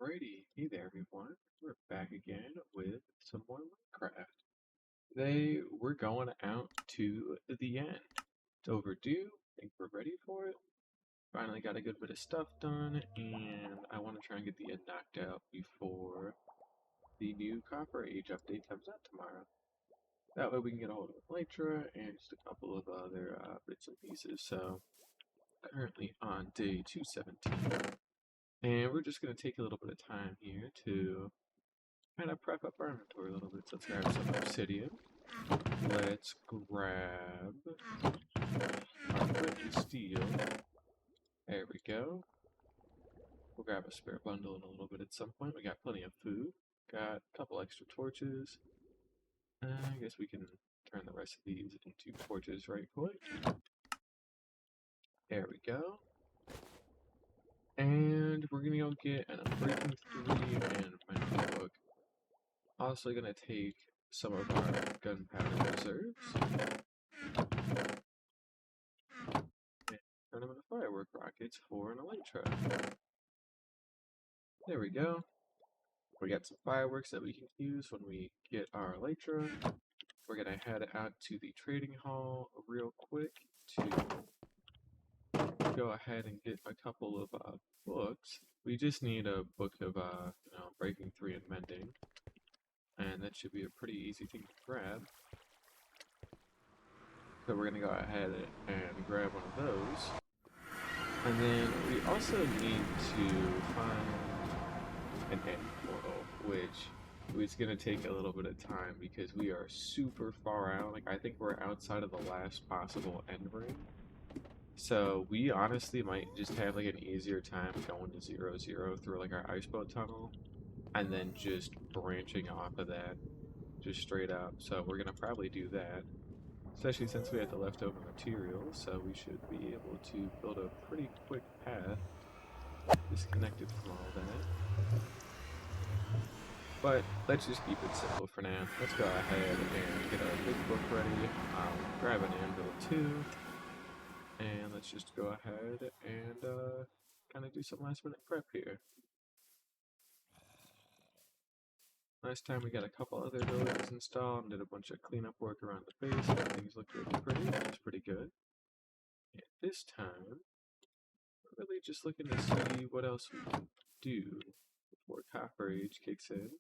Alrighty, hey there everyone. We're back again with some more Minecraft. Today we're going out to the end. It's overdue. I think we're ready for it. Finally got a good bit of stuff done, and I want to try and get the end knocked out before the new Copper Age update comes out tomorrow. That way we can get a hold of Elytra and just a couple of other bits and pieces. So currently on day 217, and we're just going to take a little bit of time here to kind of prep up our inventory a little bit. So let's grab some obsidian. Let's grab our flint and steel. There we go. We'll grab a spare bundle in a little bit at some point. We got plenty of food. Got a couple extra torches. I guess we can turn the rest of these into torches right quick. There we go. And we're gonna go get an Unbreaking 3 and a mining book. Also gonna take some of our gunpowder reserves. Turn them into firework rockets for an elytra. There we go. We got some fireworks that we can use when we get our elytra. We're gonna head out to the trading hall real quick to go ahead and get a couple of books. We just need a book of breaking 3 and mending, and that should be a pretty easy thing to grab. So we're gonna go ahead and grab one of those. And then we also need to find an end portal, which is going to take a little bit of time because we are super far out. Like, I think we're outside of the last possible end ring. So we honestly might just have like an easier time going to 0-0 through like our iceboat tunnel and then just branching off of that just straight up. So we're going to probably do that. Especially since we had the leftover materials, so we should be able to build a pretty quick path disconnected from all that. But let's just keep it simple for now. Let's go ahead and get our big book ready. Grab an anvil too, and let's just go ahead and kind of do some last minute prep here. Last time we got a couple other villages installed and did a bunch of cleanup work around the base, and things looked really pretty, which is pretty good. And this time, we're really just looking to see what else we can do before Copper Age kicks in.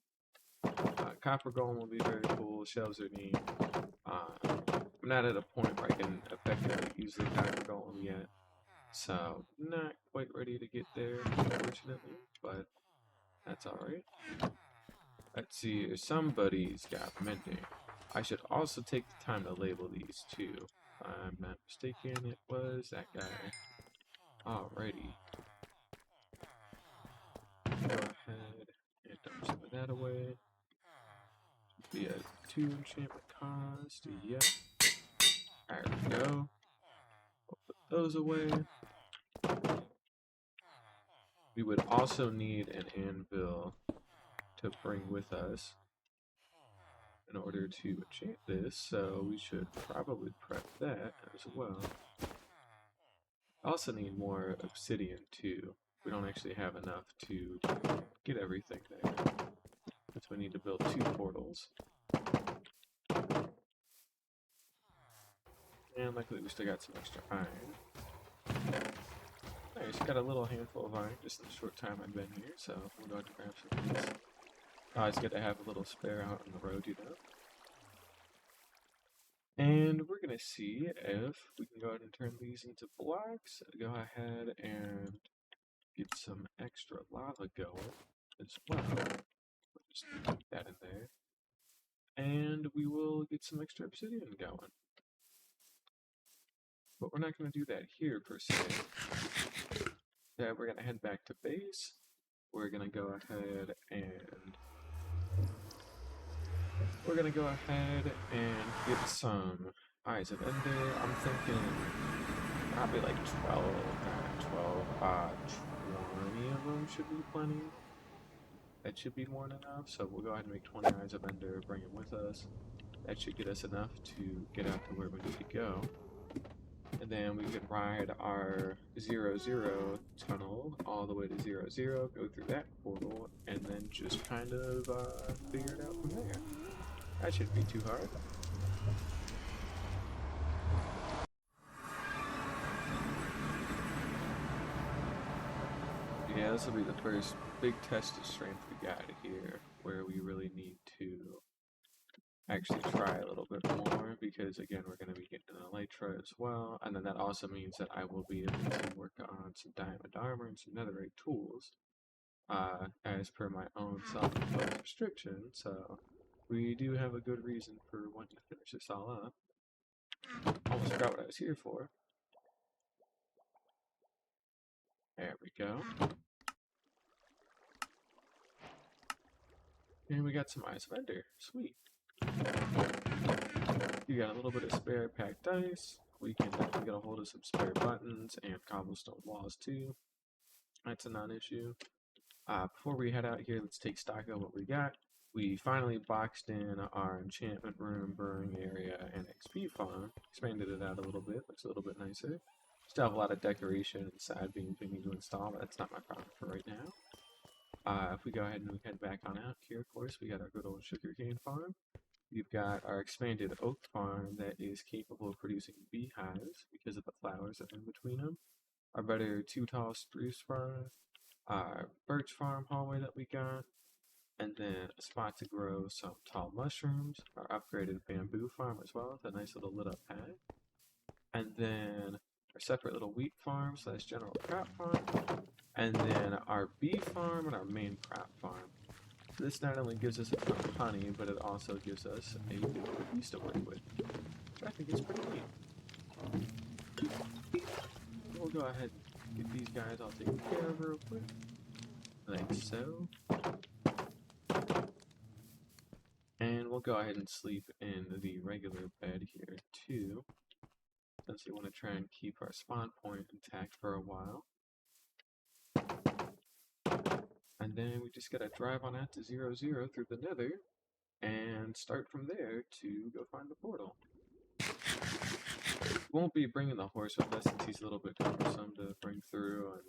Copper Golem will be very cool, shelves are neat. I'm not at a point where I can effectively use the Copper Golem yet, so not quite ready to get there, unfortunately, but that's alright. Let's see, if somebody's got mending. I should also take the time to label these too. If I'm not mistaken, it was that guy. Alrighty. Go ahead and dump some of that away. Be a 2 enchantment cost. Yep. There we go. We'll put those away. We would also need an anvil to bring with us in order to enchant this, so we should probably prep that as well. Also need more obsidian too. We don't actually have enough to get everything there. So we need to build 2 portals. And luckily we still got some extra iron. Nice, got a little handful of iron just in the short time I've been here, so we'll go ahead and grab some of these. It's good to have a little spare out on the road, you know. And we're going to see if we can go ahead and turn these into blocks. Go ahead and get some extra lava going as well. Just put that in there. And we will get some extra obsidian going. But we're not going to do that here per se. Yeah, we're going to head back to base. We're going to go ahead and get some Eyes of Ender. I'm thinking probably like 12, 20 of them should be plenty. That should be more than enough, so we'll go ahead and make 20 Eyes of Ender, bring them with us. That should get us enough to get out to where we need to go. And then we could ride our 0-0 tunnel all the way to 0-0, go through that portal, and then just kind of figure it out from there. That shouldn't be too hard. Yeah, this will be the first big test of strength we got here, where we really need to actually try a little bit more, because again, we're going to be getting an elytra as well, and then that also means that I will be able to work on some diamond armor and some netherite tools, as per my own self-imposed restriction, so we do have a good reason for wanting to finish this all up. Almost forgot what I was here for. There we go. And we got some ice vendor. Sweet. You got a little bit of spare packed ice. We can definitely get a hold of some spare buttons and cobblestone walls too. That's a non-issue. Before we head out here, let's take stock of what we got. We finally boxed in our enchantment room, brewing area, and XP farm. Expanded it out a little bit. Looks a little bit nicer. Still have a lot of decoration and side beams we need to install, but that's not my problem for right now. If we go ahead and we head back on out here, of course, we got our good old sugarcane farm. We've got our expanded oak farm that is capable of producing beehives because of the flowers that are in between them. Our better too tall spruce farm, our birch farm hallway that we got, and then a spot to grow some tall mushrooms, our upgraded bamboo farm as well with a nice little lit up pad, and then our separate little wheat farm slash general crop farm, and then our bee farm and our main crop farm. This not only gives us a ton of honey, but it also gives us a good group of bees to work with, which I think is pretty neat. We'll go ahead and get these guys all taken care of real quick, like so. And we'll go ahead and sleep in the regular bed here too, since we want to try and keep our spawn point intact for a while. And then we just gotta drive on out to 0-0 through the nether, and start from there to go find the portal. Won't be bringing the horse with us since he's a little bit cumbersome to bring through, and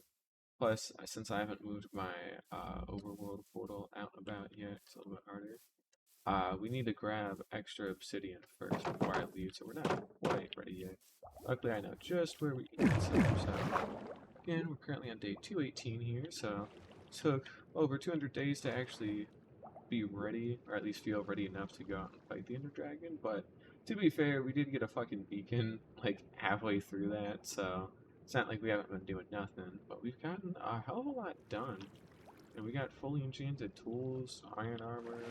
plus, since I haven't moved my overworld portal out and about yet, it's a little bit harder. We need to grab extra obsidian first before I leave, so we're not quite ready yet. Luckily, I know just where we can get some, so again, we're currently on day 218 here, so it took over 200 days to actually be ready, or at least feel ready enough to go out and fight the Ender Dragon, but to be fair, we did get a fucking beacon, like, halfway through that, so it's not like we haven't been doing nothing, but we've gotten a hell of a lot done. And we got fully enchanted tools, iron armor,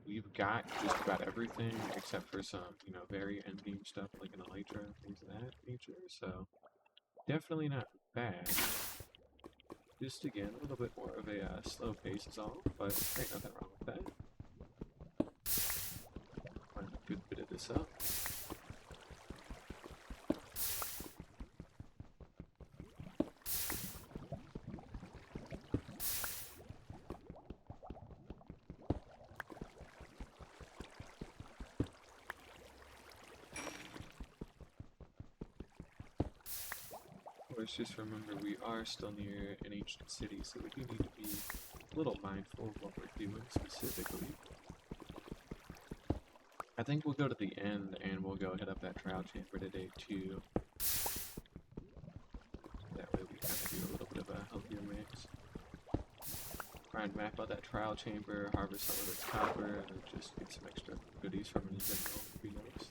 we've got just about everything except for some, very endgame stuff like an elytra and things of that nature, so definitely not bad. Just again, a little bit more of a slow pace is all, but ain't nothing wrong with that. Find a good bit of this up. Just remember we are still near an ancient city, so we do need to be a little mindful of what we're doing specifically. I think we'll go to the end and we'll go hit up that trial chamber today too. That way we kind of do a little bit of a healthier mix. Try and map out that trial chamber, harvest some of its copper, and then just get some extra goodies from it in general. Would be nice.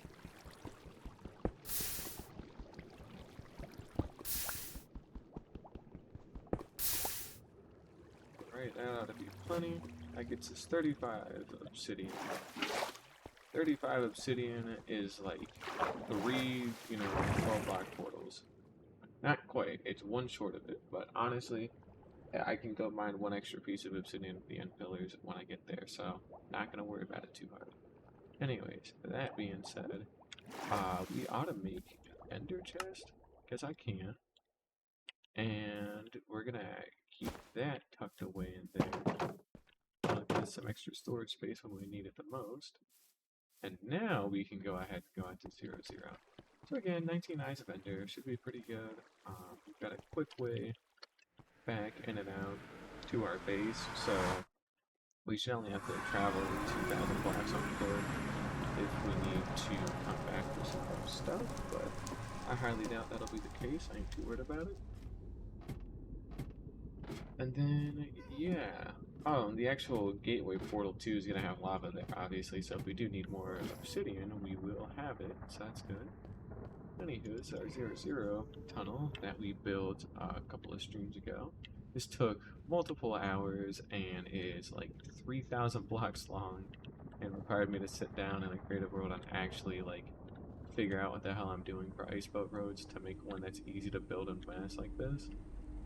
Alright, that ought to be plenty. That gets us 35 obsidian. 35 obsidian is like 3, 12 block portals. Not quite, it's one short of it, but honestly, I can go mine one extra piece of obsidian with the end pillars when I get there, so not gonna worry about it too hard. Anyways, that being said, we ought to make ender chest, because I can. And we're gonna keep that tucked away in there. That'll give us some extra storage space when we need it the most. And now we can go ahead and go out to 0-0. So again, 19 Eyes of Ender should be pretty good. We've got a quick way back in and out to our base, so we should only have to travel 2,000 blocks on foot if we need to come back for some more stuff, but I highly doubt that'll be the case. I ain't too worried about it. And then, yeah. Oh, and the actual gateway portal 2 is going to have lava there, obviously, so if we do need more obsidian, we will have it, so that's good. Anywho, this is our 0 tunnel that we built a couple of streams ago. This took multiple hours and is like 3,000 blocks long and required me to sit down in a creative world and actually like figure out what the hell I'm doing for ice boat roads to make one that's easy to build and mass like this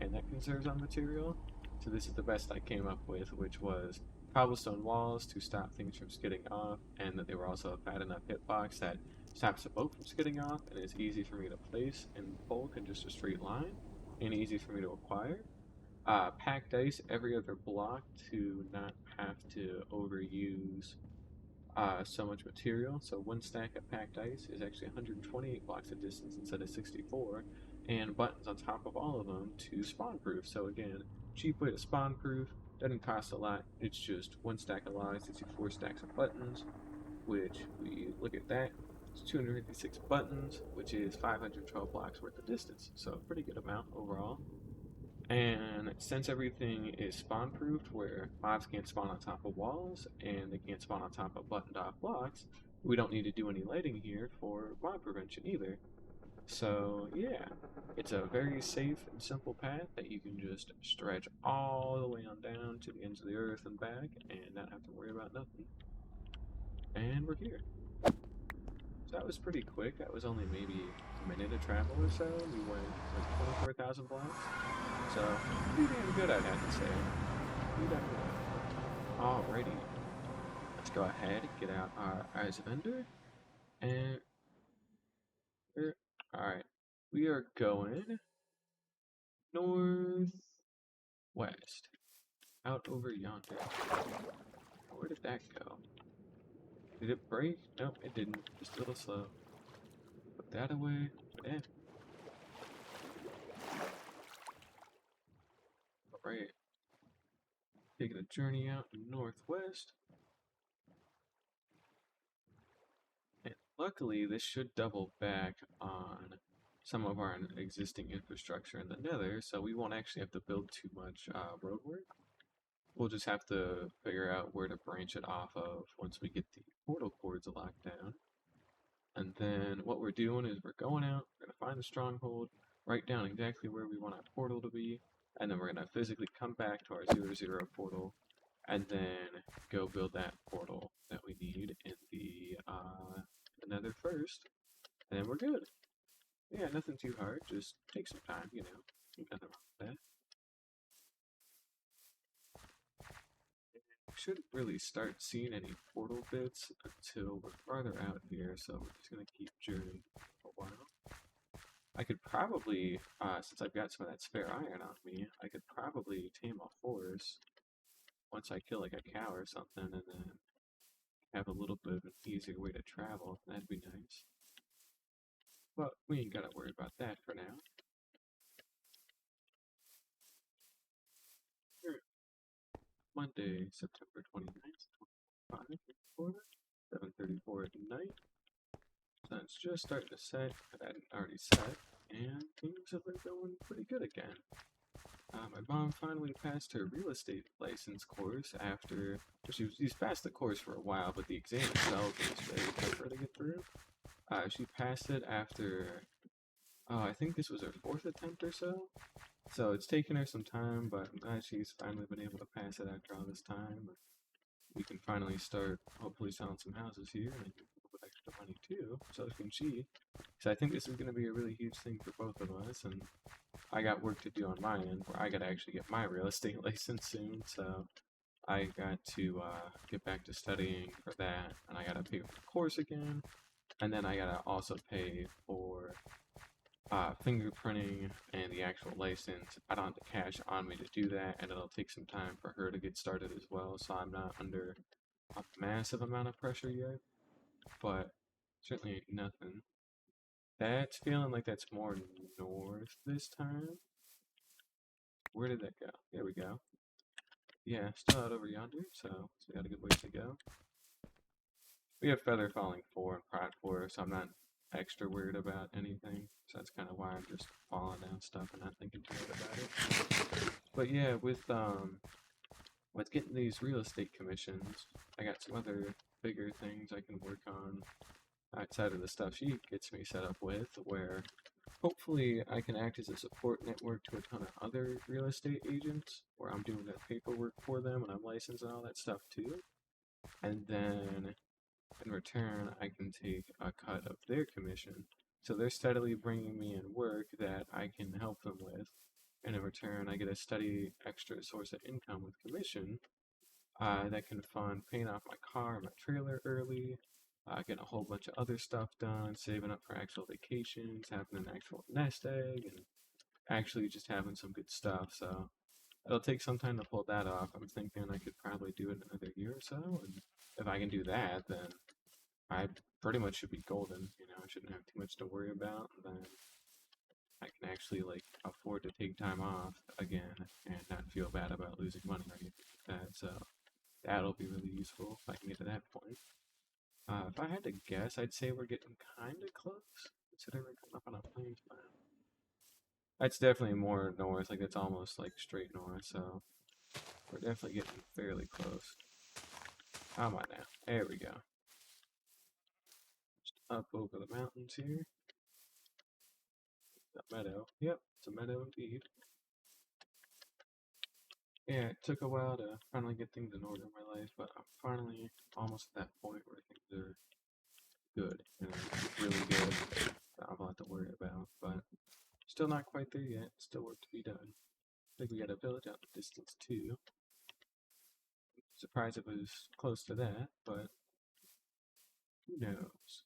and that conserves on material. So this is the best I came up with, which was cobblestone walls to stop things from skidding off, and that they were also a fat enough hitbox that stops the boat from skidding off, and is easy for me to place in bulk in just a straight line, and easy for me to acquire. Packed ice every other block to not have to overuse so much material. So one stack of packed ice is actually 128 blocks of distance instead of 64, and buttons on top of all of them to spawn proof. So again, cheap way to spawn proof, doesn't cost a lot. It's just one stack of logs gives you 4 stacks of buttons, which we look at that. It's 256 buttons, which is 512 blocks worth of distance. So a pretty good amount overall. And since everything is spawn proofed, where mobs can't spawn on top of walls and they can't spawn on top of buttoned off blocks, we don't need to do any lighting here for mob prevention either. So yeah, it's a very safe and simple path that you can just stretch all the way on down to the ends of the earth and back and not have to worry about nothing. And we're here. So that was pretty quick. That was only maybe a minute of travel or so. We went like 24,000 blocks. So, pretty damn good, I'd have to say. Pretty damn good. Alrighty. Let's go ahead and get out our Eyes of Ender. And, alright. We are going northwest. Out over yonder. Where did that go? Did it break? Nope, it didn't. Just a little slow. Put that away. Eh. Alright. Taking a journey out northwest. And luckily, this should double back on some of our existing infrastructure in the nether, so we won't actually have to build too much road work. We'll just have to figure out where to branch it off of once we get the portal cords locked down. And then what we're doing is we're going out, we're going to find the stronghold, write down exactly where we want our portal to be, and then we're going to physically come back to our 0 portal, and then go build that portal that we need in the nether first, and then we're good. Yeah, nothing too hard, just take some time, you know. Nothing wrong with that. We shouldn't really start seeing any portal bits until we're farther out here, so we're just gonna keep journeying for a while. I could probably, since I've got some of that spare iron on me, I could probably tame a horse once I kill like a cow or something, and then have a little bit of an easier way to travel. That'd be nice. But we ain't gotta worry about that for now. Monday, September 29th, 2025, 7:34 at night. Sun's just starting to set, if it hadn't already set, and things have been going pretty good again. My mom finally passed her real estate license course after, she's passed the course for a while, but the exam itself was very tough for her to get through. She passed it after, I think this was her 4th attempt or so. So it's taken her some time, but I'm glad she's finally been able to pass it after all this time. We can finally start hopefully selling some houses here and get a little bit extra money too. So can she. So I think this is going to be a really huge thing for both of us, and I got work to do on my end where I got to actually get my real estate license soon. So I got to get back to studying for that, and I got to pay for the course again, and then I got to also pay for fingerprinting and the actual license. I don't have the cash on me to do that, and it'll take some time for her to get started as well, so I'm not under a massive amount of pressure yet, but certainly ain't nothing. That's feeling like that's more north this time. Where did that go? There we go. Yeah, still out over yonder, so we got a good ways to go. We have Feather Falling 4 and Pride 4, so I'm not extra worried about anything. So that's kind of why I'm just falling down stuff and not thinking too much about it. But yeah, with getting these real estate commissions, I got some other bigger things I can work on outside of the stuff she gets me set up with, where hopefully I can act as a support network to a ton of other real estate agents, where I'm doing that paperwork for them and I'm licensed and all that stuff too. And then in return, I can take a cut of their commission. So they're steadily bringing me in work that I can help them with. And in return, I get a steady extra source of income with commission that can fund paying off my car, my trailer early, getting a whole bunch of other stuff done, saving up for actual vacations, having an actual nest egg, and actually just having some good stuff. So it'll take some time to pull that off. I'm thinking I could probably do it in another year or so. And if I can do that, then I pretty much should be golden. You know, I shouldn't have too much to worry about. And then I can actually like afford to take time off again and not feel bad about losing money or anything like that. So that'll be really useful if I can get to that point. If I had to guess, I'd say we're getting kind of close, considering we're coming up on a plains plan. That's definitely more north, like it's almost like straight north, so we're definitely getting fairly close. Come on now, there we go. Just up over the mountains here. That meadow, yep, it's a meadow indeed. Yeah, it took a while to finally get things in order in my life, but I'm finally almost at that point where things are good and really good. I don't have a lot to worry about, but still not quite there yet. Still work to be done. I think we got a village out in the distance too. Surprised it was close to that, but who knows?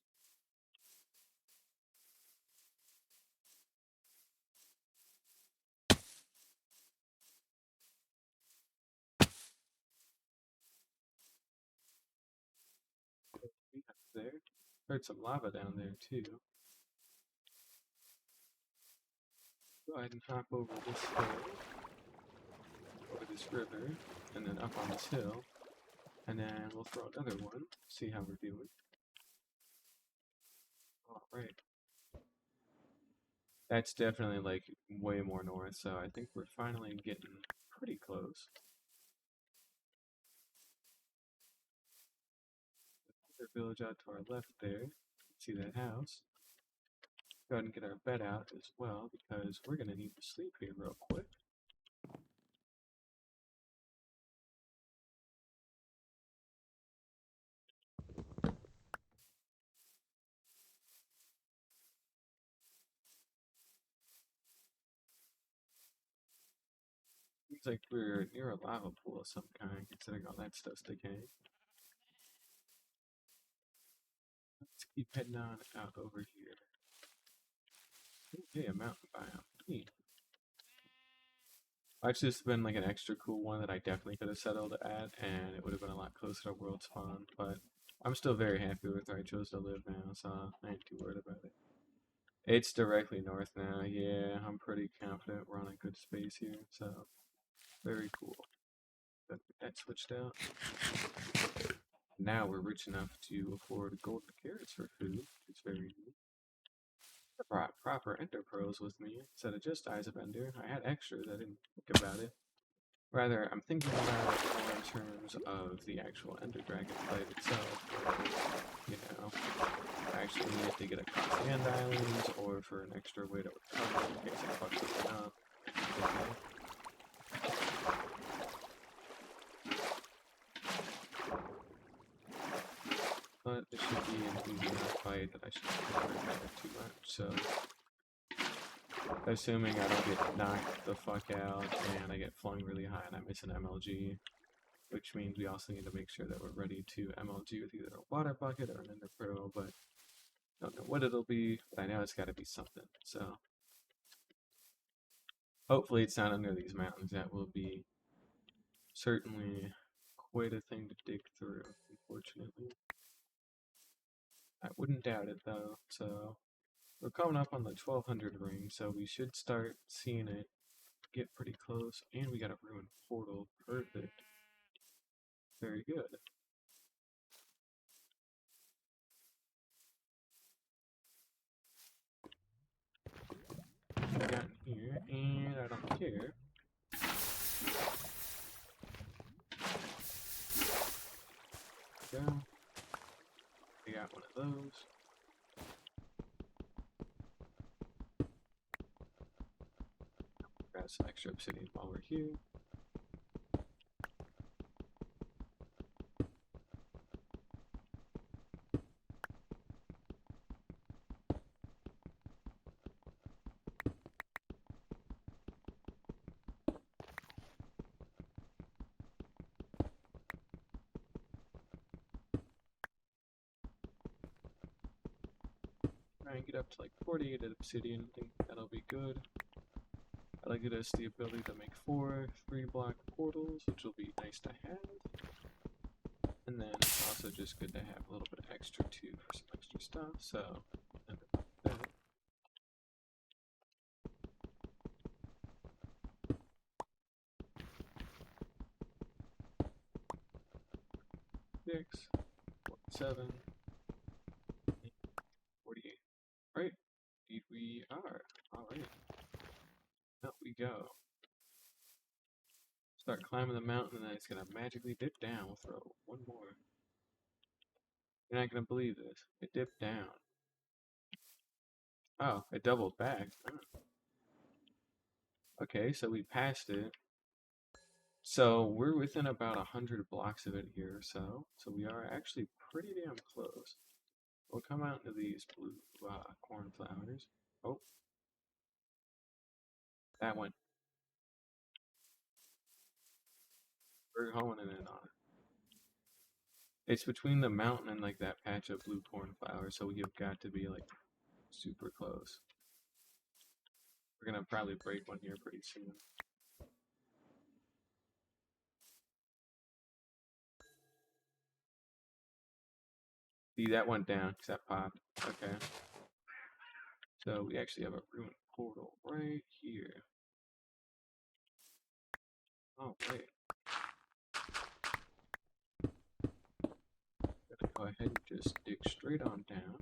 We got there. Heard some lava down there too. Go ahead and hop over this hill, over this river, and then up on this hill, and then we'll throw another one. See how we're doing. All right. That's definitely like way more north, so I think we're finally getting pretty close. Another village out to our left there. See that house? Go ahead and get our bed out as well because we're gonna need to sleep here real quick. Seems like we're near a lava pool of some kind, considering all that stuff's decaying. Let's keep heading on out over here. Okay, a mountain biome. Neat. Actually, this has been like an extra cool one that I definitely could have settled at, and it would have been a lot closer to World Spawn, but I'm still very happy with where I chose to live now, so I ain't too worried about it. It's directly north now, yeah, I'm pretty confident we're on a good space here, so very cool. Got that switched out. Now we're rich enough to afford golden carrots for food. It's very neat. I brought proper ender pearls with me instead of just eyes of ender. I had extras, I didn't think about it. Rather, I'm thinking about it more in terms of the actual ender dragon fight itself. You know, I actually needed to get across Sand Islands, or for an extra way to recover in case I fuck something up. Okay. But it should be an easy enough fight that I shouldn't worry about it too much, so assuming I don't get knocked the fuck out and I get flung really high and I miss an MLG, which means we also need to make sure that we're ready to MLG with either a water bucket or an ender pearl, but don't know what it'll be, but I know it's gotta be something, so hopefully it's not under these mountains. That will be certainly quite a thing to dig through, unfortunately. I wouldn't doubt it though, so We're coming up on the 1200 ring, so we should start seeing it get pretty close. And we got a ruined portal. Perfect. Very good. We got in here, and I don't care. Go. We got one of those. Grab some extra obsidian while we're here. Try and get up to like 48 obsidian. I think that'll be good. That'll get us the ability to make 4 3-block portals, which will be nice to have. And then it's also just good to have a little bit extra too for some extra stuff. So, that. 6, 47, 48. Right? Indeed we are. Alright. Out we go. Start climbing the mountain and then it's gonna magically dip down. We'll throw one more. You're not gonna believe this. It dipped down. Oh, it doubled back. Oh. Okay, so we passed it. So we're within about 100 blocks of it here or so. So we are actually pretty damn close. We'll come out into these blue cornflowers. Oh. That one. We're honing in on it. It's between the mountain and like that patch of blue cornflower, so we have got to be like super close. We're gonna probably break one here pretty soon. See, that went down because that popped. Okay. So we actually have a ruined portal right here. Oh, wait. Gonna go ahead and just dig straight on down.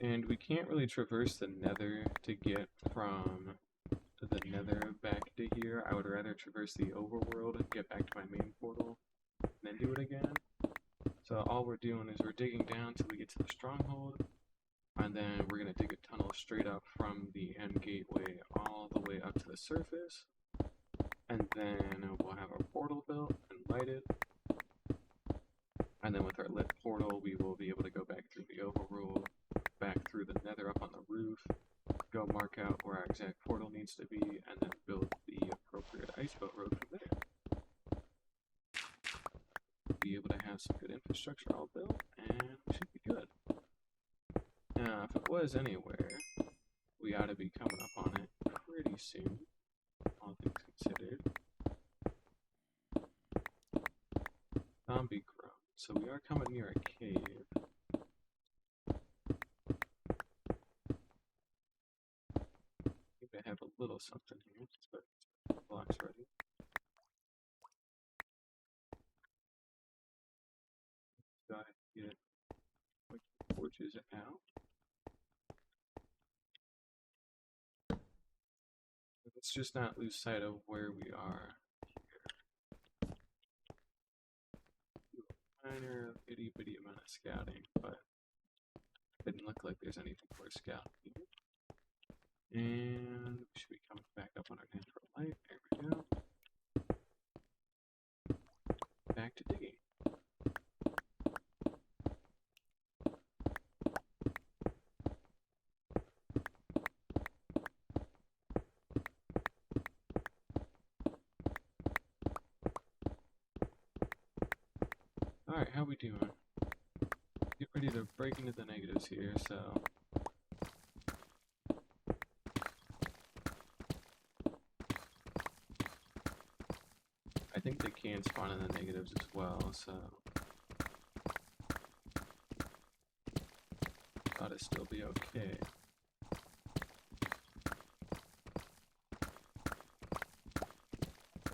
And we can't really traverse the nether to get from the nether back to here. I would rather traverse the overworld and get back to my main portal and then do it again. So all we're doing is we're digging down till we get to the stronghold, and then we're going to dig a tunnel straight up from the end gateway all the way up to the surface, and then we'll have our portal built and lighted, and then with our lit portal we will be able to go back through the overworld, back through the nether up on the roof, go mark out where our exact portal needs to be, and then build the appropriate iceboat road from there. Be able to have some good infrastructure all built, and we should be good. Now, if it was anywhere, we ought to be coming up on it pretty soon, all things considered. Zombie grown. So we are coming near a cave. Maybe I have a little something here, but blocks ready. Go ahead and get torches out. Let's just not lose sight of where we are here. Minor itty bitty amount of scouting, but it didn't look like there's anything for a scout here. And we should be coming back up on our natural light. There we go. Back to digging. Alright, how we doing? Get ready to break into the negatives here, so... can spawn in the negatives as well, so thought it'd still be okay.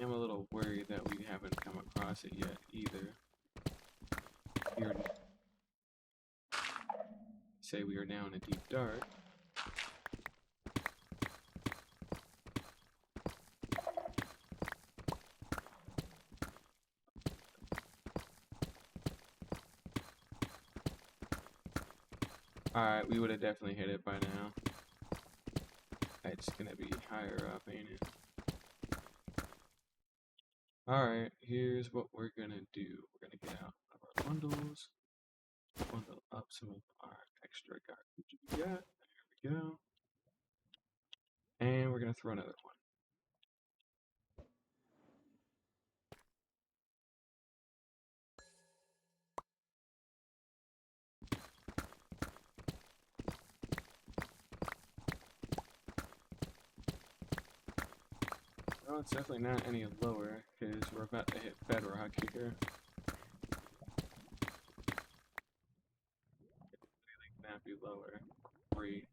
I'm a little worried that we haven't come across it yet either. Say we are now in a deep dark. Alright, we would have definitely hit it by now. It's gonna be higher up, ain't it? Alright, here's what we're gonna do. We're gonna get out of our bundles, bundle up some of our extra garbage we got. There we go. And we're gonna throw another one. Well, it's definitely not any lower, because we're about to hit bedrock here. It cannot be lower. Great.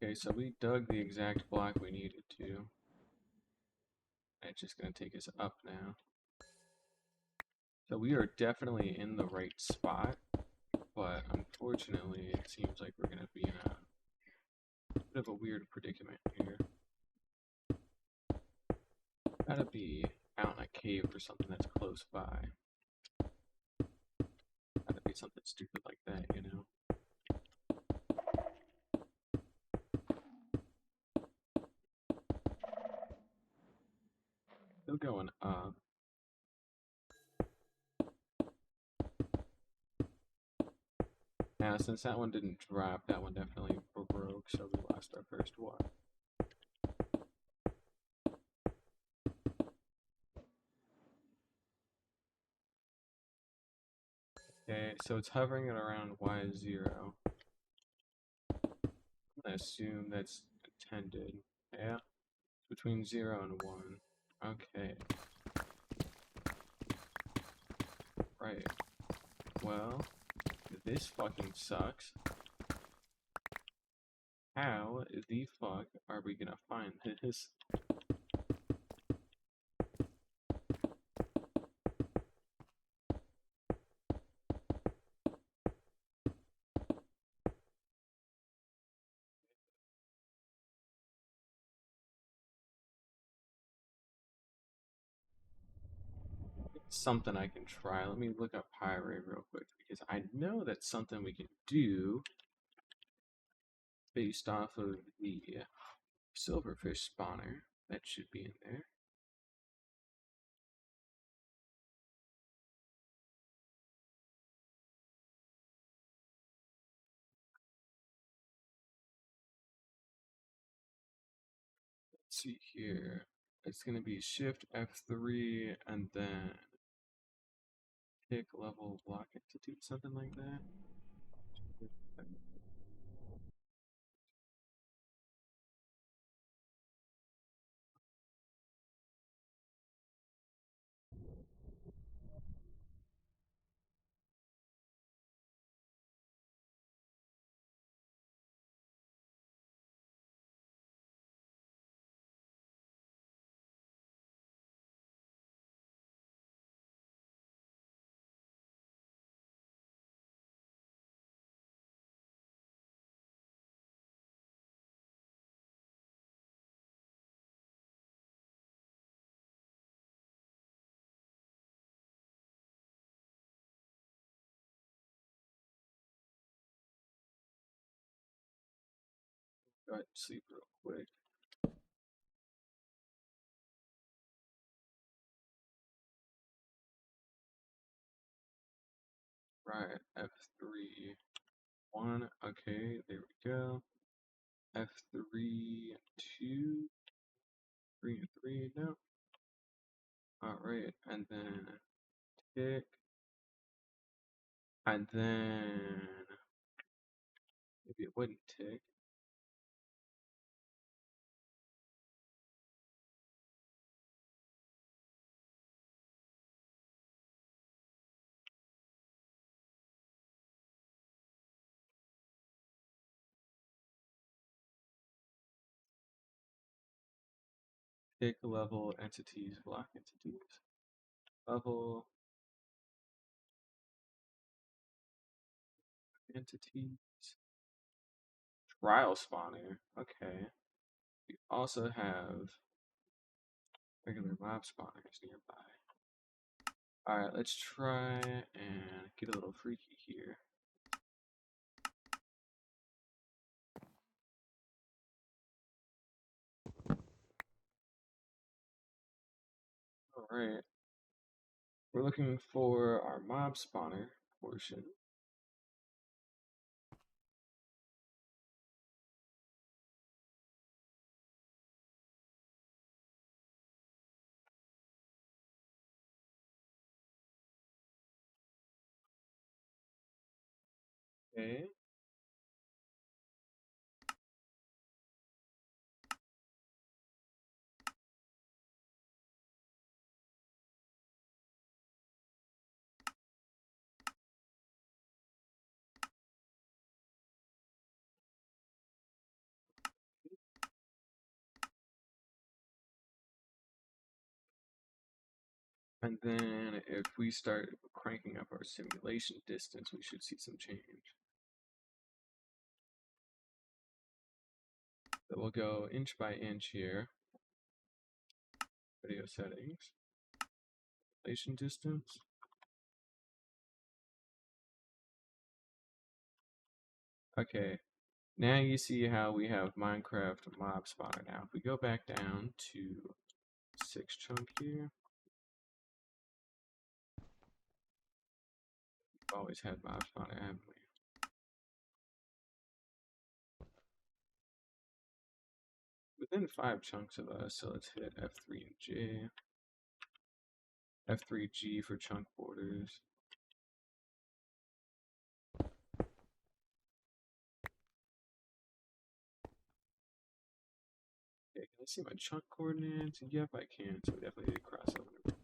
Okay, so we dug the exact block we needed to. It's just going to take us up now. So we are definitely in the right spot, but unfortunately it seems like we're going to be in a bit of a weird predicament here. Gotta be out in a cave or something that's close by. Gotta be something stupid like that, you know? Still going up. Now, since that one didn't drop, that one definitely broke, so we lost our first one. Okay, so it's hovering at around Y0. I'm gonna assume that's intended. Yeah, between 0 and 1. Okay. Right. Well, this fucking sucks. How the fuck are we gonna find this? Something I can try. Let me look up Pyrite real quick because I know that's something we can do based off of the silverfish spawner. That should be in there. Let's see here. It's going to be Shift F3 and then pick level block entity, something like that. Go ahead and sleep real quick. Right, F3, 1. Okay, there we go. F3, 2, 3 and 3, no. Alright, and then tick. And then Maybe it wouldn't tick. Tick level entities, block entities. Level entities. Trial spawner. Okay. We also have regular mob spawners nearby. Alright, let's try and get a little freaky here. Alright. We're looking for our mob spawner portion. Okay. And then if we start cranking up our simulation distance, we should see some change. So we'll go inch by inch here. Video settings. Simulation distance. Okay. Now you see how we have Minecraft mob spawner now. If we go back down to 6 chunk here. We've always had mob spawner, haven't we? Within 5 chunks of us, so let's hit F3 and J. F3G for chunk borders. Okay, can I see my chunk coordinates? Yep, I can, so we definitely need to cross over the bridge.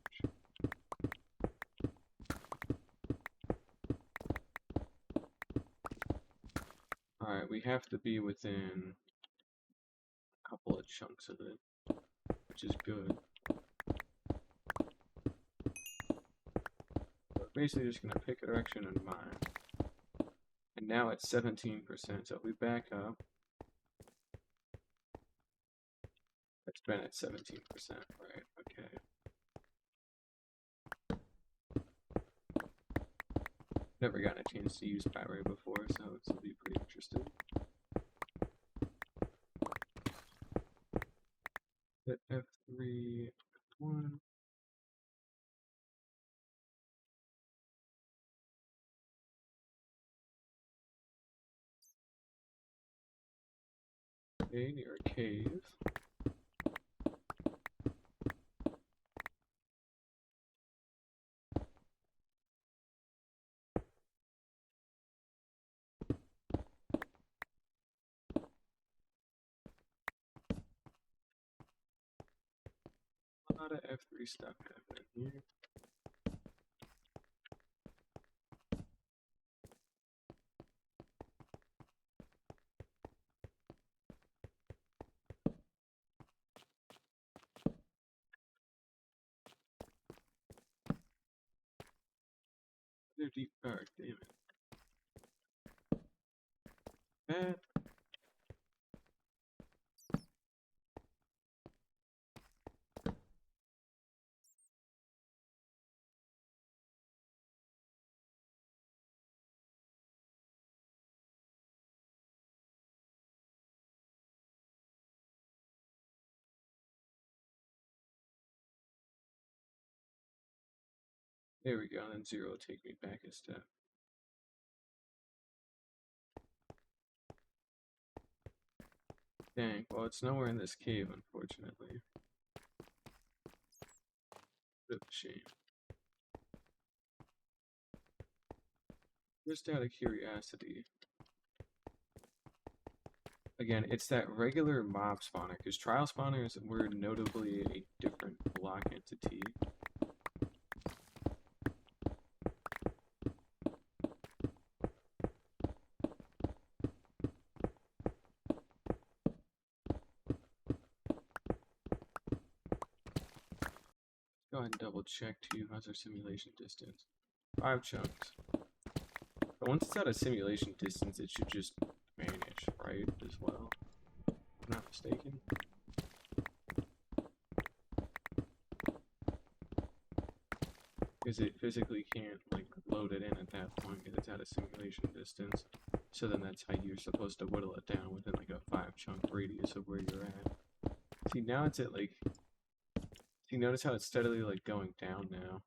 Alright, we have to be within a couple of chunks of it, which is good. So basically just going to pick a direction and mine. And now it's 17%, so if we back up, it's been at 17%, right? Okay. Never gotten a chance to use Pyre before, so this will be pretty interesting. Hit F3, F1. Okay, near a cave. A lot of F3 stuff happening here. They're deep dark, damn it. Bad. There we go, and 0 will take me back a step. Dang, well it's nowhere in this cave, unfortunately. Bit of a shame. Just out of curiosity, Again, it's that regular mob spawner, because trial spawners were notably a different block entity. Go ahead and double check too. How's our simulation distance? 5 chunks. But once it's out of simulation distance, it should just vanish, right? As well. If I'm not mistaken. Because it physically can't like load it in at that point because it's out of simulation distance. So then that's how you're supposed to whittle it down within like a 5 chunk radius of where you're at. See, now it's at like, see, notice how it's steadily like going down now.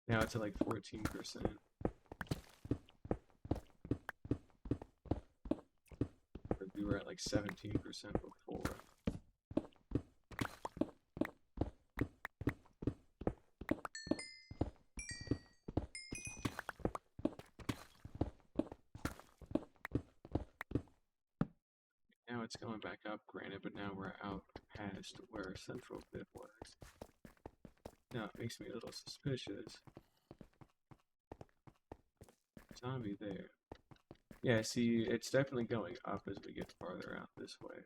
Now it's at like 14%. We were at like 17% before. Now it's going back up, granted, but now we're out past where central bit was. Now it makes me a little suspicious. Zombie there. Yeah, see, it's definitely going up as we get farther out this way.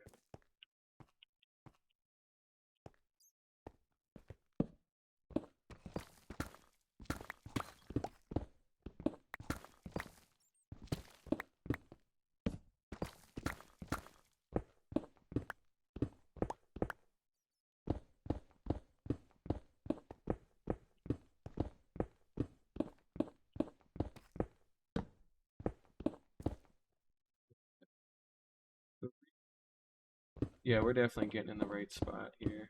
Yeah, we're definitely getting in the right spot here.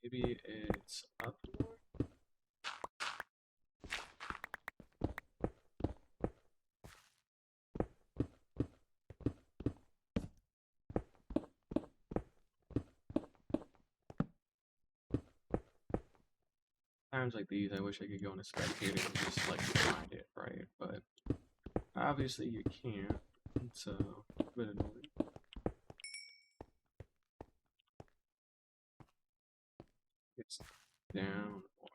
Maybe it's up more? Times like these, I wish I could go in a spectator and just like find it, right? But obviously you can't. It's a bit annoying. It's down or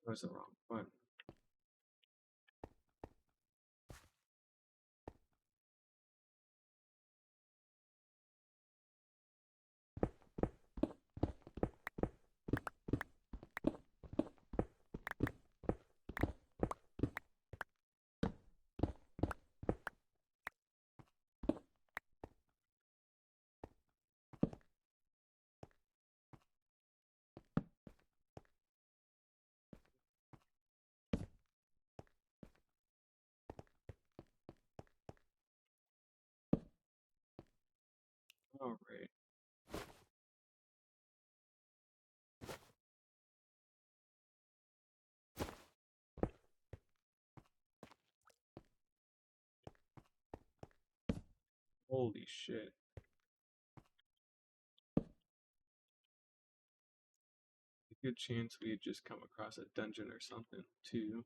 was the wrong button? Alright. Holy shit. A good chance we had just come across a dungeon or something, too.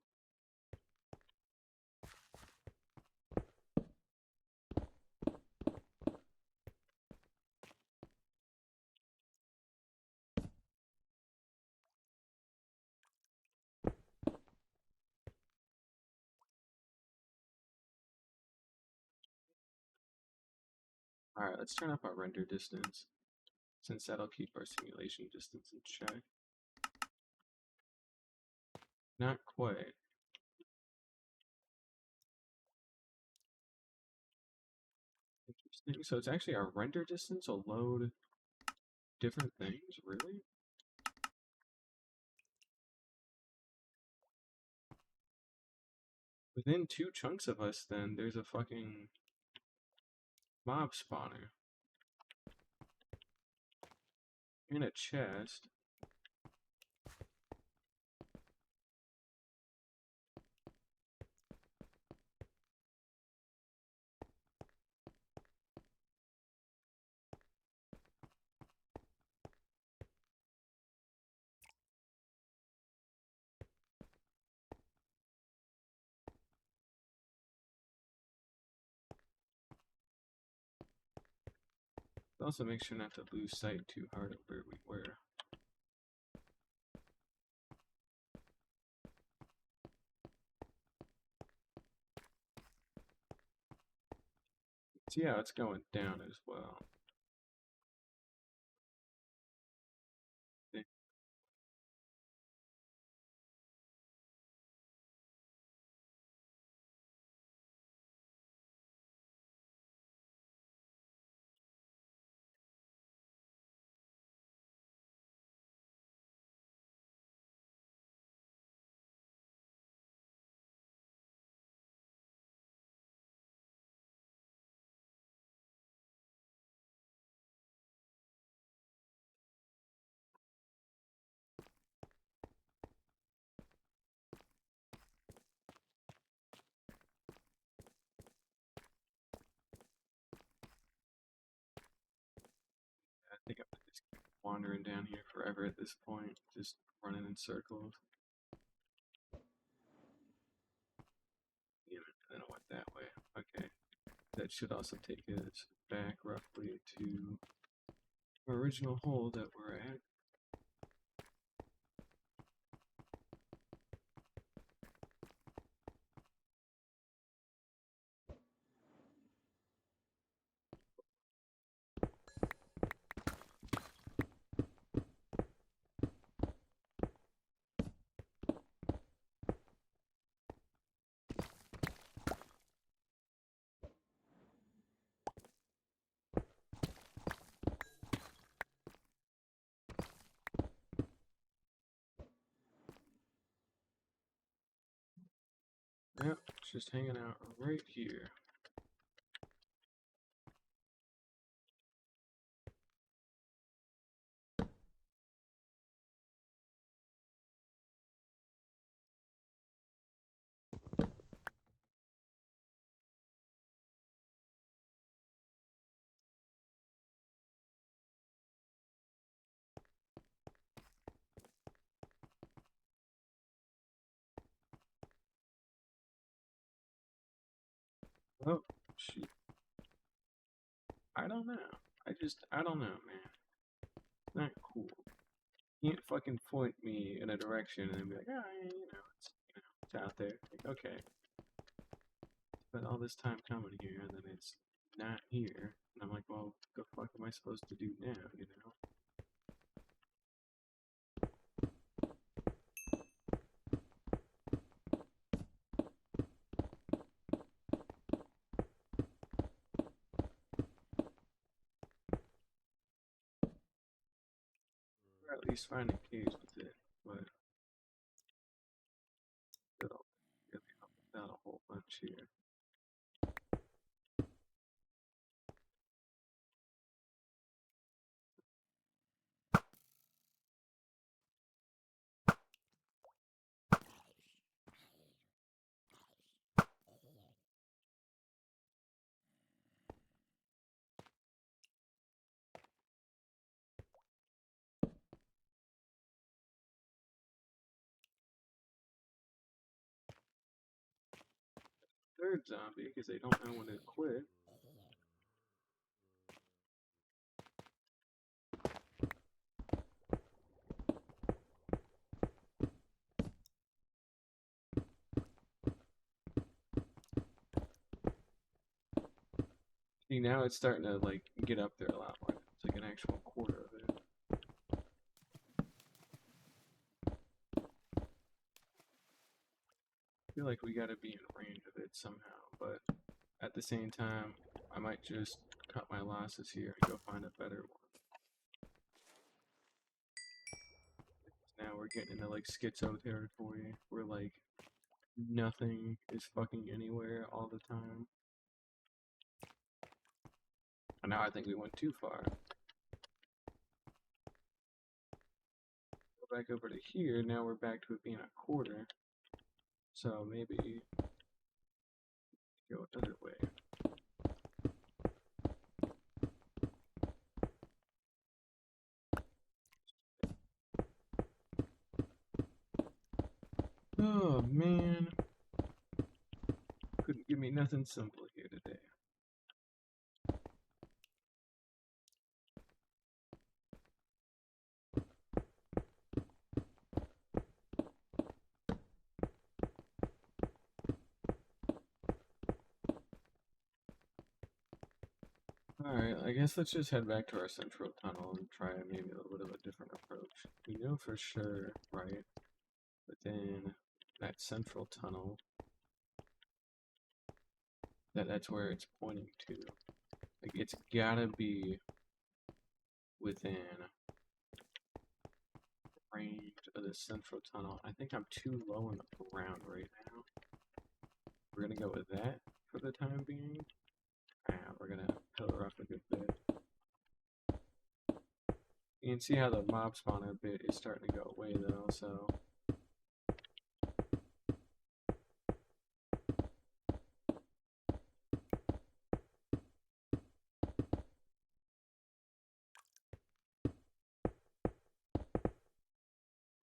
Alright, let's turn up our render distance, since that'll keep our simulation distance in check. Not quite. Interesting. So it's actually our render distance will load different things, really? Within 2 chunks of us, then, there's a fucking mob spawner. And a chest. Also make sure not to lose sight too hard of where we were. See how it's going down as well. I think I'm gonna just keep wandering down here forever at this point, just running in circles. Yeah, and then I went that way. Okay. That should also take us back roughly to our original hole that we're at. Yep, it's just hanging out right here. Oh, shoot. I don't know. I don't know, man. Not cool. You can't fucking point me in a direction and be like, ah, yeah, it's out there. Like, okay. Spent all this time coming here and then it's not here. And I'm like, well, what the fuck am I supposed to do now, you know? Or at least find a cage with it, but it'll really help us out a whole bunch here. Third zombie, because they don't know when to quit. See, now it's starting to like get up there a lot more. It's like an actual quarter of it. I feel like we gotta be in range of it somehow, but at the same time, I might just cut my losses here and go find a better one. Now we're getting into like schizo territory where like nothing is fucking anywhere all the time. And now I think we went too far. Go back over to here, now we're back to it being a quarter. So maybe go another way. Oh man. Couldn't give me nothing simple here today. I guess let's just head back to our central tunnel and try maybe a little bit of a different approach. We know for sure, right, within that central tunnel, that's where it's pointing to. Like, it's gotta be within range of the central tunnel. I think I'm too low on the ground right now. We're gonna go with that for the time being. We're gonna pillar up a good bit. You can see how the mob spawner bit is starting to go away though, so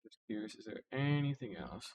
just curious, is there anything else?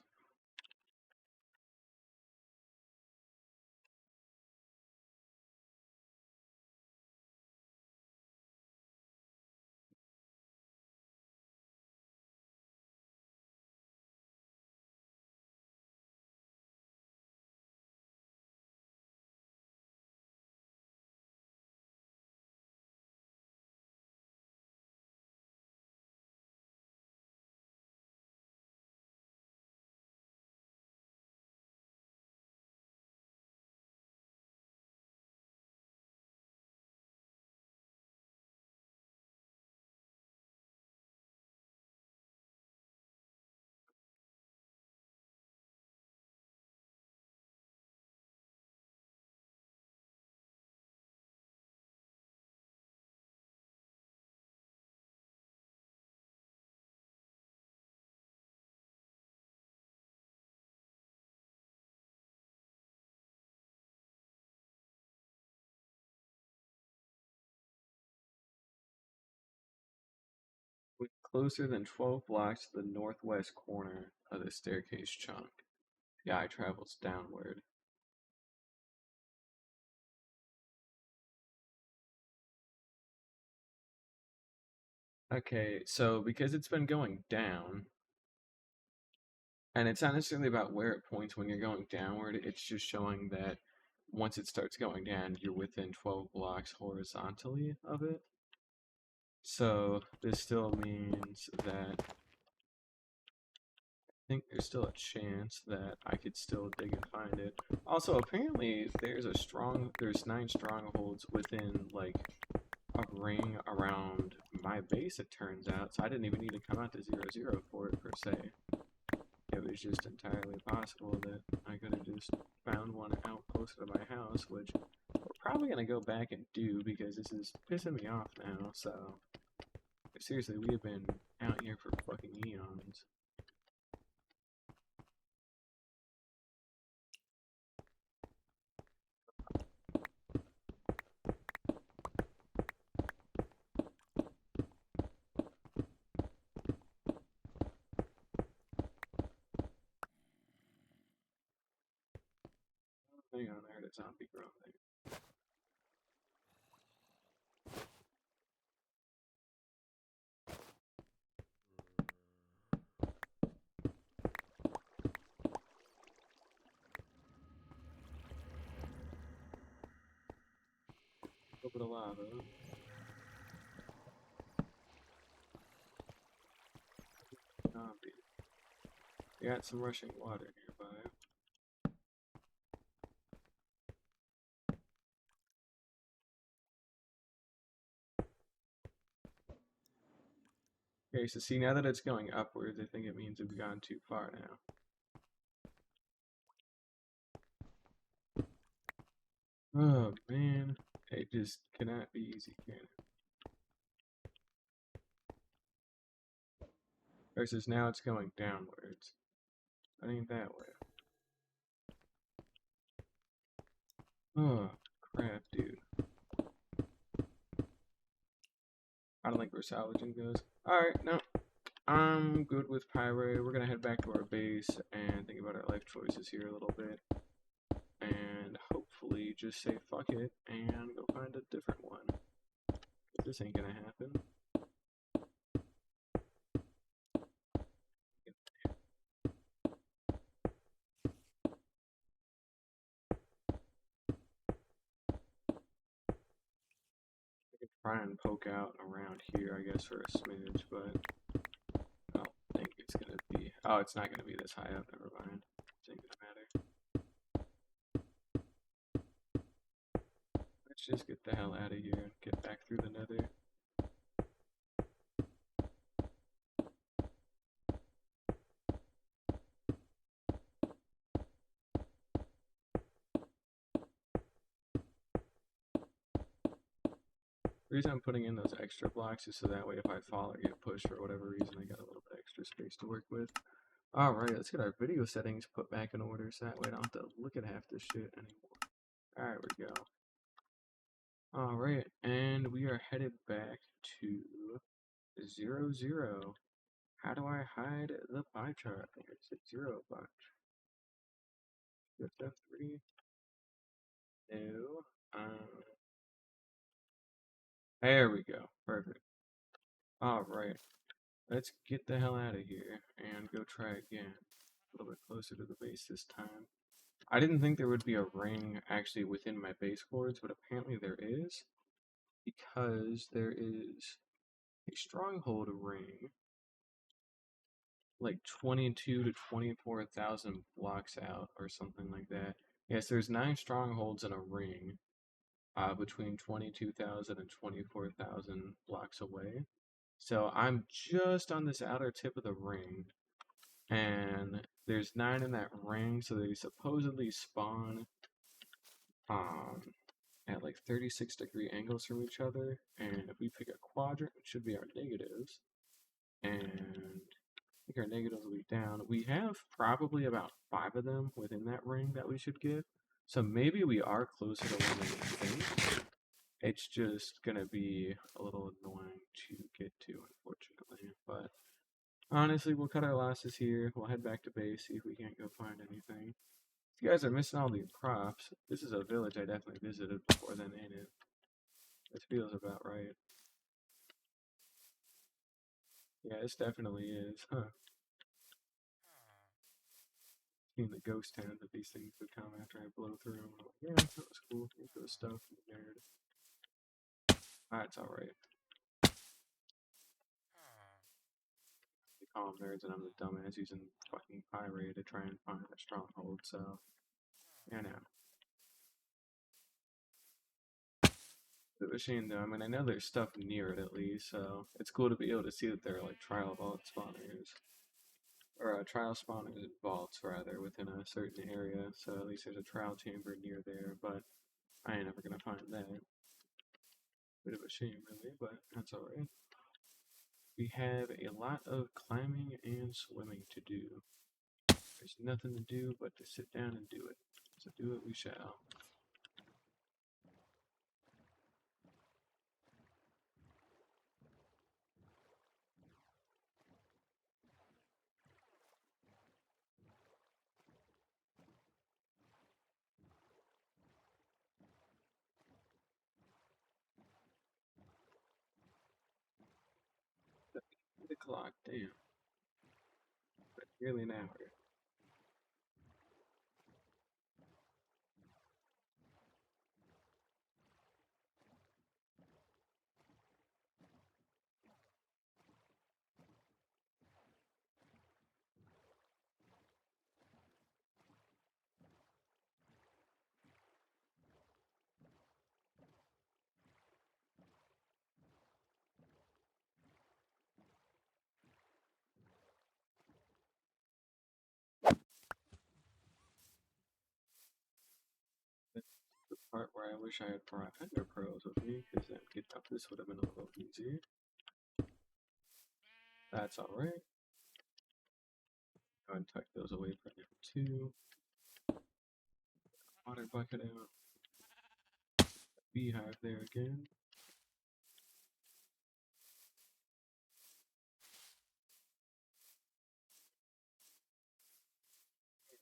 We're closer than 12 blocks to the northwest corner of the staircase chunk. The eye travels downward. Okay, so because it's been going down, and it's not necessarily about where it points when you're going downward, it's just showing that once it starts going down, you're within 12 blocks horizontally of it. So this still means that I think there's still a chance that I could still dig and find it. Also, apparently there's 9 strongholds within like a ring around my base, it turns out, so I didn't even need to come out to 0-0 for it per se. It was just entirely possible that I could have just found one out closer to my house, which we're probably going to go back and do because this is pissing me off now, so seriously, we have been out here for fucking eons. Hang on, I heard a zombie groan there. A little bit of lava. Zombie. We got some rushing water nearby. Okay, so see, now that it's going upwards, I think it means we've gone too far now. Oh, man. It just cannot be easy, can it? Versus now it's going downwards. I ain't that way. Oh, crap, dude. I don't like where salvaging goes. Alright, no. I'm good with Pyre. We're gonna head back to our base and think about our life choices here a little bit. And hopefully just say fuck it and go find a different one. This ain't gonna happen. try and poke out around here, I guess, for a smidge, but I don't think it's gonna be. Oh, it's not gonna be this high up. Never mind. It ain't gonna matter. Let's just get the hell out of here and get back through the nether. The reason I'm putting in those extra blocks is so that way if I fall or get pushed for whatever reason, I got a little bit extra space to work with. Alright, let's get our video settings put back in order so that way I don't have to look at half this shit anymore. Alright, we go. Alright, and we are headed back to 0, 0. How do I hide the pie chart? There's a 0 bunch. Shift F3. No. There we go. Perfect. Alright. Let's get the hell out of here and go try again. A little bit closer to the base this time. I didn't think there would be a ring actually within my base coords, but apparently there is. Because there is a stronghold ring like 22 to 24,000 blocks out or something like that. Yes, there's 9 strongholds in a ring between 22,000 and 24,000 blocks away. So I'm just on this outer tip of the ring, and there's 9 in that ring, so they supposedly spawn at like 36-degree angles from each other, and if we pick a quadrant, it should be our negatives, and I think our negatives will be down. We have probably about 5 of them within that ring that we should get, so maybe we are closer to one than we think. It's just gonna be a little annoying to get to, unfortunately, but honestly, we'll cut our losses here. We'll head back to base, see if we can't go find anything. If you guys are missing all the props, this is a village I definitely visited before then, ain't it? This feels about right. Yeah, this definitely is, huh? Seeing the ghost town that these things would come after I blow through them. I'm like, yeah, that was cool. Here's the stuff, nerd. That's alright. They call them nerds, and I'm the dumbass using fucking Pyre to try and find a stronghold, so, you know. Bit of a shame though. I mean, I know there's stuff near it at least, so it's cool to be able to see that there are like trial vault spawners, or trial spawners and vaults rather within a certain area. So at least there's a trial chamber near there, but I ain't never gonna find that. Bit of a shame, really, but that's alright. We have a lot of climbing and swimming to do. There's nothing to do but to sit down and do it. So do it we shall. The clock, damn. But nearly an hour. The part where I wish I had brought Ender Pearls with me, because then getting up this would have been a little easier. That's alright. Go ahead and tuck those away for now too. Water bucket out. Beehive there again.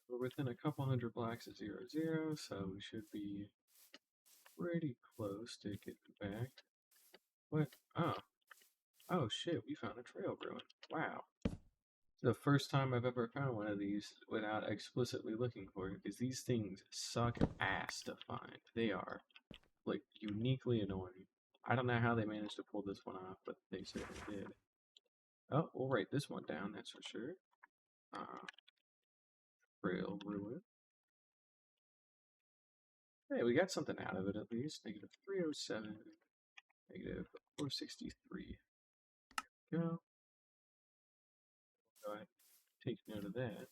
We're within a couple hundred blocks of 0, 0, so we should be pretty close to getting back. What? Oh. Oh shit, we found a trail ruin. Wow. The first time I've ever found one of these without explicitly looking for it, because these things suck ass to find. They are, like, uniquely annoying. I don't know how they managed to pull this one off, but they certainly did. Oh, we'll write this one down, that's for sure. Trail Ruin. Hey, we got something out of it at least. Negative 307, negative 463. Go. Go ahead. Take note of that.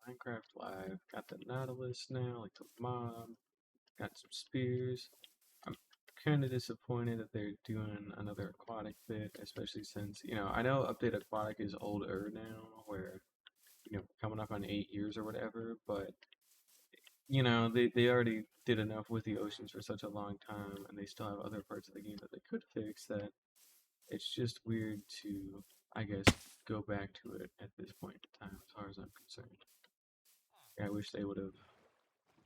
Minecraft Live. Got the Nautilus now, like the mob. Got some spears. I'm kind of disappointed that they're doing another aquatic bit, especially since, I know Update Aquatic is older now, where, coming up on 8 years or whatever, but, they already did enough with the oceans for such a long time, and they still have other parts of the game that they could fix that it's just weird to, I guess, go back to it at this point in time, as far as I'm concerned. I wish they would have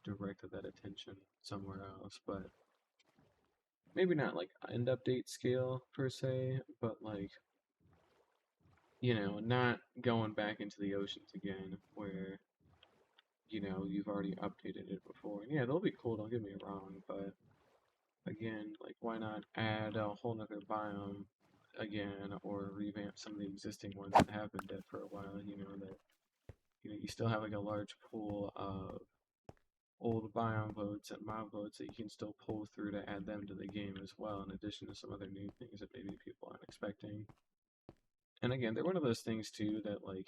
directed that attention somewhere else, but maybe not like end update scale per se, but like, not going back into the oceans again where, you've already updated it before. And yeah, they'll be cool, don't get me wrong, but again, like, why not add a whole nother biome again or revamp some of the existing ones that have been dead for a while, that, you still have like a large pool of old biome votes and mob votes that you can still pull through to add them to the game as well, in addition to some other new things that maybe people aren't expecting. And again, they're one of those things too that like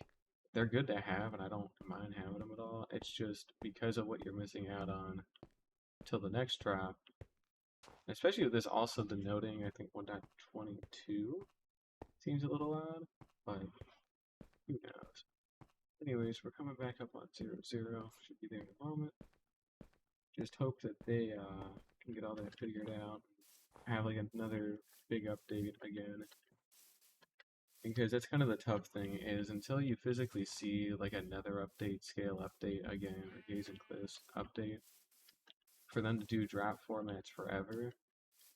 they're good to have, and I don't mind having them at all. It's just because of what you're missing out on till the next drop, especially with this also denoting I think 1.22 seems a little odd, but who knows. Anyways, we're coming back up on 0, 0. Should be there in a moment. Just hope that they can get all that figured out. Have like another big update again. Because that's kind of the tough thing is until you physically see like another update, scale update again, or Gaze and Cliffs update, for them to do drop formats forever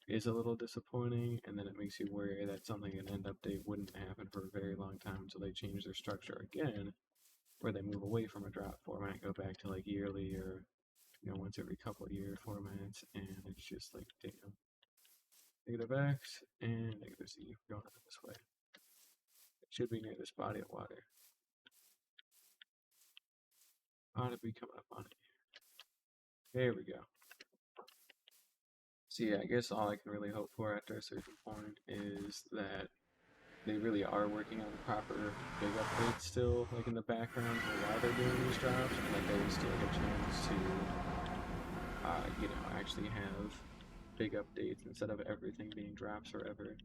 is a little disappointing, and then it makes you worry that something an end update wouldn't happen for a very long time until they change their structure again, where they move away from a drop format, go back to like yearly or once every couple of year formats, and it's just like, damn. Negative X and negative Z. We're going this way. It should be near this body of water. Ought to be coming up on it. There we go. So yeah, I guess all I can really hope for after a certain point is that they really are working on the proper big updates still, like in the background while they're doing these drops, and that they still get a chance to, actually have big updates instead of everything being drops forever.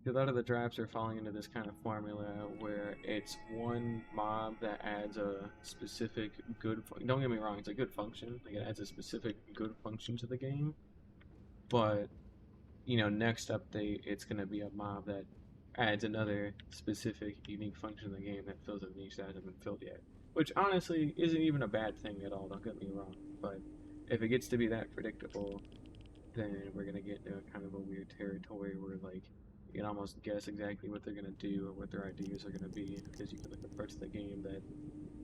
A lot of the drops are falling into this kind of formula where it's one mob that adds a specific good. Don't get me wrong, it's a good function. Like it adds a specific good function to the game, but next update it's gonna be a mob that adds another specific unique function in the game that fills a niche that hasn't been filled yet. Which honestly isn't even a bad thing at all. Don't get me wrong, but if it gets to be that predictable, then we're gonna get into a kind of a weird territory where like you can almost guess exactly what they're gonna do or what their ideas are gonna be because you can look at parts of the game that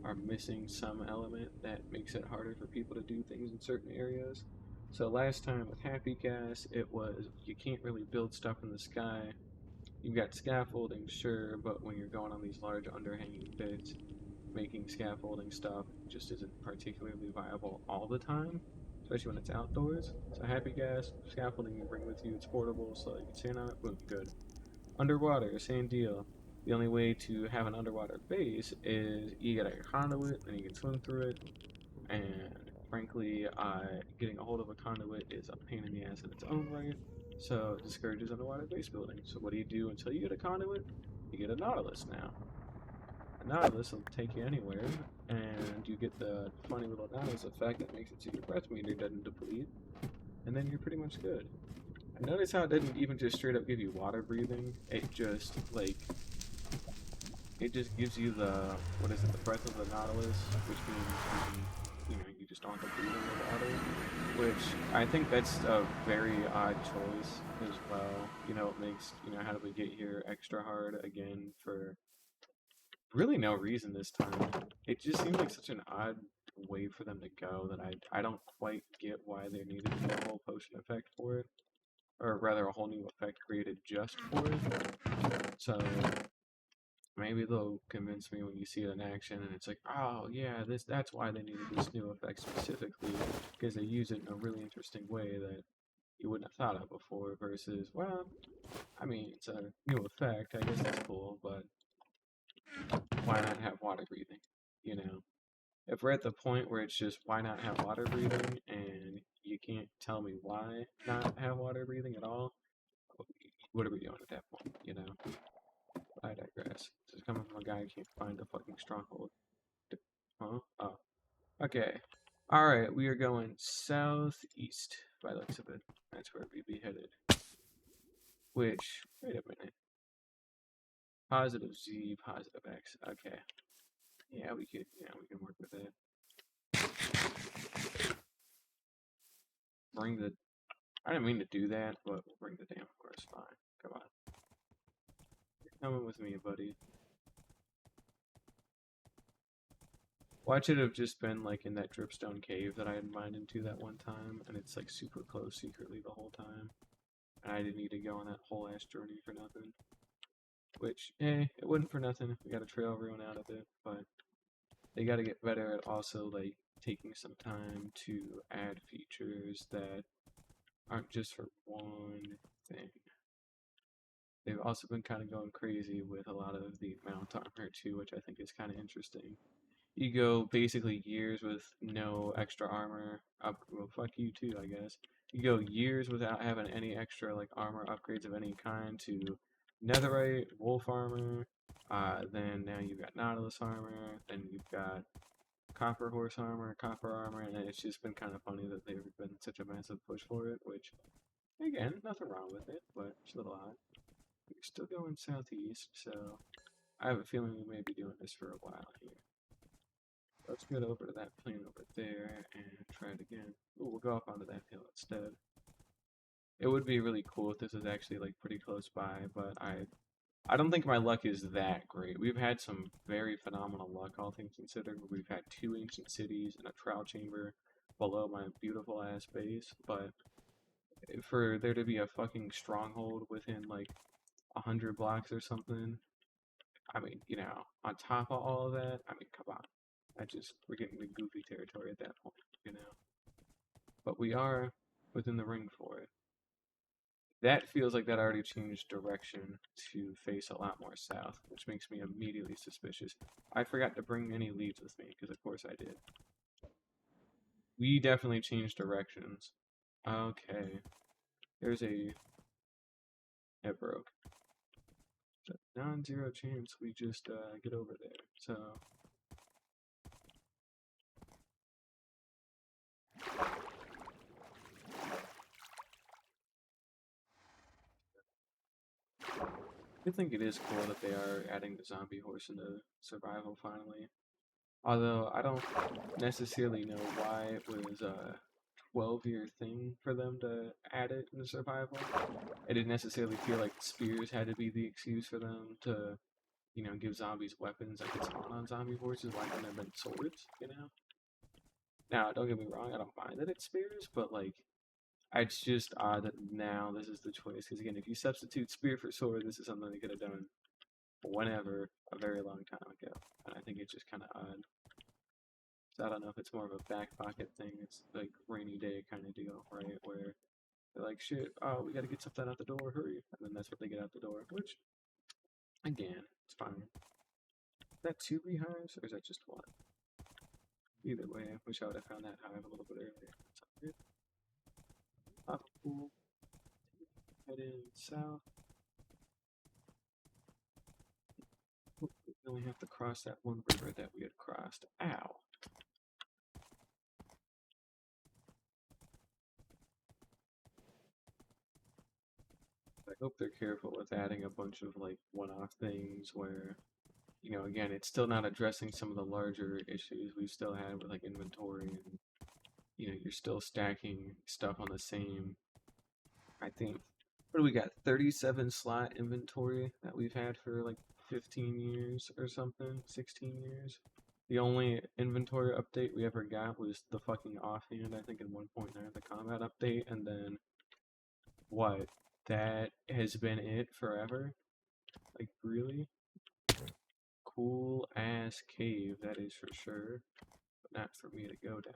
are missing some element that makes it harder for people to do things in certain areas. So last time with Happy Gas, it was you can't really build stuff in the sky. You've got scaffolding, sure, but when you're going on these large underhanging bits, making scaffolding stuff just isn't particularly viable all the time, especially when it's outdoors. So Happy Gas, scaffolding you bring with you, it's portable, so you can stand on it, boom, good. Underwater, same deal. The only way to have an underwater base is you get a conduit, and you can swim through it, and frankly, getting a hold of a conduit is a pain in the ass in its own right, so it discourages underwater base building. So what do you do until you get a conduit? You get a Nautilus now. A Nautilus will take you anywhere, and you get the funny little Nautilus effect that makes it so your breath meter doesn't deplete, and then you're pretty much good. And notice how it didn't even just straight up give you water breathing, it just, it just gives you the, the breath of the Nautilus, which means you just don't have to breathe in the water. which I think that's a very odd choice as well. You know, it makes, how do we get here extra hard again for really no reason this time. It just seems like such an odd way for them to go that I don't quite get why there needed to be a whole potion effect for it. Or rather a whole new effect created just for it. So maybe they'll convince me when you see it in action and it's like, oh yeah, that's why they needed this new effect specifically, because they use it in a really interesting way that you wouldn't have thought of before versus, well, I mean, it's a new effect, I guess that's cool, but why not have water breathing? You know? If we're at the point where it's just why not have water breathing and you can't tell me why not have water breathing at all, what are we doing at that point, you know? I digress. This is coming from a guy who can't find a fucking stronghold. Huh? Oh. Okay. Alright, we are going southeast by the looks of it. That's where we'd be headed. Which, wait a minute. Positive Z, positive X. Okay. Yeah, we can work with it. Bring the... I didn't mean to do that, but we'll bring the damn horse. Fine. Come on. You're coming with me, buddy. Watch it have just been like in that dripstone cave that I had mined into that one time, and it's like super close secretly the whole time. And I didn't need to go on that whole ass journey for nothing. Which, it wasn't for nothing. We got a trail ruin out of it, but they got to get better at also like taking some time to add features that aren't just for one thing. They've also been kind of going crazy with a lot of the mount armor too, which I think is kind of interesting. You go basically years with no extra armor well, fuck you too, I guess. You go years without having any extra like armor upgrades of any kind to netherite, wolf armor, then now you've got nautilus armor, then you've got copper horse armor, copper armor, and it's just been kind of funny that they've been such a massive push for it, which, again, nothing wrong with it, but it's a little odd. We're still going southeast, so I have a feeling we may be doing this for a while here. Let's get over to that plane over there and try it again. Ooh, we'll go up onto that hill instead. It would be really cool if this was actually like pretty close by, but I don't think my luck is that great. We've had some very phenomenal luck, all things considered. We've had 2 ancient cities and a trial chamber below my beautiful ass base, but for there to be a fucking stronghold within like 100 blocks or something, I mean, on top of all of that, I mean, come on. We're getting into goofy territory at that point. But we are within the ring for it. That feels like that already changed direction to face a lot more south, which makes me immediately suspicious. I forgot to bring any leads with me, because of course I did. We definitely changed directions. Okay. There's a... It broke. Non-zero chance we just get over there. So... I think it is cool that they are adding the zombie horse into survival finally. Although I don't necessarily know why it was a 12-year thing for them to add it into survival. I didn't necessarily feel like spears had to be the excuse for them to, give zombies weapons that could spawn on zombie horses. Why couldn't it have been swords? Now, don't get me wrong, I don't mind that it's spears, but like, it's just odd that now this is the choice. Because again, if you substitute spear for sword, this is something they could have done whenever, a very long time ago. And I think it's just kind of odd. So I don't know if it's more of a back pocket thing. It's like rainy day kind of deal, right? Where they're like, shit, oh, we got to get something out the door, hurry. And then that's what they get out the door, which, again, it's fine. Is that 2 beehives, or is that just 1? Either way, I wish I would have found that hive a little bit earlier. That's all good. Lava pool. Head in south. We only have to cross that one river that we had crossed. Ow. I hope they're careful with adding a bunch of like one-off things where, again, it's still not addressing some of the larger issues we've still had with like inventory and, you're still stacking stuff on the same, I think, what do we got? 37 slot inventory that we've had for like 15 years or something, 16 years. The only inventory update we ever got was the fucking offhand, I think in 1.9, the combat update, and then what? That has been it forever? Like, really? Cool ass cave, that is for sure. But not for me to go down.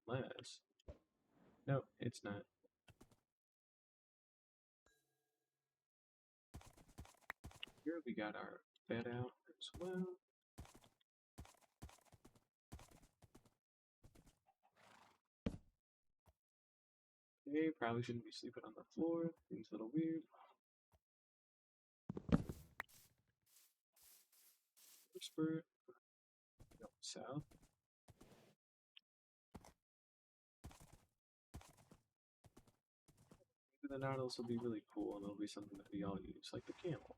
Unless. No, it's not. Here we got our bed out as well. Okay, probably shouldn't be sleeping on the floor. Seems a little weird. Whisper. Go south. Maybe the Nautilus will be really cool and it'll be something that we all use, like the camel.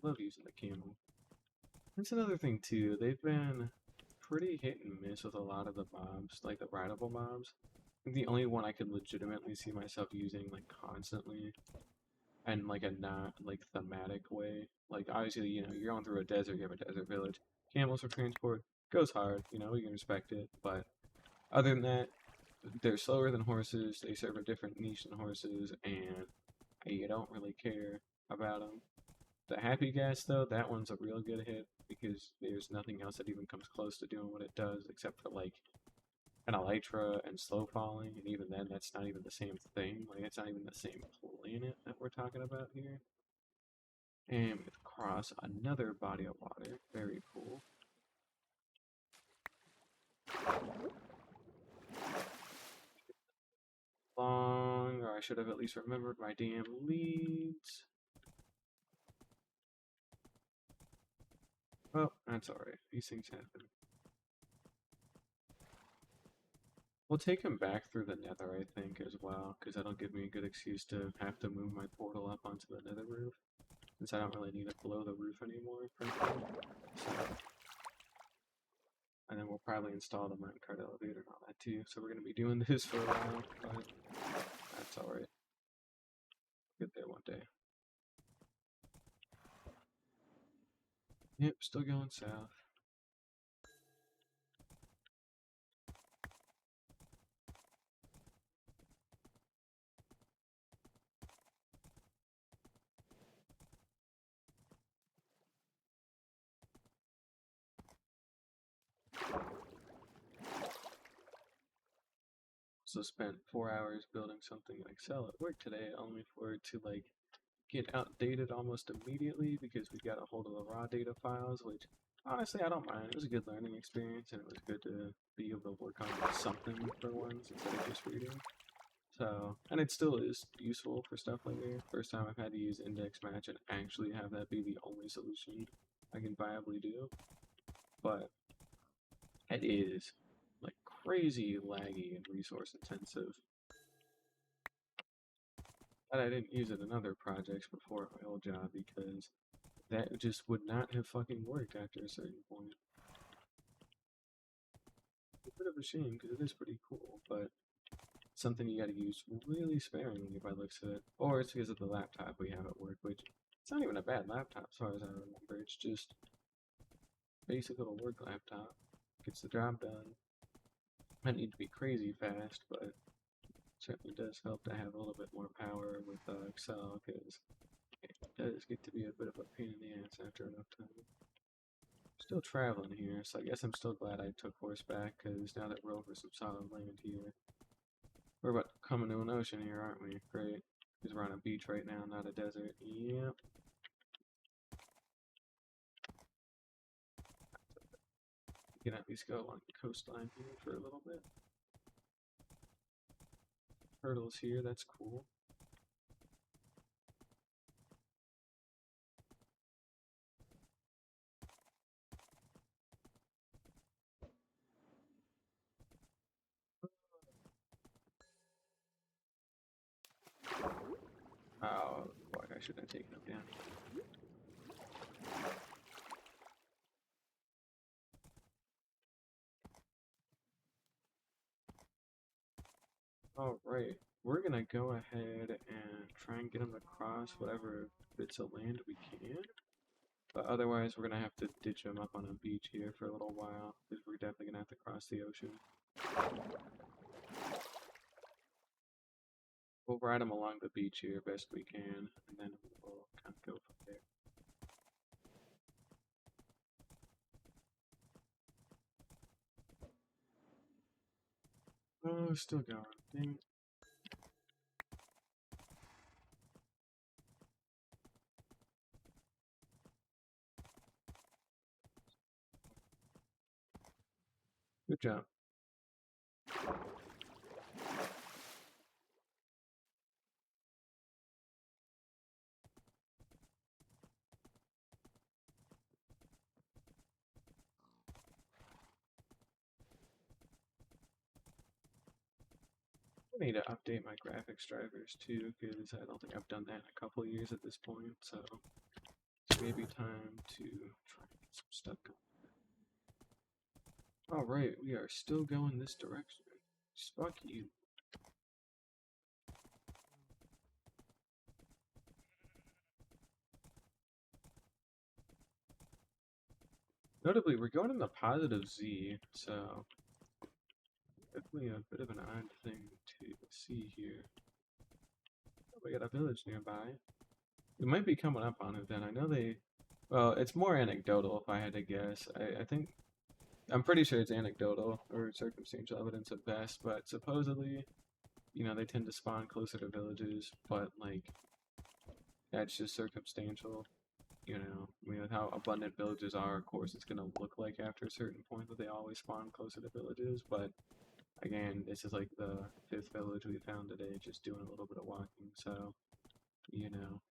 I love using the camel. That's another thing too, they've been pretty hit and miss with a lot of the mobs, like the rideable mobs. I think the only one I could legitimately see myself using like constantly and like a not like thematic way. Like obviously, you're going through a desert, you have a desert village. Camels for transport goes hard, we can respect it, but other than that, they're slower than horses, they serve a different niche than horses, and you don't really care about them. The Happy Gas, though, that one's a real good hit because there's nothing else that even comes close to doing what it does except for like an Elytra and slow falling, and even then, that's not even the same thing. Like, it's not even the same planet that we're talking about here. And we cross another body of water. Very cool. Long, or I should have at least remembered my damn leads. Oh, that's alright. These things happen. We'll take him back through the nether, I think, as well, because that'll give me a good excuse to have to move my portal up onto the nether roof, since I don't really need it below the roof anymore, frankly. So, and then we'll probably install the minecart elevator and all that too, so we're going to be doing this for a while, but that's alright. Get there one day. Yep, still going south. So spent 4 hours building something in Excel at work today, only for it to like get outdated almost immediately because we got a hold of the raw data files, which honestly I don't mind. It was a good learning experience and it was good to be able to work on something for once instead of just reading. So, and it still is useful for stuff later. First time I've had to use index match and actually have that be the only solution I can viably do. But it is like crazy laggy and resource intensive. And I didn't use it in other projects before at my old job because that just would not have fucking worked after a certain point. It's a bit of a shame because it is pretty cool, but something you gotta use really sparingly by the looks of it. Or it's because of the laptop we have at work, which it's not even a bad laptop as far as I remember. It's just basic little work laptop. Gets the job done. Might need to be crazy fast, but certainly does help to have a little bit more power with Excel because it does get to be a bit of a pain in the ass after enough time. Still traveling here, so I guess I'm still glad I took horseback because now that we're over some solid land here, we're about to come into an ocean here, aren't we? Great. Because we're on a beach right now, not a desert. Yep. We can at least go along the coastline here for a little bit. Turtles here, that's cool. Oh, fuck, I shouldn't have taken them down. Alright, we're gonna go ahead and try and get them to cross whatever bits of land we can. But otherwise, we're gonna have to ditch them up on a beach here for a little while, because we're definitely gonna have to cross the ocean. We'll ride them along the beach here best we can, and then we'll kind of go from there. Oh, still going. Dang it. Good job. I need to update my graphics drivers too, because I don't think I've done that in a couple years at this point, so it's maybe time to try and get some stuff going. Alright, we are still going this direction. Fuck you. Notably, we're going in the positive Z, so definitely a bit of an odd thing to see here. Oh, we got a village nearby. We might be coming up on it then. I know they... Well, it's more anecdotal if I had to guess. I think... I'm pretty sure it's anecdotal, or circumstantial evidence at best, but supposedly, you know, they tend to spawn closer to villages, but, like, that's just circumstantial. You know, I mean, with how abundant villages are, of course, it's going to look like after a certain point that they always spawn closer to villages, but again, this is like the 5th village we found today, just doing a little bit of walking, so, you know,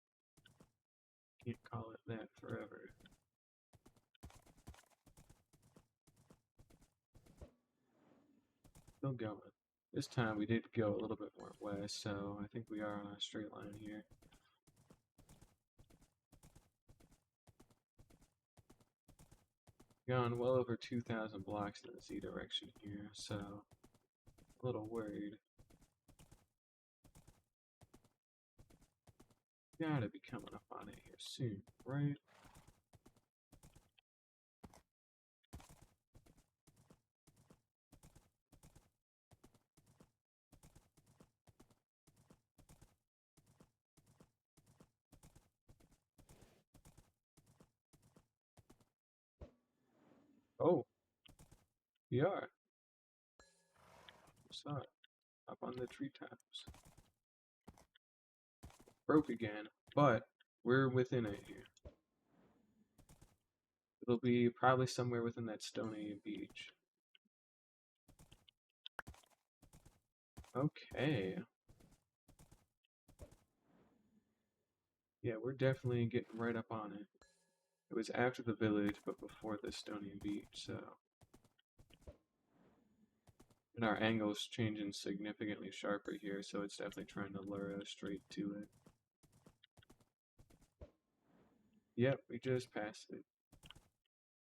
can't call it that forever. Still going. This time we did go a little bit more west, so I think we are on a straight line here. Gone well over 2,000 blocks in the Z direction here, so a little worried. Gotta be coming up on it here soon, right? Oh, we are. What's up? Up on the treetops. Broke again, but we're within it here. It'll be probably somewhere within that stony beach. Okay. Yeah, we're definitely getting right up on it. It was after the village, but before the stony beach, so... And our angle's changing significantly sharper here, so it's definitely trying to lure us straight to it. Yep, we just passed it.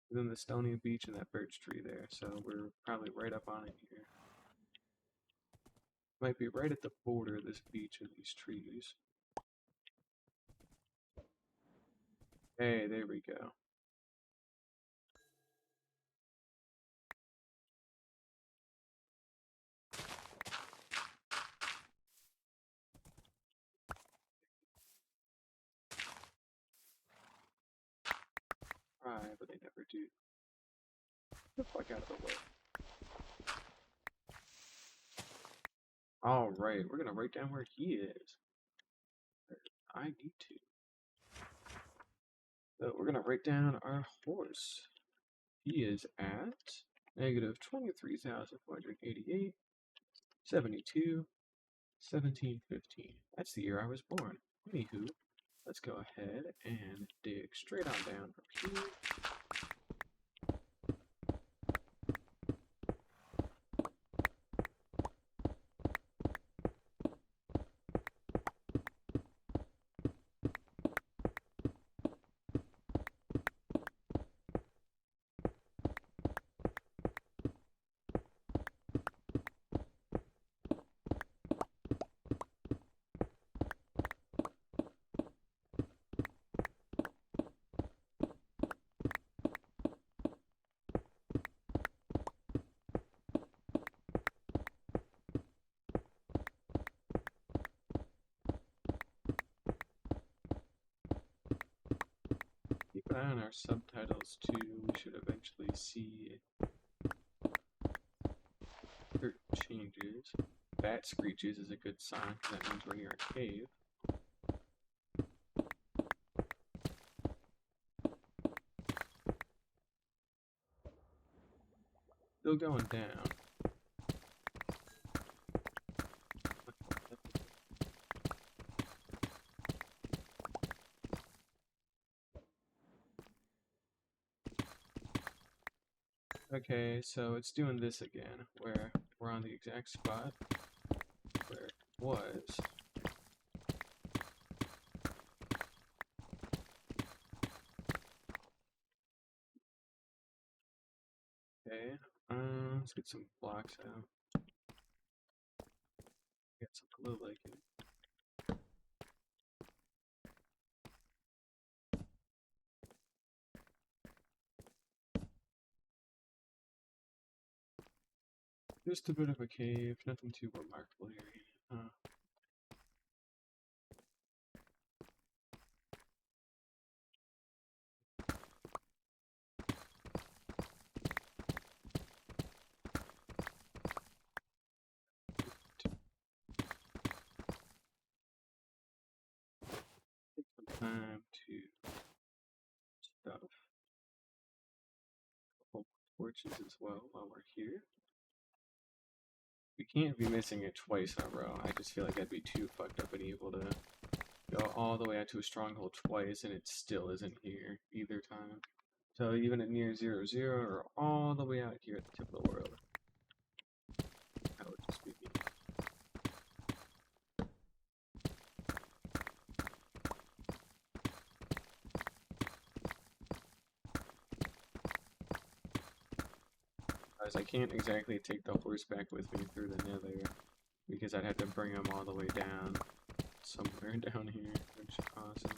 Within the stony beach and that birch tree there, so we're probably right up on it here. Might be right at the border of this beach and these trees. Hey, there we go. Try, but they never do. Get the fuck out of the way. Alright, we're gonna write down where he is. I need to. So we're gonna write down our horse. He is at negative 23,488, 72, 1715. That's the year I was born. Anywho, let's go ahead and dig straight on down from here. on our subtitles too, we should eventually see certain changes. Bat screeches is a good sign, because that means we're near a cave. Still going down. Okay, so it's doing this again, where we're on the exact spot where it was. Okay, let's get some blocks out. Get some glue like it. Just a bit of a cave, nothing too remarkable here. Take some time to stuff a couple torches as well while we're here. We can't be missing it twice in a row. I just feel like I'd be too fucked up and evil to go all the way out to a stronghold twice and it still isn't here either time. So even at near 0, 0 or all the way out here at the tip of the world, that would just be me. Guys, I can't exactly take the horse back with me through the nether because I'd have to bring him all the way down somewhere down here, which is awesome.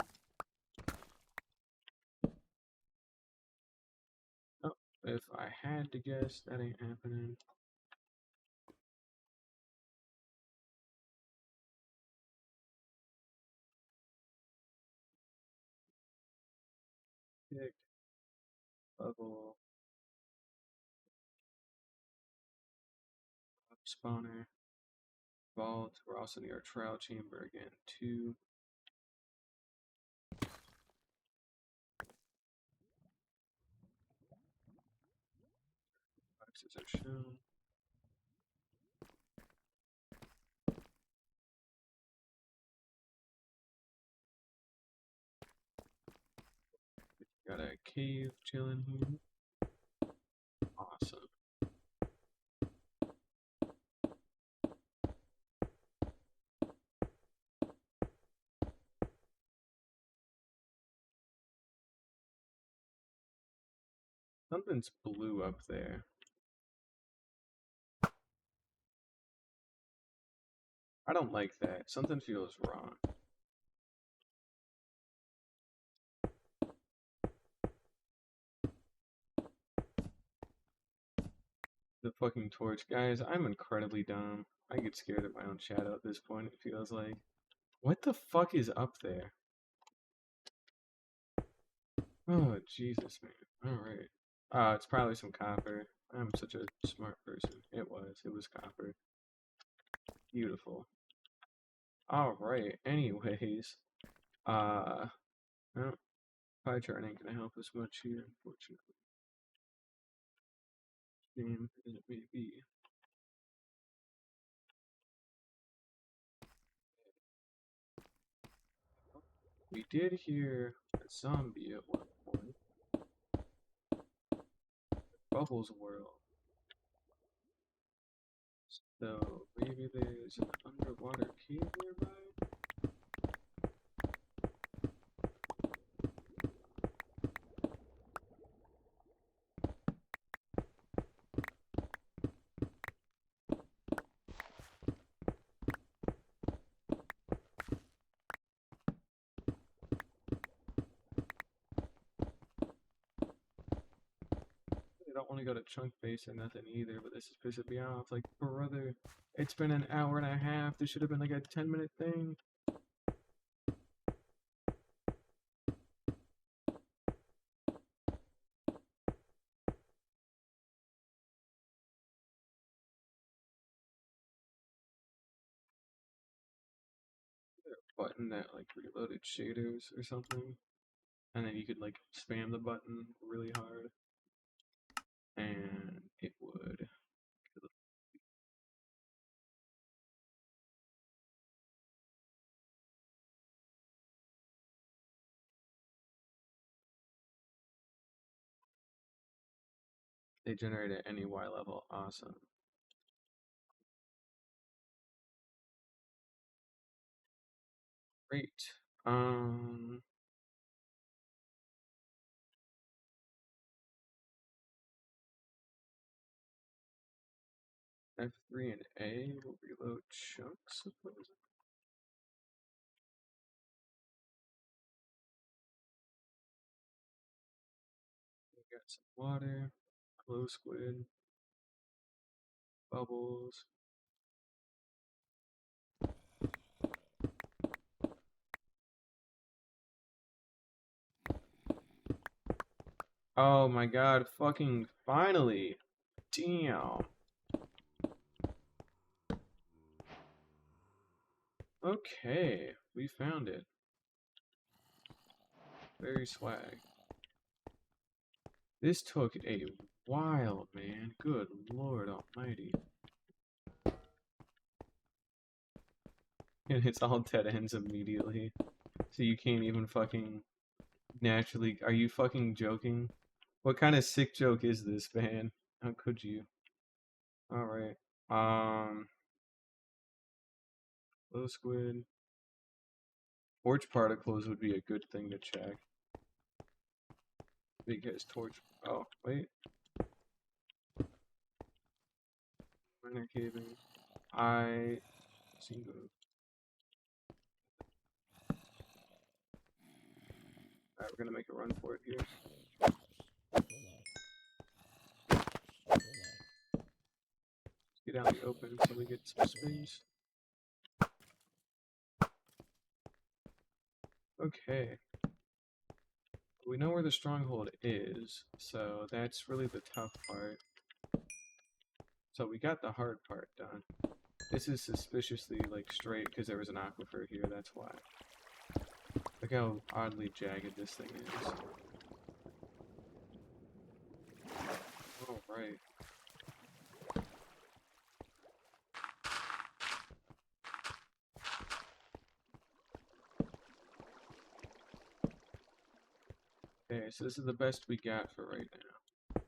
Oh, if I had to guess, that ain't happening. Pick, bubble, spawner, vault. We're also near a trial chamber again, too. Boxes are shown. Got a cave chilling here. Awesome. Something's blue up there. I don't like that. Something feels wrong. The fucking torch. Guys, I'm incredibly dumb. I get scared of my own shadow at this point, it feels like. What the fuck is up there? Oh, Jesus, man. Alright. It's probably some copper. I'm such a smart person. It was copper. Beautiful. Alright, anyways. Well, pie chart ain't gonna help us much here, unfortunately. Game as it may be. We did hear a zombie at one point. Bubbles World. So maybe there's an underwater cave nearby? I don't want to go to Chunk Base or nothing either, but this is pissing me off. Like, brother, it's been an hour and a half. This should have been like a 10-minute thing. button that like reloaded shaders or something, and then you could like spam the button really hard, and it would. They generate at any Y level. Awesome. Great. F3 and A will reload chunks, supposedly. We got some water, glow squid, bubbles. Oh my god, fucking finally! Damn. Okay, we found it. Very swag. This took a while, man. Good lord almighty. And it's all dead ends immediately. So you can't even fucking naturally. Are you fucking joking? What kind of sick joke is this, man? How could you? Alright. Glow squid. Torch particles would be a good thing to check. Because torch. Oh, wait. Minor caving. I seem to. Alright, we're gonna make a run for it here. Get out in the open so we get some space. Okay. We know where the stronghold is, so that's really the tough part. So we got the hard part done. This is suspiciously like straight because there was an aquifer here, that's why. Look how oddly jagged this thing is. Oh, right. Okay, so this is the best we got for right now.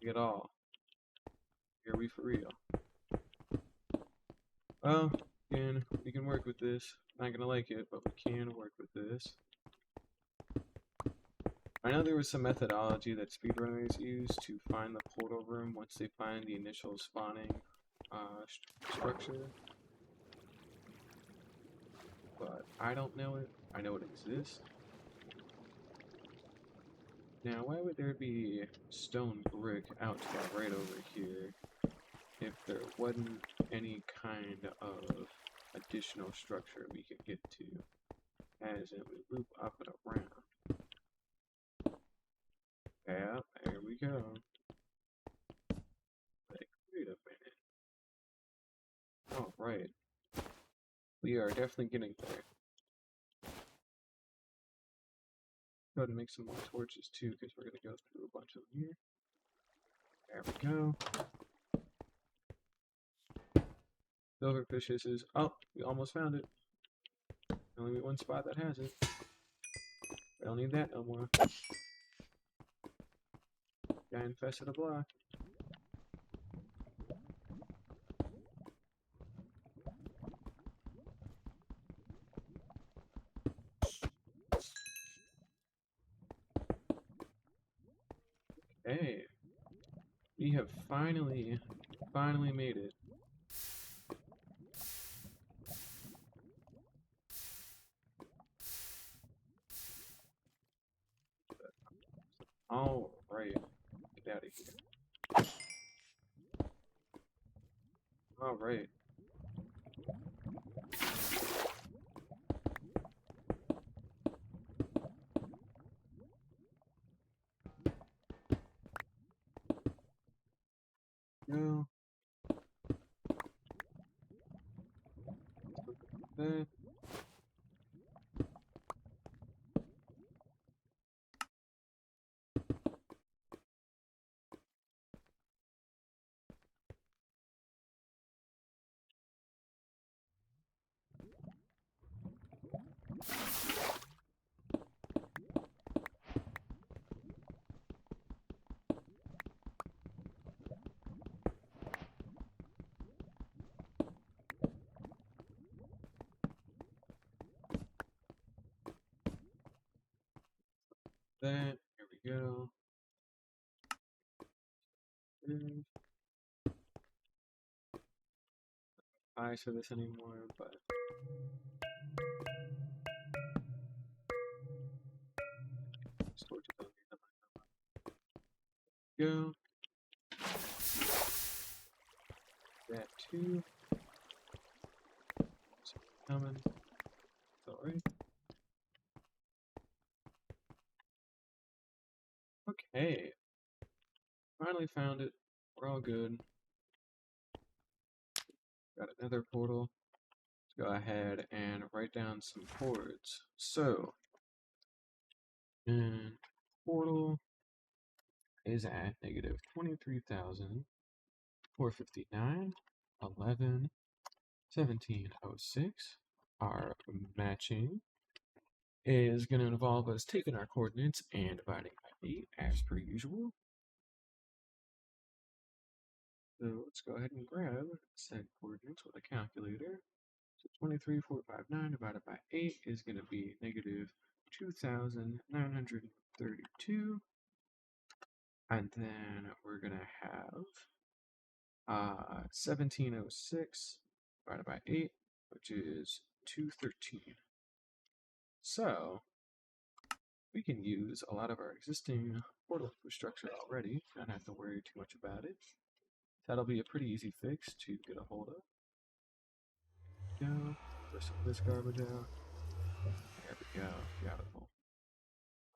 Get all. Here we for real. Well, we can work with this. Not gonna like it, but we can work with this. I know there was some methodology that speedrunners use to find the portal room once they find the initial spawning structure. But I don't know it. I know it exists. Now, why would there be stone brick out to the right over here if there wasn't any kind of additional structure we could get to? As in, we loop up and around. Yeah, there we go. Like, wait a minute. Alright. We are definitely getting there. Go ahead and make some more torches too, because we're going to go through a bunch of them here. There we go. Silverfish is. Oh, we almost found it. Only one spot that has it. We don't need that no more. Guy infested a block. Hey, we have finally made it. All right, get out of here. All right. No. That. that. Here we go. Eyes for this anymore, but go. That too. Coming. Sorry. Okay. Finally found it. We're all good. Got another portal. Let's go ahead and write down some chords. So, and portal is at negative 23,459, 11, 1706. Our matching is going to involve us taking our coordinates and dividing by 8 as per usual. So let's go ahead and grab set coordinates with a calculator. So 23,459 divided by 8 is going to be negative 2,932. And then we're going to have 1706 divided by 8, which is 213. So we can use a lot of our existing portal infrastructure already. Don't have to worry too much about it. That'll be a pretty easy fix to get a hold of. Go. Throw some of this garbage out. There we go. Beautiful.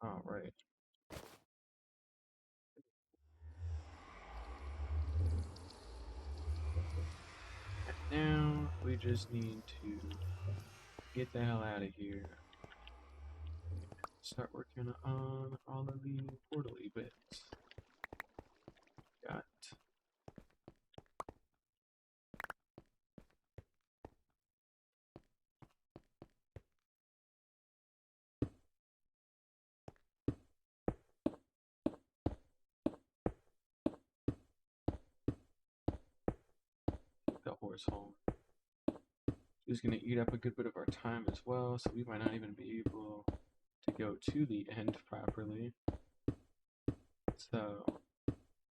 Alright. Now we just need to get the hell out of here. Start working on all of the portal-y bits. Got the horse home. It's going to eat up a good bit of our time as well, so we might not even be able to go to the end properly. So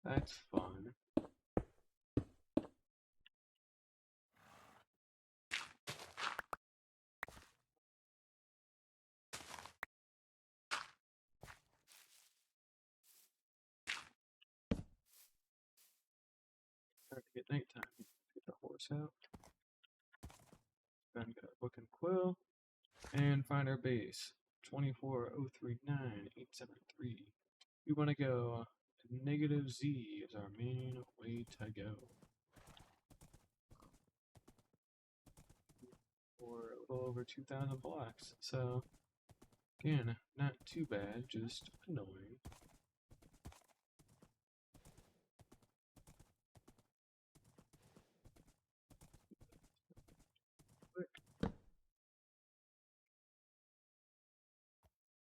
that's fun. Starting to get nighttime. Get the horse out. Then get our book and quill. And find our base. 24,039,873. We want to go negative Z is our main way to go. For a little over 2,000 blocks. So, again, not too bad, just annoying.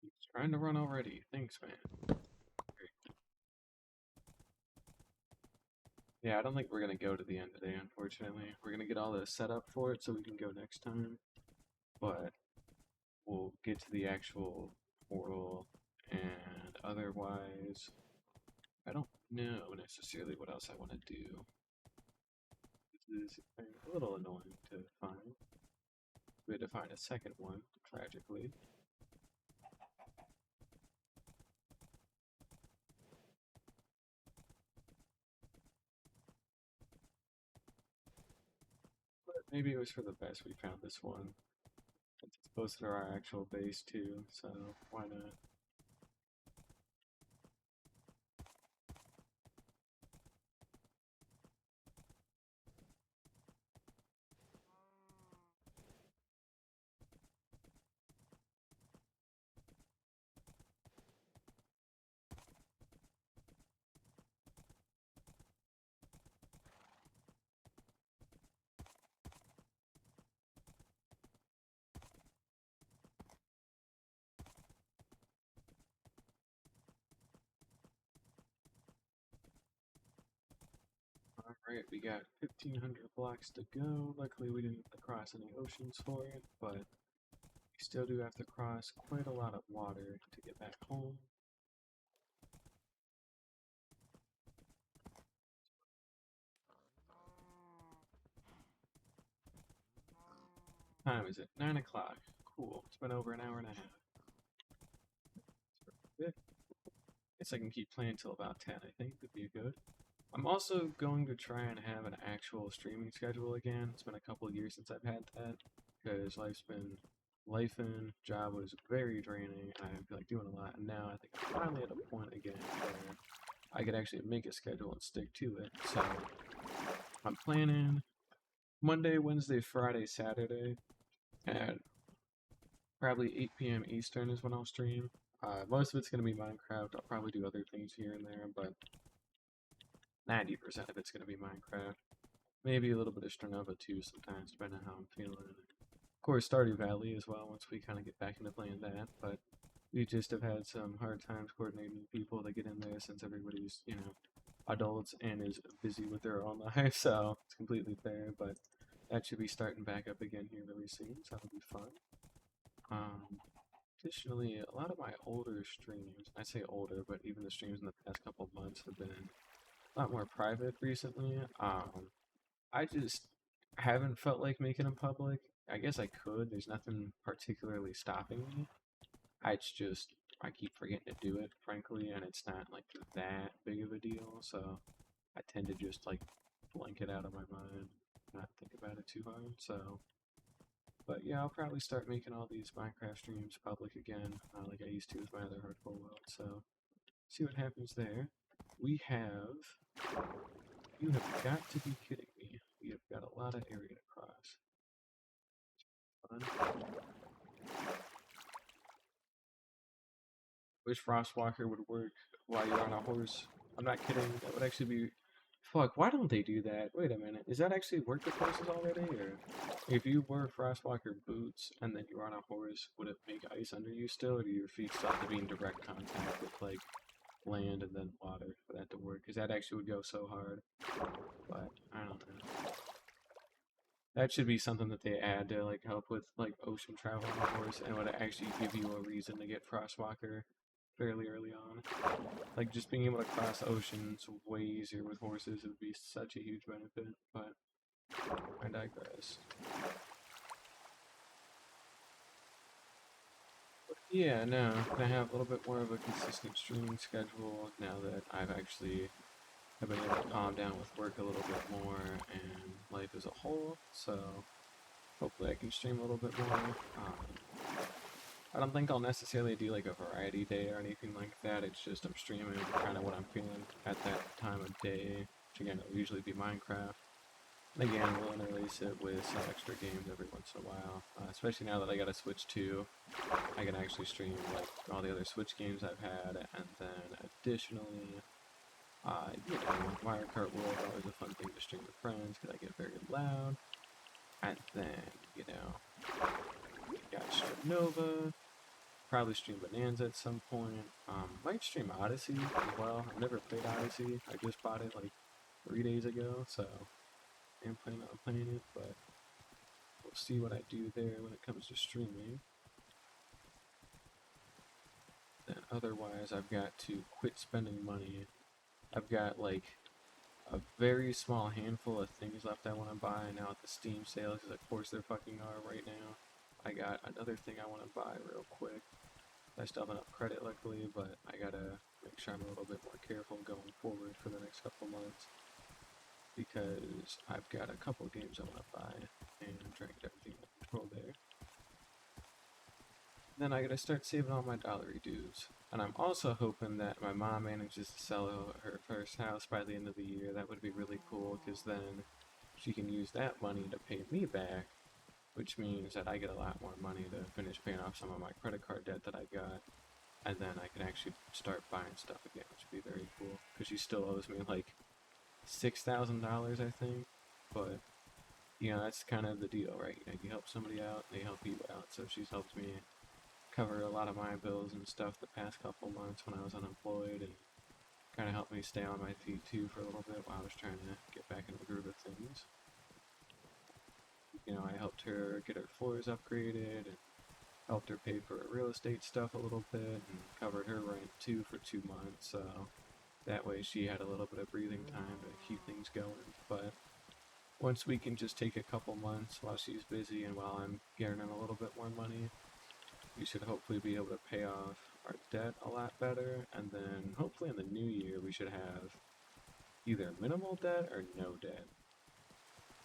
He's trying to run already. Thanks, man. Yeah, I don't think we're going to go to the end today, unfortunately. We're going to get all the setup for it so we can go next time. But we'll get to the actual portal, and otherwise, I don't know necessarily what else I want to do. This is a little annoying to find. We had to find a second one, tragically. But maybe it was for the best we found this one. It's closer to our actual base too, so why not? Alright, we got 1,500 blocks to go. Luckily we didn't have to cross any oceans for it, but we still do have to cross quite a lot of water to get back home. time is it? 9 o'clock. Cool. It's been over an hour and a half. Good. Guess I can keep playing till about 10, I think. Would be good. I'm also going to try and have an actual streaming schedule again. It's been a couple of years since I've had that, because life's been life and job was very draining, and I feel like doing a lot, and now I think I'm finally at a point again where I could actually make a schedule and stick to it. So I'm planning Monday, Wednesday, Friday, Saturday at probably 8 p.m. Eastern is when I'll stream. Most of it's going to be Minecraft. I'll probably do other things here and there, but 90% of it's going to be Minecraft. Maybe a little bit of Sternova too sometimes, depending on how I'm feeling. Of course, Stardew Valley as well, once we kind of get back into playing that, but we just have had some hard times coordinating people to get in there since everybody's, adults and is busy with their own life, so it's completely fair, but that should be starting back up again here really soon, so that'll be fun. Additionally, a lot of my older streams, I say older, but even the streams in the past couple of months have been a lot more private recently. I just haven't felt like making them public. I guess I could. There's nothing particularly stopping me. It's just I keep forgetting to do it, frankly, and it's not like that big of a deal. So I tend to just like blank it out of my mind, not think about it too hard. So, but yeah, I'll probably start making all these Minecraft streams public again, like I used to with my other hardcore world. So see what happens there. We have. You have got to be kidding me. We have got a lot of area to cross. Fun. Wish Frostwalker would work while you're on a horse. I'm not kidding. That would actually be... Fuck, why don't they do that? Wait a minute. Is that actually work with horses already? Or if you wore Frostwalker boots and then you were on a horse, would it make ice under you still? Or do your feet still have to be in direct contact with, like, land and then water for that to work? Because that actually would go so hard. But, I don't know. That should be something that they add to like help with like ocean travel on a horse, and would actually give you a reason to get Frostwalker fairly early on. Like just being able to cross oceans way easier with horses would be such a huge benefit. But I digress. But yeah, no, I have a little bit more of a consistent streaming schedule now that I've actually have been able to calm down with work a little bit more and life as a whole. So hopefully I can stream a little bit more. I don't think I'll necessarily do like a variety day or anything like that. It's just I'm streaming kind of what I'm feeling at that time of day, which again will usually be Minecraft. And again, we'll interlace it with some extra games every once in a while. Especially now that I got a Switch 2, I can actually stream like all the other Switch games I've had, and then additionally, Mario Kart World is always a fun thing to stream with friends because I get very loud. And then, we got Sternova. Probably stream Bonanza at some point. Might stream Odyssey as well. I've never played Odyssey. I just bought it like 3 days ago, so I'm planning on playing it, but we'll see what I do there when it comes to streaming. Then otherwise, I've got to quit spending money. I've got like a very small handful of things left I want to buy now at the Steam sale, because of course there fucking are right now. I got another thing I want to buy real quick. I still have enough credit, luckily, but I gotta make sure I'm a little bit more careful going forward for the next couple months, because I've got a couple games I want to buy, and I'm trying to get everything under control there. Then I gotta start saving all my dollary dues. And I'm also hoping that my mom manages to sell her first house by the end of the year. That would be really cool, because then she can use that money to pay me back, which means that I get a lot more money to finish paying off some of my credit card debt that I got, and then I can actually start buying stuff again, which would be very cool, because she still owes me like $6,000, I think, but, that's kind of the deal, right? You help somebody out, they help you out, so she's helped me cover a lot of my bills and stuff the past couple months when I was unemployed, and kind of helped me stay on my feet too for a little bit while I was trying to get back in the groove of things. I helped her get her floors upgraded, and helped her pay for her real estate stuff a little bit, and covered her rent too for 2 months, so that way she had a little bit of breathing time to keep things going. But once we can just take a couple months while she's busy and while I'm getting a little bit more money, we should hopefully be able to pay off our debt a lot better, and then hopefully in the new year we should have either minimal debt or no debt,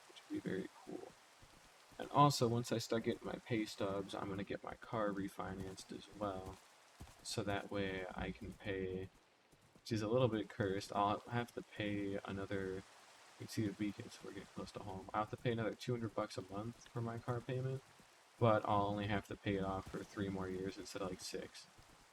which would be very cool. And also, once I start getting my pay stubs, I'm going to get my car refinanced as well, so that way I can pay, which is a little bit cursed, I'll have to pay another, you can see the beacons, we're getting close to home, I'll have to pay another 200 bucks a month for my car payment, but I'll only have to pay it off for 3 more years instead of like 6.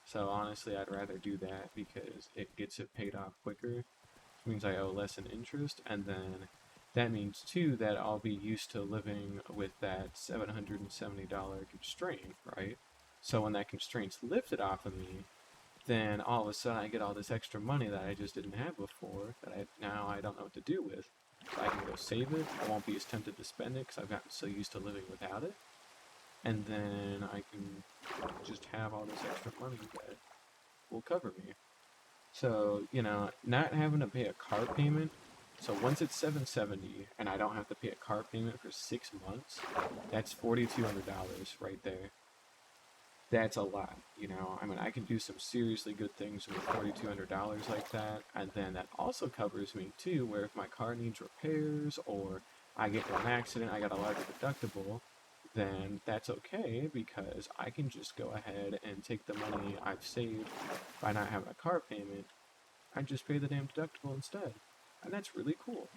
So honestly, I'd rather do that because it gets it paid off quicker, which means I owe less in interest, and then that means too that I'll be used to living with that $770 constraint, right? So when that constraint's lifted off of me, then all of a sudden I get all this extra money that I just didn't have before, that now I don't know what to do with. So I can go save it, I won't be as tempted to spend it because I've gotten so used to living without it, and then I can just have all this extra money that will cover me. So, you know, not having to pay a car payment, so once it's 770 and I don't have to pay a car payment for 6 months, that's $4,200 right there. That's a lot, you know. I mean, I can do some seriously good things with $4,200 like that, and then that also covers me too, where if my car needs repairs or I get in an accident, I got a larger deductible, then that's okay because I can just go ahead and take the money I've saved by not having a car payment and just pay the damn deductible instead. And that's really cool.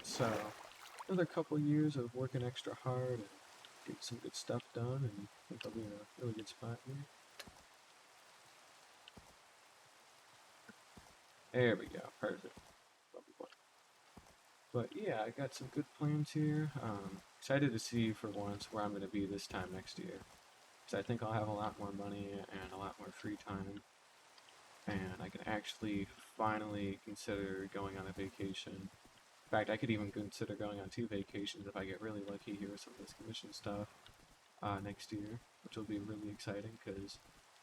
So, another couple years of working extra hard and getting some good stuff done, and I think I'll be in a really good spot here. There we go, perfect. But yeah, I got some good plans here. Excited to see for once where I'm going to be this time next year. Because I think I'll have a lot more money and a lot more free time. And I can actually finally consider going on a vacation. In fact, I could even consider going on 2 vacations if I get really lucky here with some of this commission stuff next year, which will be really exciting because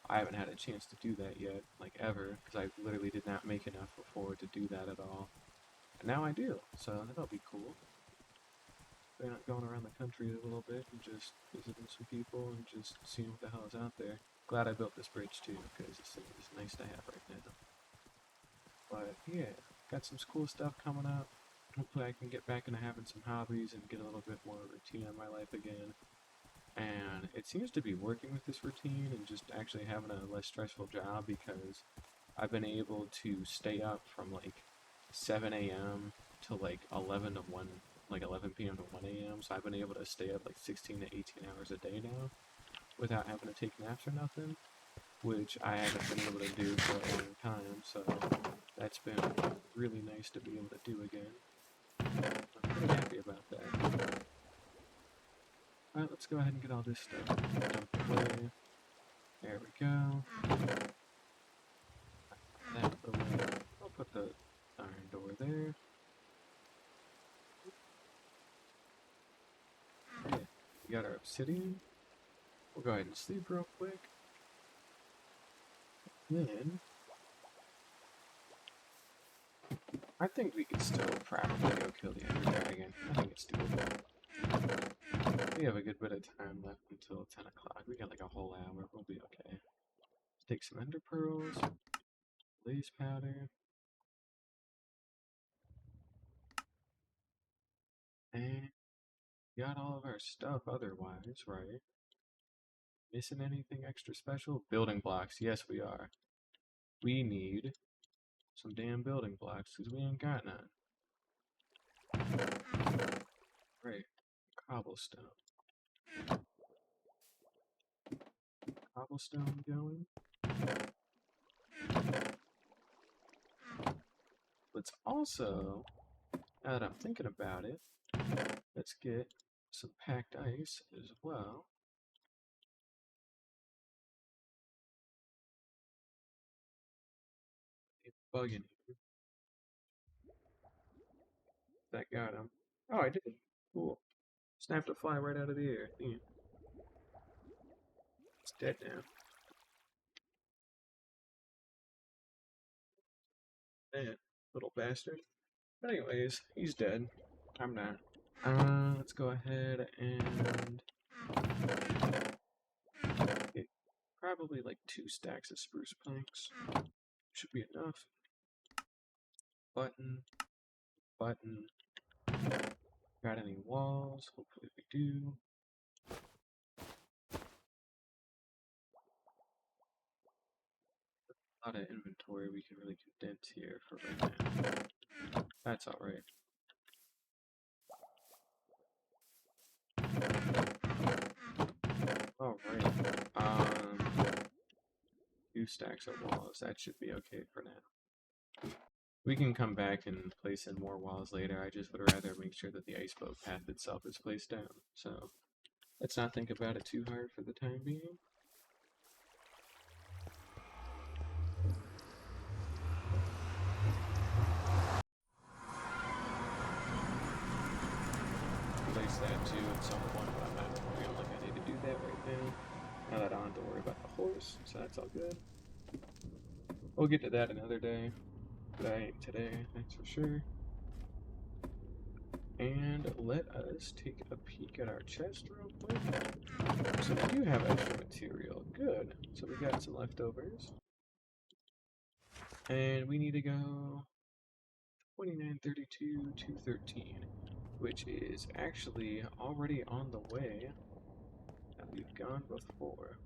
I haven't had a chance to do that yet, like ever, because I literally did not make enough before to do that at all. And now I do, so that'll be cool. Been going around the country a little bit and just visiting some people and just seeing what the hell is out there. Glad I built this bridge too, because this thing is nice to have right now. But yeah, got some cool stuff coming up. Hopefully I can get back into having some hobbies and get a little bit more routine in my life again. And it seems to be working with this routine and just actually having a less stressful job because I've been able to stay up from like 7 a.m. to like 11 to 1, like 11 p.m. to 1 a.m. So I've been able to stay up like 16 to 18 hours a day now without having to take naps or nothing, which I haven't been able to do for a long time. So that's been really nice to be able to do again. I'm pretty happy about that. Alright, let's go ahead and get all this stuff dumped away. There we go. That away. I'll put the iron door there. Okay, we got our obsidian. We'll go ahead and sleep real quick. Then, I think we can still probably go kill the Ender Dragon. I think it's doable. We have a good bit of time left until 10 o'clock. We got like a whole hour. We'll be okay. Let's take some Ender Pearls. Blaze Powder. And got all of our stuff otherwise, right? Missing anything extra special? Building blocks. Yes, we are. We need some damn building blocks because we ain't got none. Right. Cobblestone. Cobblestone going. Let's also, now that I'm thinking about it, let's get some packed ice as well. It's bugging you. That got him. Oh, I did. Cool. Snapped a fly right out of the air. Yeah. It's dead now. Man, little bastard. But anyways, he's dead. I'm not. Let's go ahead and get probably like 2 stacks of spruce planks. Should be enough. Button, button. Got any walls? Hopefully we do. A lot of inventory we can really condense here for right now. That's alright. Alright. 2 stacks of walls. That should be okay for now. We can come back and place in more walls later. I just would rather make sure that the ice boat path itself is placed down. So let's not think about it too hard for the time being. Place that too at some point, but I'm not feeling like I need to do that right now. Now that I don't have to worry about the horse, so that's all good. We'll get to that another day. But I ain't today, that's for sure. And let us take a peek at our chest real quick. So we do have extra material. Good. So we got some leftovers. And we need to go 29, 32, 213, which is actually already on the way that we've gone before.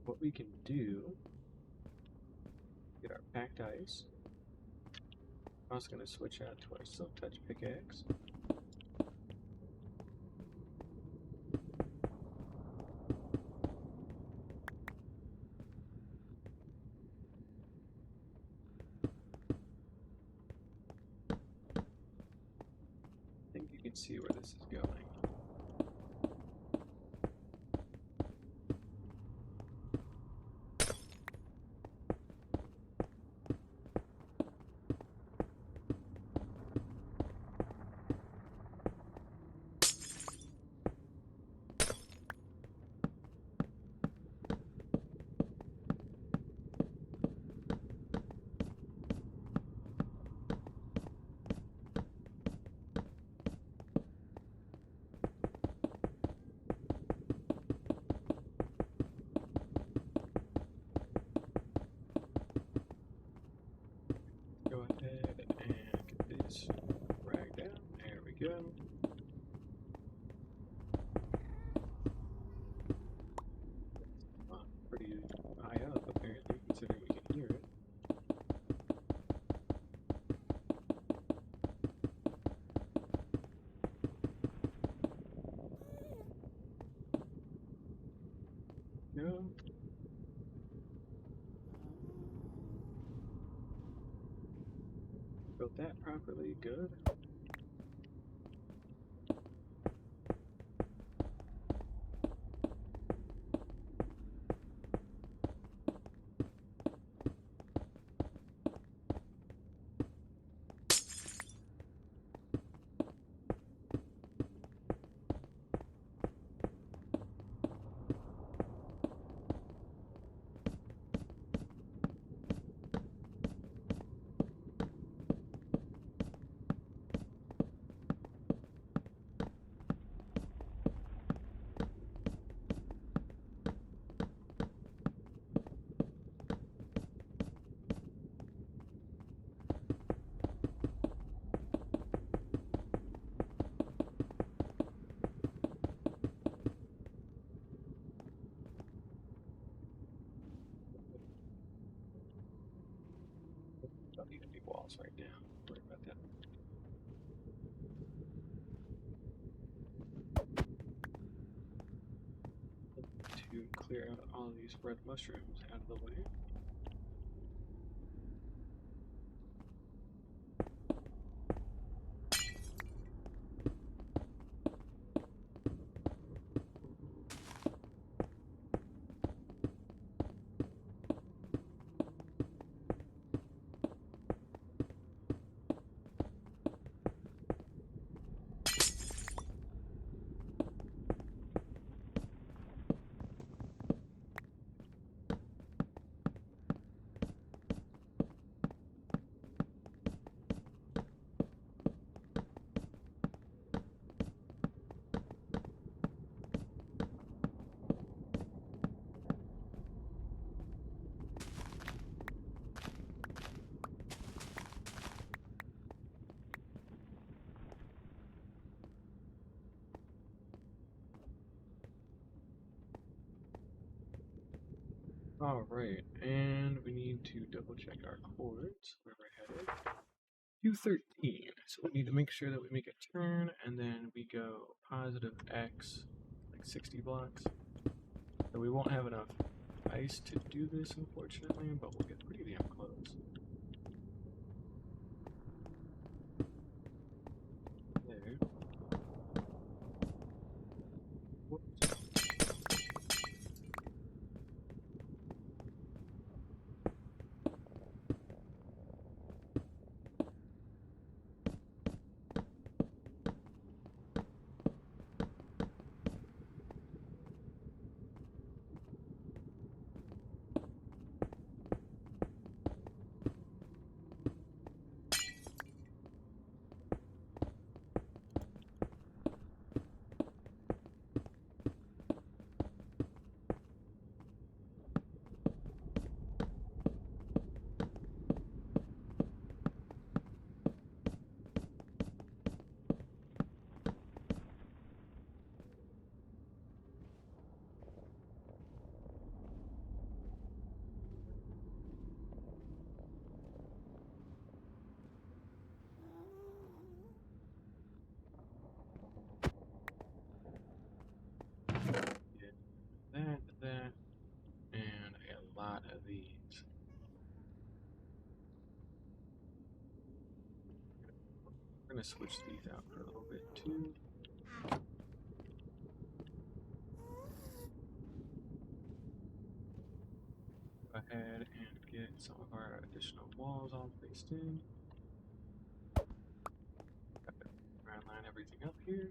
What we can do, get our packed ice. I'm also going to switch out to our silk touch pickaxe. I think you can see where this is going. Go ahead and get this rag down. There we go. Pretty high up, apparently, considering we can hear it. No. Built that properly. Good. Don't need any walls right now. Don't worry about that. To clear out all these red mushrooms out of the way. Alright, and we need to double check our coords, where we're headed. 213. So we need to make sure that we make a turn, and then we go positive X, like 60 blocks. So we won't have enough ice to do this, unfortunately, but we'll get pretty damn close. There. Whoops. Get that, and a lot of these. We're gonna switch these out for a little bit too. Go ahead and get some of our additional walls all placed in. Try and line everything up here.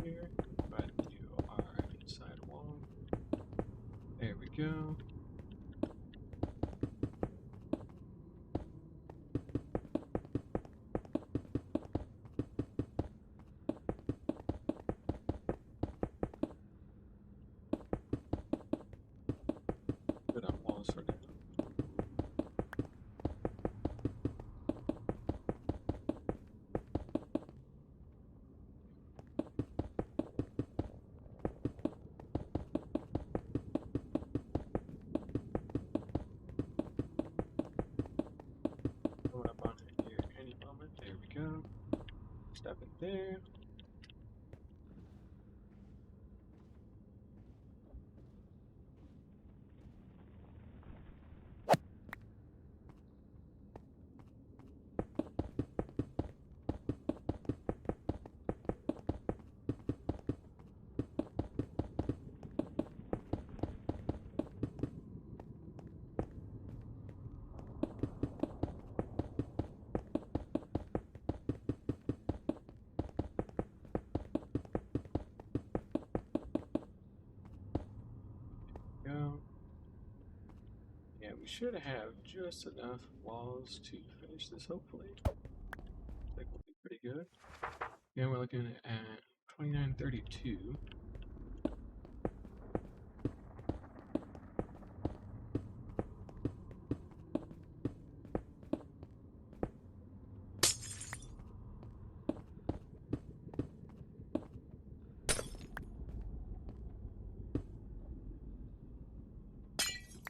Here, go ahead and do our inside wall. There we go. Good on walls for now. Going up on it here any moment. There we go. Step it there. Go. Yeah, we should have just enough walls to finish this, hopefully. I think we'll be pretty good. Yeah, we're looking at 2932.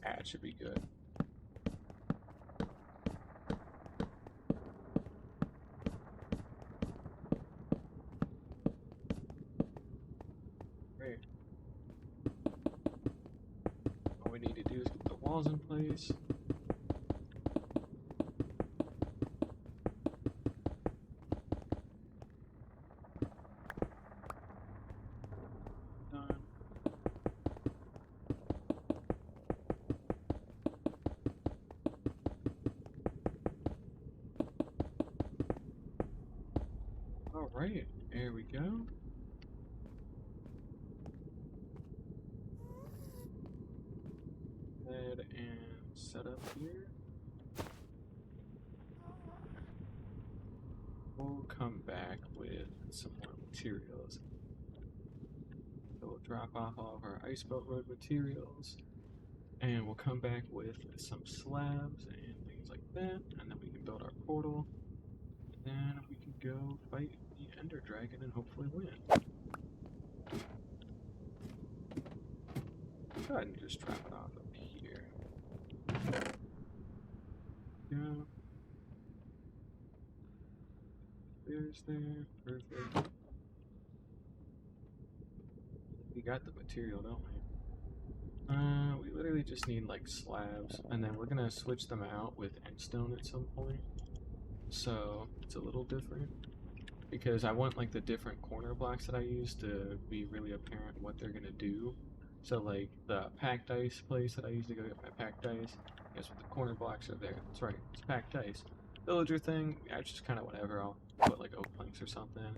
That should be good. Great. All we need to do is get the walls in place. Done. Alright, there we go. Head and set up here. We'll come back with some more materials. So we'll drop off all of our Iceboat Road materials, and we'll come back with some slabs and things like that, and then we can build our portal, and then we can go fight the Ender Dragon and hopefully win. Go ahead and just drop it off up here. Go. There's there. Perfect. We got the material, don't we? We literally just need like slabs, and then we're gonna switch them out with endstone at some point. So it's a little different because I want like the different corner blocks that I use to be really apparent what they're gonna do. So like the packed ice place that I use to go get my packed ice, guess what, the corner blocks are there. That's right, it's packed ice. Villager thing, I just kind of whatever. I'll put like oak planks or something.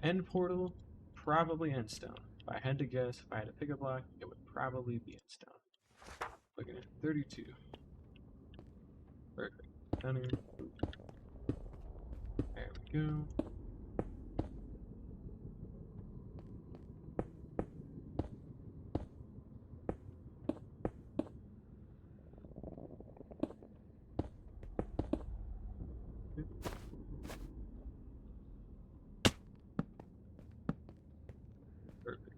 End portal, probably endstone. If I had to guess, if I had to pick a block, it would probably be endstone. Looking at 32. Perfect. Down here. There we go. Perfect.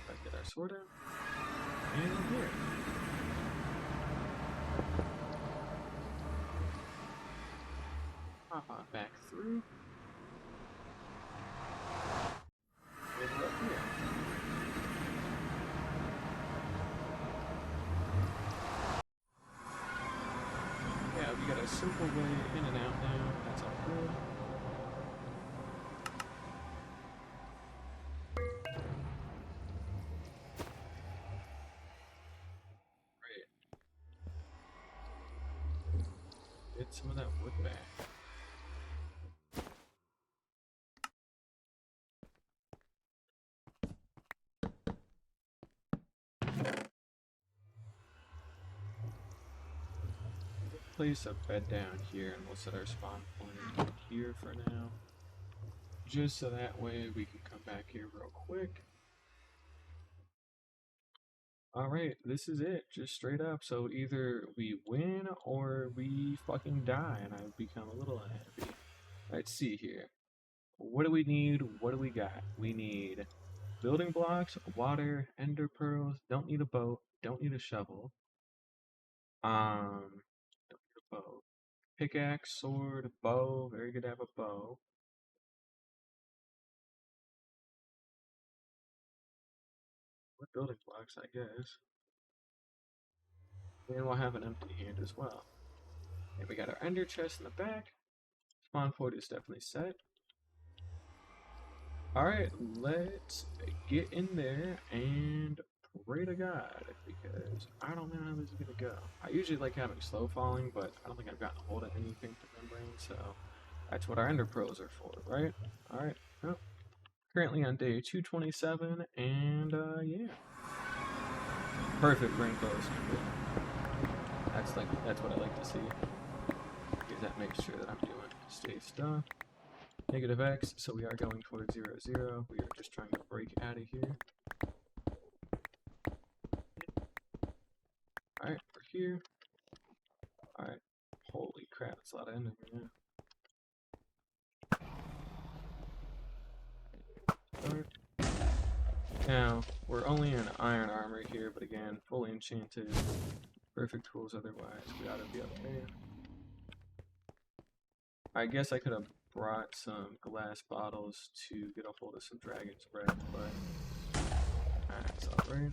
Let's get our sword out. And here. Hop on back through. And we're up here. Yeah, we got a simple way in and out now. That's all good. Great. Get some of that wood back. Place a bed down here and we'll set our spawn point here for now. Just so that way we can come back here real quick. Alright, this is it. Just straight up. So either we win or we fucking die, and I've become a little unhappy. Let's see here. What do we need? What do we got? We need building blocks, water, ender pearls, don't need a boat, don't need a shovel. Don't need a boat. Pickaxe, sword, bow, very good to have a bow. What building blocks, I guess. And we'll have an empty hand as well. And we got our ender chest in the back. Spawn point is definitely set. Alright, let's get in there and pray to God, because I don't know how this is going to go. I usually like having slow falling, but I don't think I've gotten a hold of anything to membrane, so that's what our ender pearls are for, right? Alright, well, currently on day 227, and yeah. Perfect brain post. That's what I like to see, because that makes sure that I'm doing stay stuff. Negative X, so we are going towards 0, 0. We are just trying to break out of here. Alright, we're here. Alright. Holy crap, it's a lot of ending here now. Now, we're only in iron armor here, but again, fully enchanted. Perfect tools otherwise. We ought to be okay. I guess I could have brought some glass bottles to get a hold of some dragon's breath, but that's alright.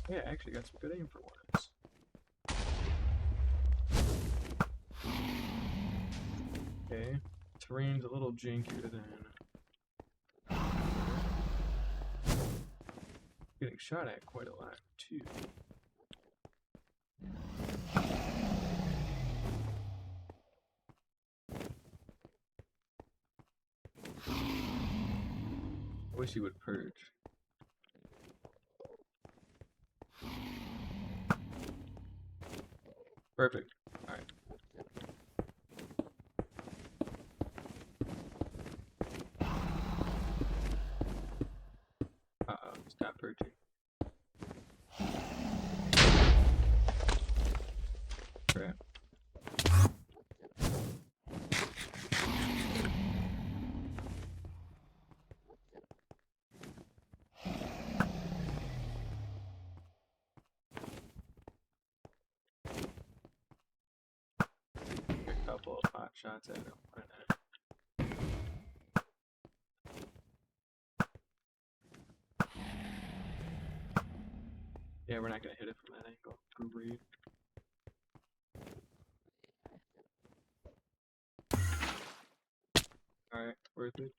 Yeah, I actually got some good aim for once. terrain's a little jankier than getting shot at quite a lot too. I wish he would purge. Perfect. Alright. Stop purging. Crap. A couple of pot shots at him. Why not? Yeah, we're not gonna hit it from that angle. Great. Alright, worth it.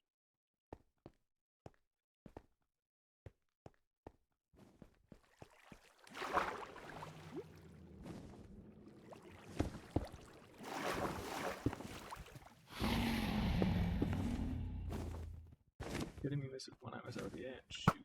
Kidding me, this is one I was already at. Shoot.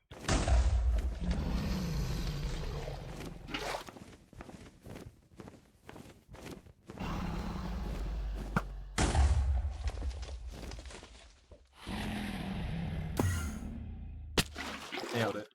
Nailed it.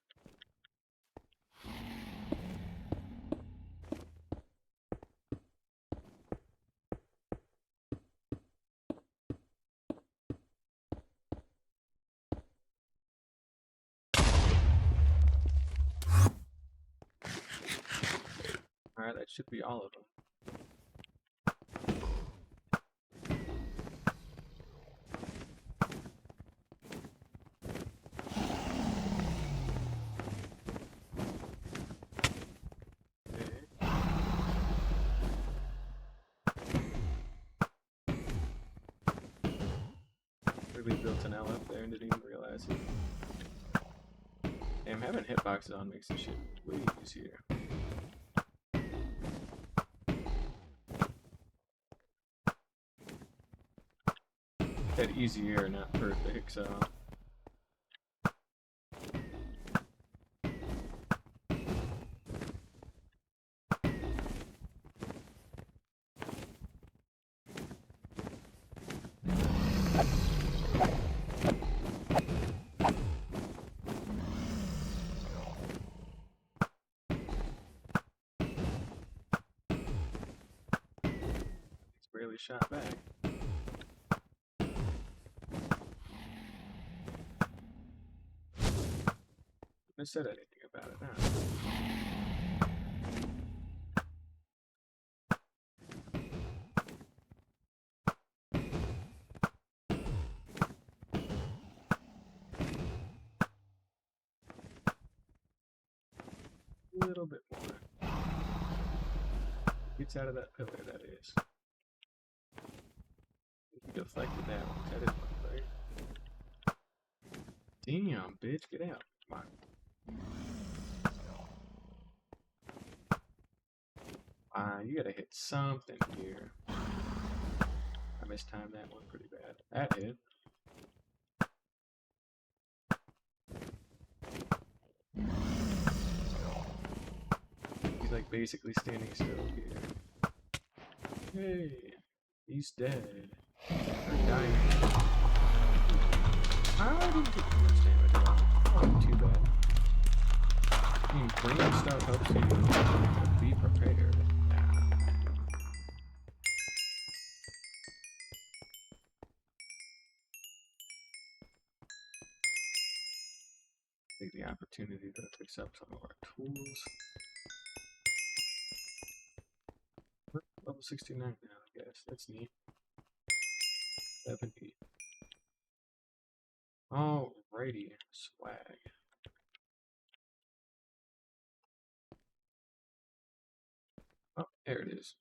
Alright, that should be all of them. Really built an L up there and didn't even realize it. Damn, having hitboxes on makes this shit way easier. Said easier, not perfect, so. Barely shot back. I said anything about it now. A little bit more. Gets out of that pillar, that is. He deflected that one. That didn't look right. Damn, bitch, get out. Come on. You gotta hit something here. I mistimed that one pretty bad. That hit. He's like basically standing still here. Hey, he's dead. Or dying. How did he get too much damage on? Oh, too bad. I mean, bringing stuff helps you be prepared. Take the opportunity to fix up some of our tools. We're level 69 now, I guess. That's neat. 70. Alrighty, swag. Oh, there it is.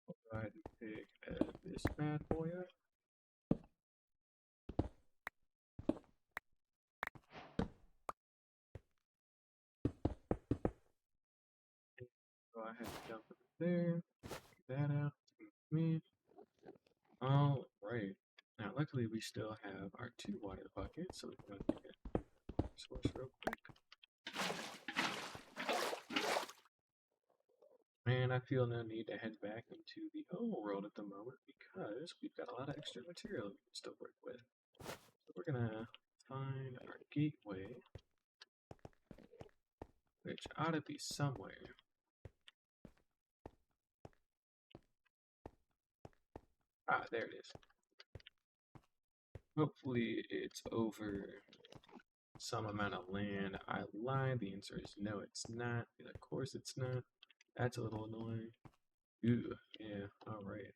I'll go ahead and pick this bad boy up. ahead and dump it there. Get that out. Me. All right. Now, luckily, we still have our 2 water buckets, so we can go get the source real quick. And I feel no need to head back into the overworld at the moment because we've got a lot of extra material we can still work with. So we're gonna find our gateway, which ought to be somewhere. Ah, there it is. Hopefully it's over some amount of land. I lied. The answer is no, it's not. And of course it's not. That's a little annoying. Ooh, yeah, alright.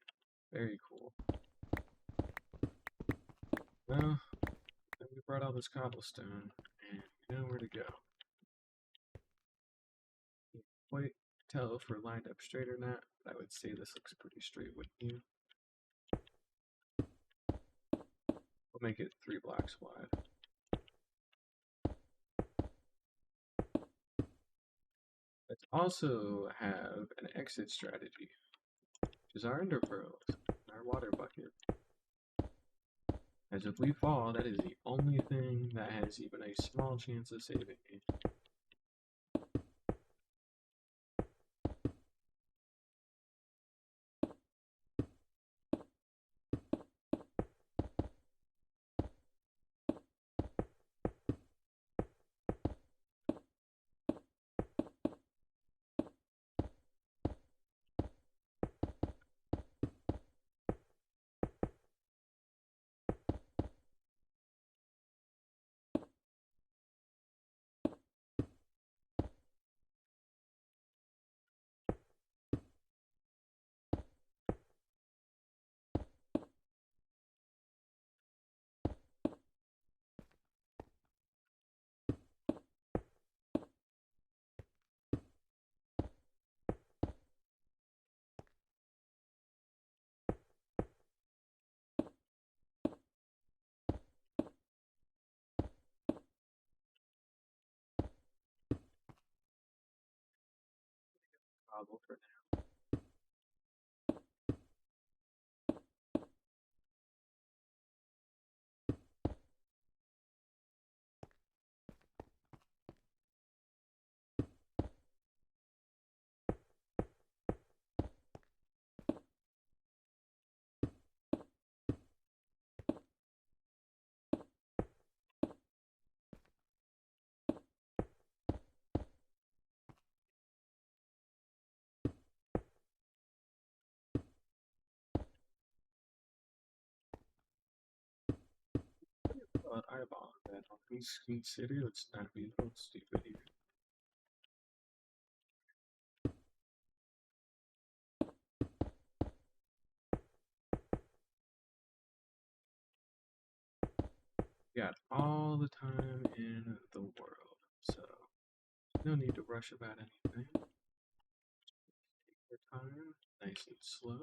Very cool. Well, we brought all this cobblestone, and we know where to go. Can't quite tell if we're lined up straight or not, but I would say this looks pretty straight, wouldn't you? We'll make it 3 blocks wide. Let's also have an exit strategy, which is our ender pearls, our water bucket. As if we fall, that is the only thing that has even a small chance of saving me. Cobble for now. But eyeball that on consider let's not be a little stupid here. We got all the time in the world, so no need to rush about anything. Take your time, nice and slow.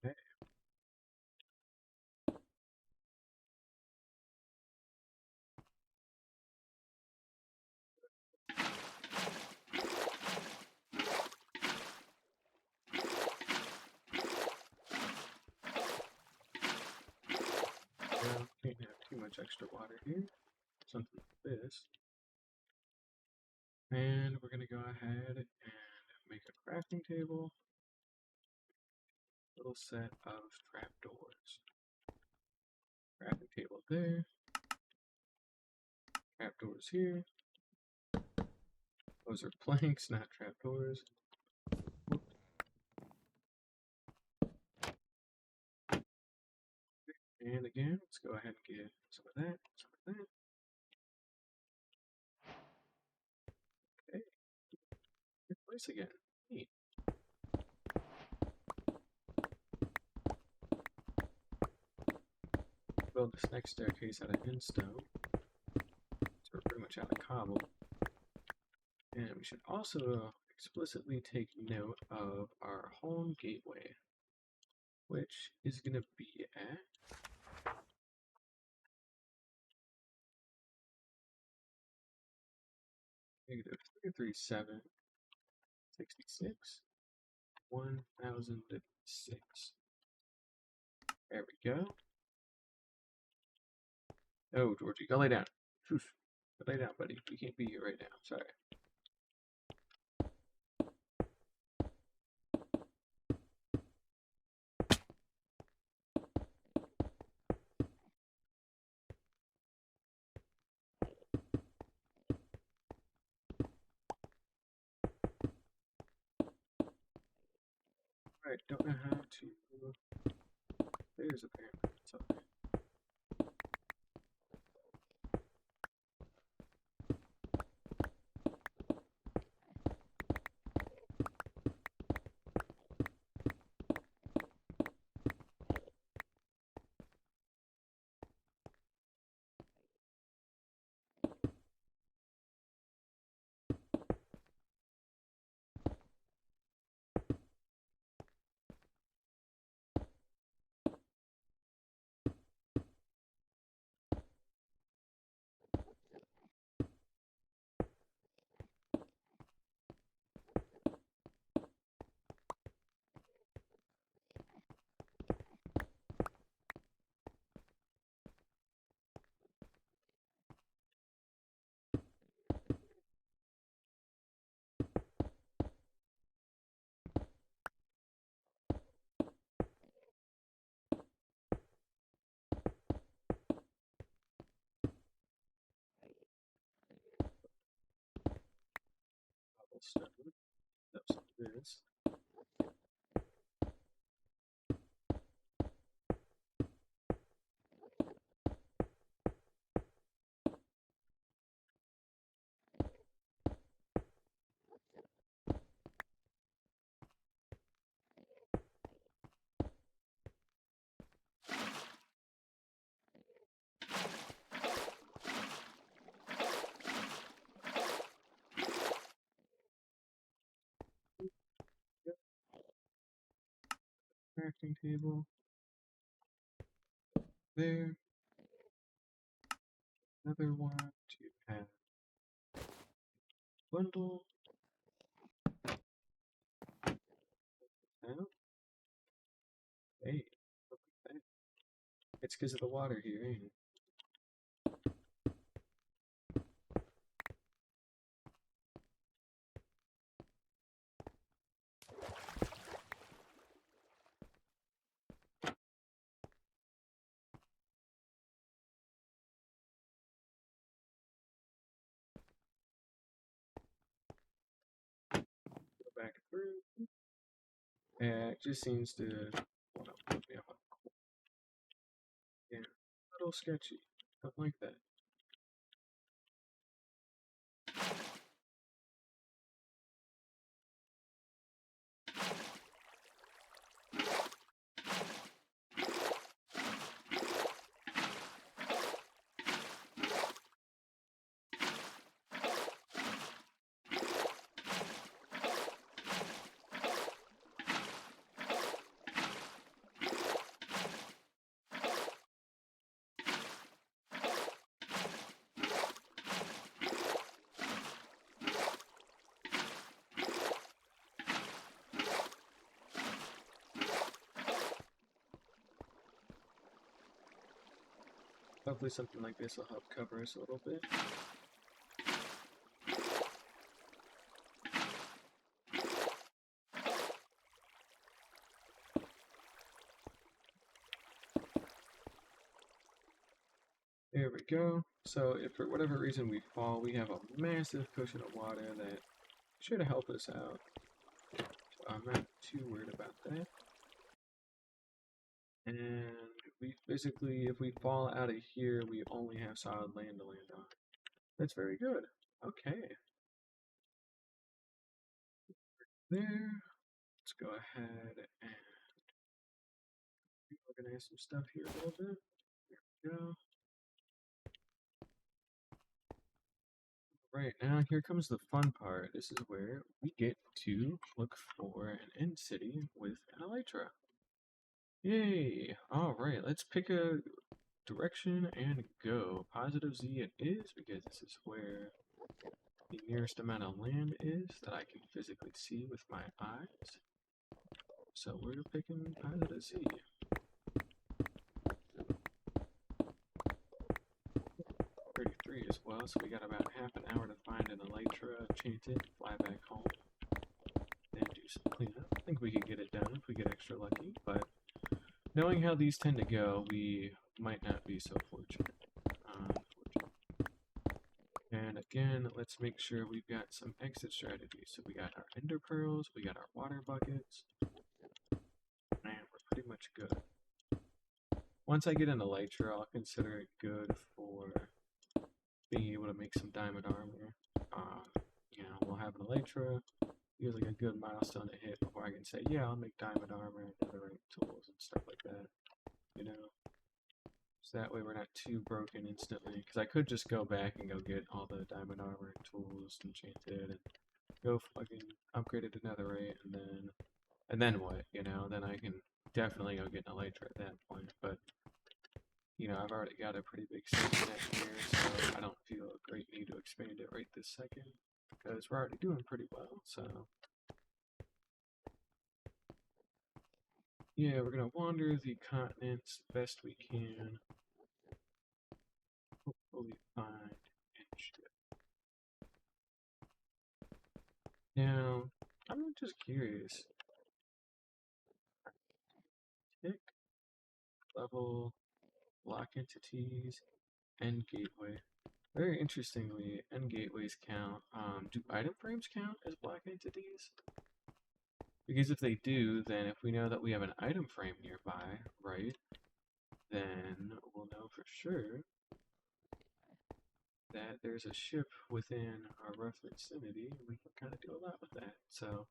Okay. Now, can't have too much extra water here. Something like this. And we're gonna go ahead and make a crafting table. Little set of trapdoors. Crafting table there. Trapdoors here. Those are planks, not trapdoors. And again, let's go ahead and get some of that, some of that. Okay. Good place again. Neat. build this next staircase out of hindstone. So we're pretty much out of cobble. And we should also explicitly take note of our home gateway, which is going to be at -337, 66, 1006. There we go. Oh, Georgie, go lay down. Oof. Go lay down, buddy. We can't be here right now. Sorry. Alright, don't know how to. There's apparently something. Cobblestone. That's this. Yep. Crafting table. There. Another one to have bundle. Now. Hey, look at that. It's because of the water here, ain't it? Go back through. And it just seems to want to put me up. Yeah, a little sketchy. Don't like that. Hopefully something like this will help cover us a little bit. There we go. So if for whatever reason we fall, we have a massive cushion of water that should help us out. So I'm not too worried about that. And we physically, if we fall out of here, we only have solid land to land on. That's very good. Okay. There. Let's go ahead and reorganize some stuff here a little bit. Go. Right, now here comes the fun part. This is where we get to look for an end city with an elytra. Yay! Alright, let's pick a direction and go. Positive Z it is, because this is where the nearest amount of land is that I can physically see with my eyes. So we're picking positive Z. 33 as well, so we got about half an hour to find an elytra, chant it, fly back home, then do some cleanup. I think we could get it done if we get extra lucky, but knowing how these tend to go, we might not be so fortunate. And again, let's make sure we've got some exit strategies. So we got our ender pearls, we got our water buckets, and we're pretty much good. Once I get an elytra, I'll consider it good for being able to make some diamond armor. You know, we'll have an elytra, usually a good milestone to hit before I can say, yeah, I'll make diamond armor and netherite tools and stuff like that. You know? So that way we're not too broken instantly. Because I could just go back and go get all the diamond armor and tools enchanted and go fucking upgrade it to netherite and then what? You know, then I can definitely go get an elytra at that point. But you know, I've already got a pretty big safety net here, so I don't feel a great need to expand it right this second because we're already doing pretty well. So yeah, we're gonna wander the continents best we can. Hopefully find and shit. Now, I'm just curious. Tick, level, block entities, end gateway. Very interestingly, end gateways count. Do item frames count as block entities? Because if they do, then if we know that we have an item frame nearby, right, then we'll know for sure that there's a ship within our rough vicinity, and we can kind of do a lot with that. So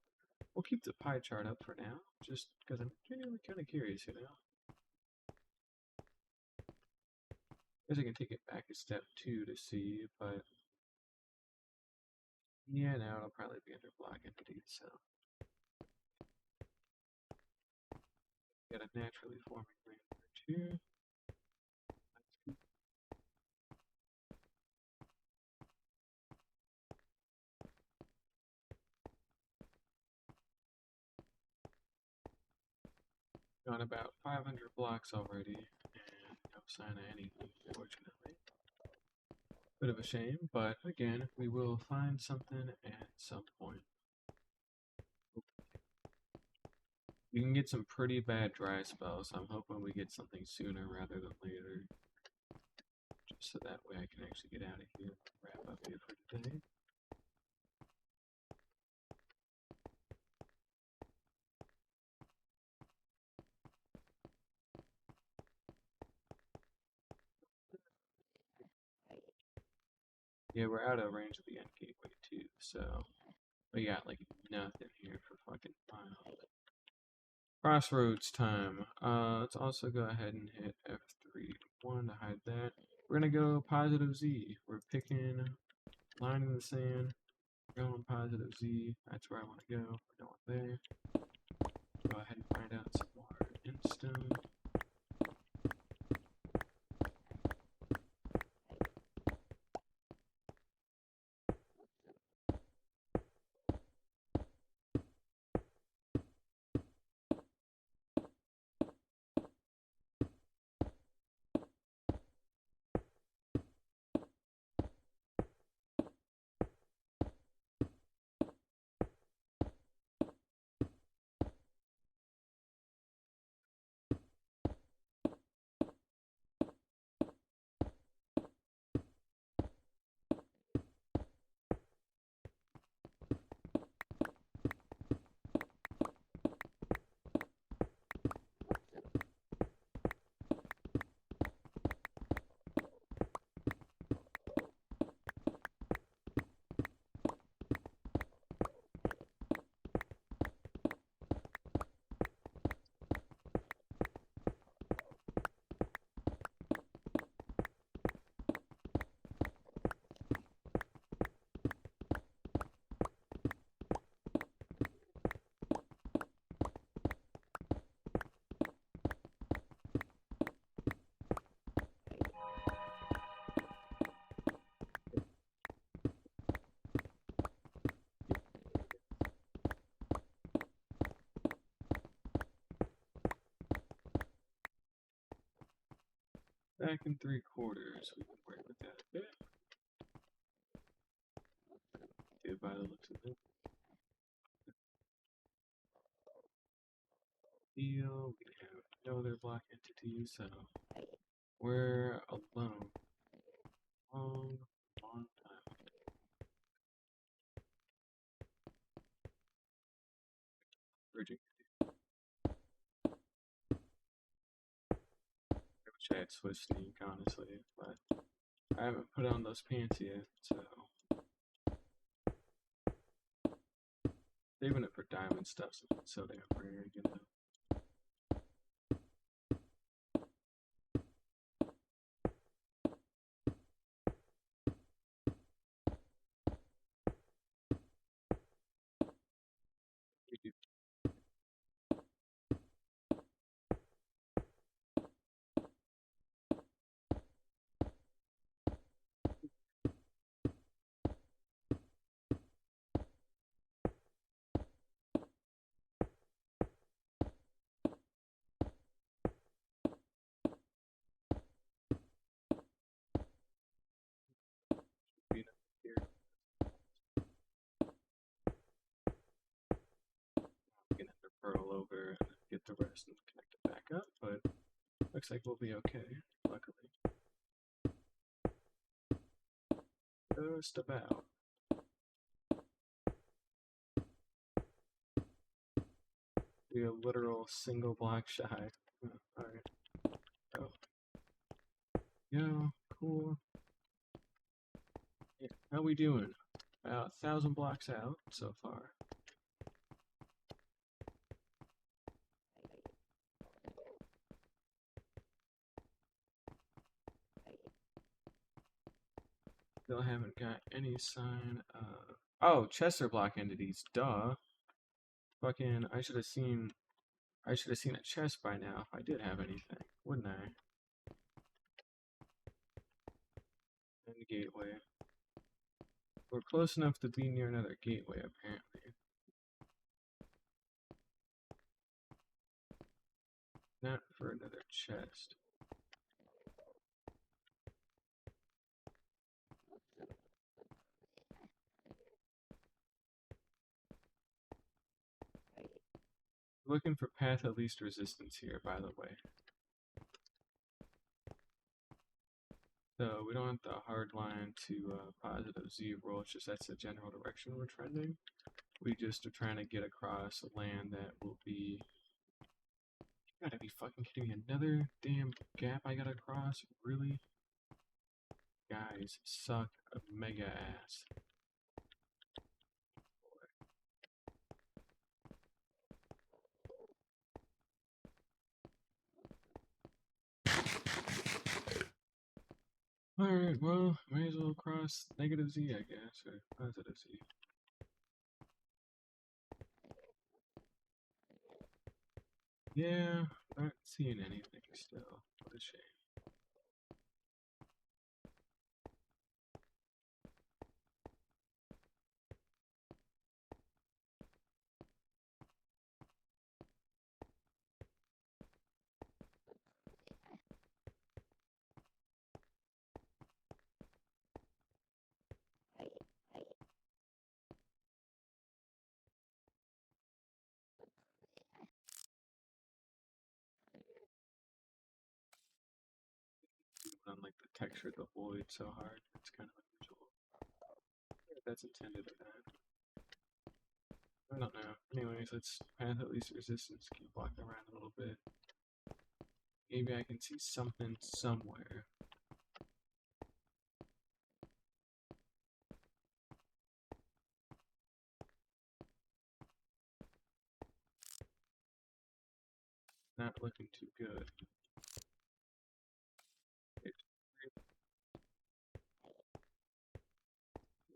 we'll keep the pie chart up for now, just because I'm genuinely kind of curious, you know. I guess I can take it back a step too to see, but yeah, now it'll probably be under block entities. So got a naturally forming rainforest here. Gone about 500 blocks already, and no sign of anything, unfortunately. Bit of a shame, but again, we will find something at some point. You can get some pretty bad dry spells, so I'm hoping we get something sooner rather than later. Just so that way I can actually get out of here and wrap up here for today. Yeah, we're out of range of the end gateway too, so we got like nothing here for fucking miles. Crossroads time. Let's also go ahead and hit F3-1 to hide that. We're gonna go positive Z. We're picking line in the sand, going positive Z. That's where I want to go. We're going there. Go ahead and find out some more endstone. back in 3/4. We can work with that a bit. By the looks of it. Deal. We have no other block entities, so we're alone. Long time. Bridging. I wish I had Swift Sneak, honestly, but I haven't put on those pants yet, so saving it for diamond stuff since it's so damn rare, you know. Here. We can have to pearl over and get the rest and connect it back up, but looks like we'll be okay, luckily. Just about. Be a literal single block shy. Alright. Oh. Yeah, cool. Yeah, how we doing? About 1,000 blocks out so far. Still haven't got any sign of... Oh, Chester block entities, duh. Fucking, I should have seen a chest by now if I did have anything, wouldn't I? And the gateway. We're close enough to be near another gateway, apparently. Not for another chest. Looking for path of least resistance here, by the way. So we don't have the hard line to positive Z roll, it's just that's the general direction we're trending. We just are trying to get across a land that will be... You gotta be fucking kidding me. Another damn gap I gotta cross? Really? Guys, suck a mega ass. Alright, well, may as well cross negative Z, I guess, or positive Z. Yeah, not seeing anything still. What a shame. I don't like the texture of the void so hard. It's kind of unusual. That's intended for that. I don't know. Anyways, let's path at least resistance. Keep walking around a little bit. Maybe I can see something somewhere. Not looking too good.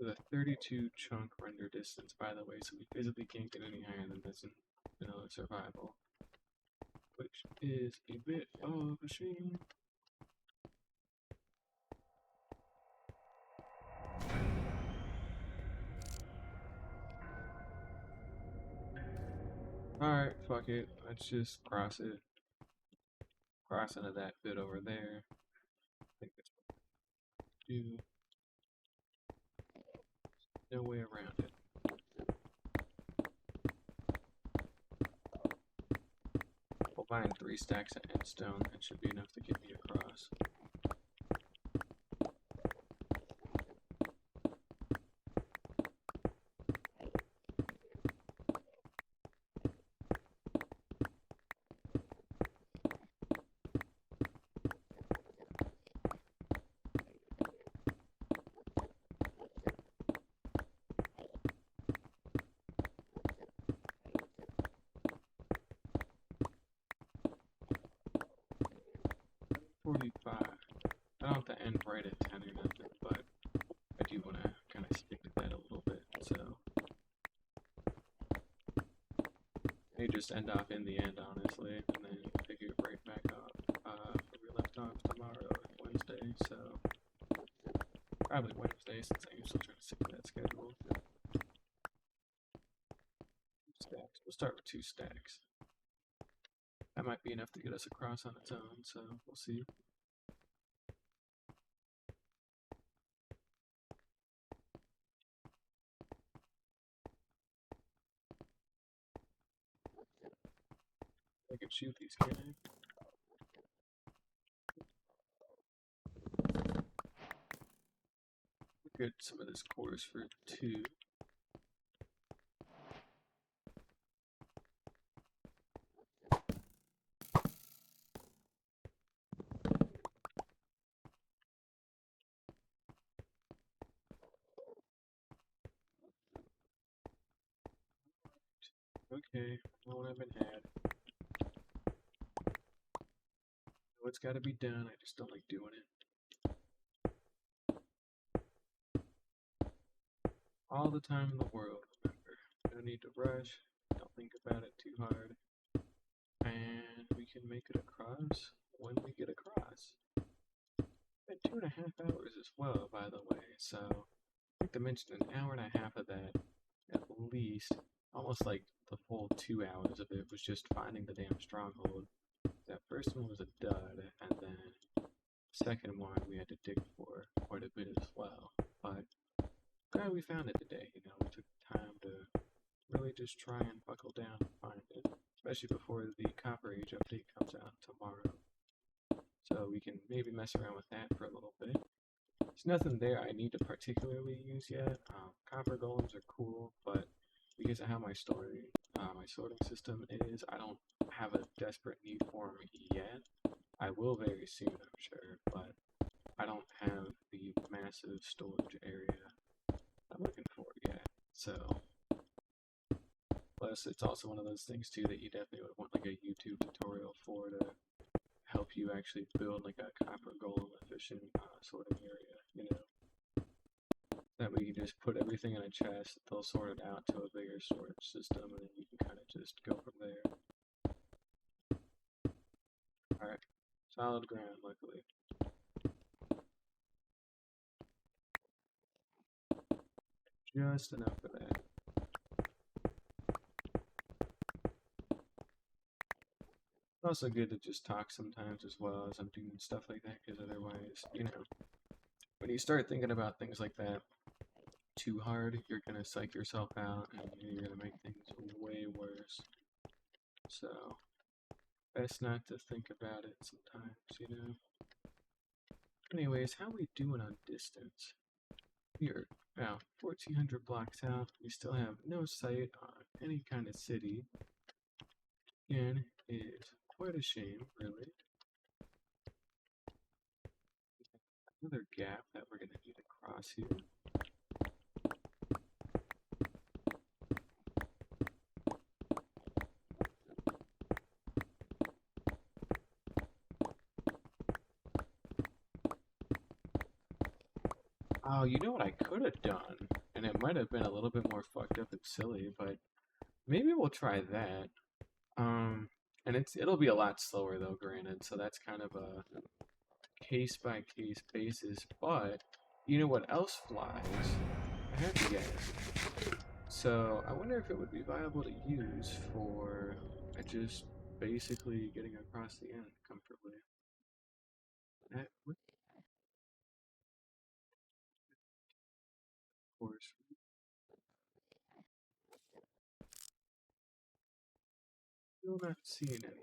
With a 32 chunk render distance, by the way, so we physically can't get any higher than this in vanilla survival. Which is a bit of a shame. Alright, fuck it. Let's just cross it. Cross into that bit over there. think that's what we do. No way around it. We'll find 3 stacks of endstone. That should be enough to get me across. I don't have to end right at 10 or nothing, but I do want to kind of stick to that a little bit, so may just end off in the end, honestly, and then pick it right back up where we left off tomorrow, Wednesday, so probably Wednesday since I'm still trying to stick to that schedule. 2 stacks. We'll start with 2 stacks. That might be enough to get us across on its own, so we'll see. I can shoot these, can I? Get some of this course for 2. Okay, well, I've been had. It's got to be done. I just don't like doing it. All the time in the world, remember. No need to rush. Don't think about it too hard. And we can make it across when we get across. Been 2.5 hours as well, by the way. So, I'd like to mention an hour and a half of that, at least. Almost like the full 2 hours of it was just finding the damn stronghold. That first one was a dud, and then the second one we had to dig for quite a bit as well. But glad we found it today. You know, we took the time to really just try and buckle down and find it, especially before the Copper Age update comes out tomorrow. So we can maybe mess around with that for a little bit. There's nothing there I need to particularly use yet. Copper golems are cool, but because of how my sorting system is, I don't have a desperate need for them yet. I will very soon, I'm sure, but I don't have the massive storage area I'm looking for yet. So, plus it's also one of those things too that you definitely would want like a YouTube tutorial for to help you actually build like a copper golem efficient sorting area, you know. That way you just put everything in a chest, they'll sort it out to a bigger storage system, and then you can kind of just go from there. Alright, solid ground, luckily. Just enough of that. It's also good to just talk sometimes as well as I'm doing stuff like that, because otherwise, you know, when you start thinking about things like that too hard, you're going to psych yourself out, and you're going to make things way worse. So, best not to think about it sometimes, you know. Anyways, how we doing on distance? We are about 1,400 blocks out. We still have no sight on any kind of city. Again, is quite a shame, really. Another gap that we're going to need to cross here. Oh, you know what I could have done? And it might have been a little bit more fucked up and silly, but maybe we'll try that. And it'll be a lot slower though, granted, so that's kind of a case by case basis, but you know what else flies? I have to guess. So I wonder if it would be viable to use for just basically getting across the end comfortably. That would course. Still not seeing any.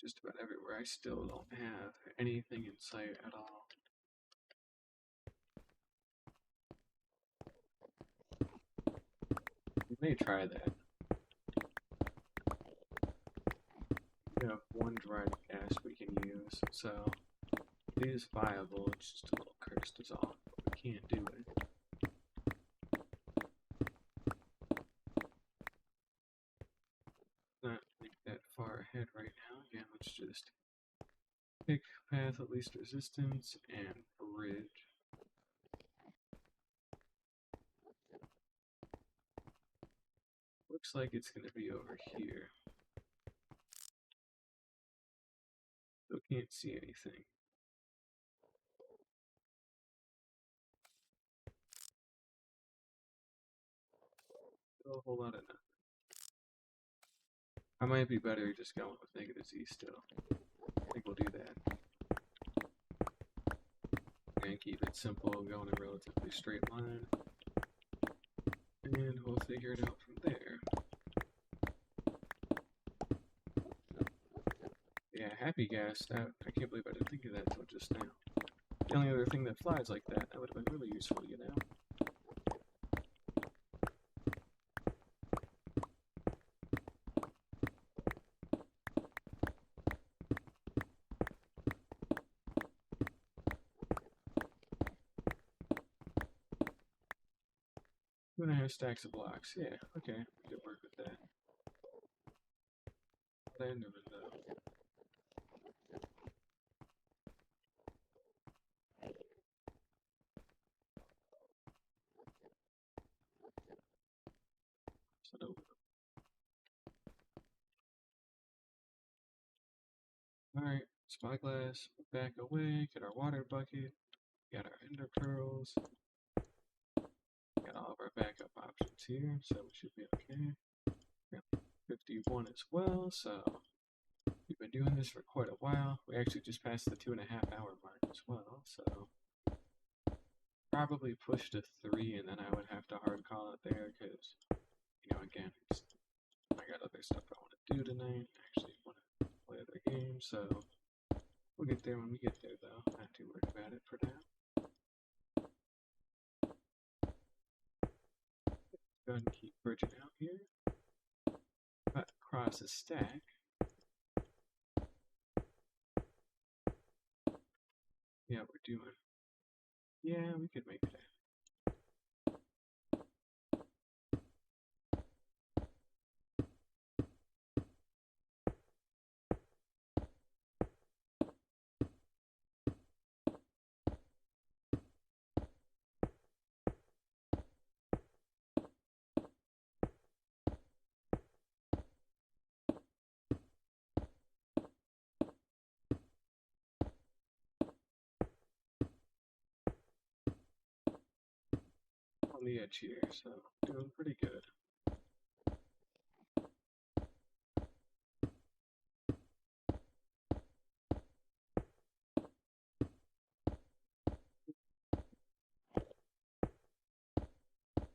Just about everywhere. I still don't have anything in sight at all. We may try that. We have one dried gas we can use, so it is viable. It's just a little cursed is all. But we can't do it. Not think that far ahead right now. Again, let's just pick path of least resistance and bridge. Looks like it's going to be over here. Still can't see anything. Still a whole lot of nothing. I might be better just going with negative Z still. I think we'll do that. And keep it simple, go in a relatively straight line. And we'll figure it out from there. Yeah, happy gas. That I can't believe I didn't think of that until just now. The only other thing that flies like that would have been really useful, you know? Two and a half stacks of blocks. Yeah, okay. We could work with that. Land of it, though. Alright, spyglass, back away, get our water bucket, got our ender pearls, got all of our backup options here, so we should be okay. Got 51 as well, so we've been doing this for quite a while. We actually just passed the 2.5 hour mark as well, so probably push to 3 and then I would have to hard call it there because, you know, again, I got other stuff I want to do tonight. I actually want to play other games, so we'll get there when we get there, though. Not too worried about it for now. Go ahead and keep bridging out here. Cut across a stack. Yeah, we're doing. Yeah, we could make that. On the edge here, so doing pretty good.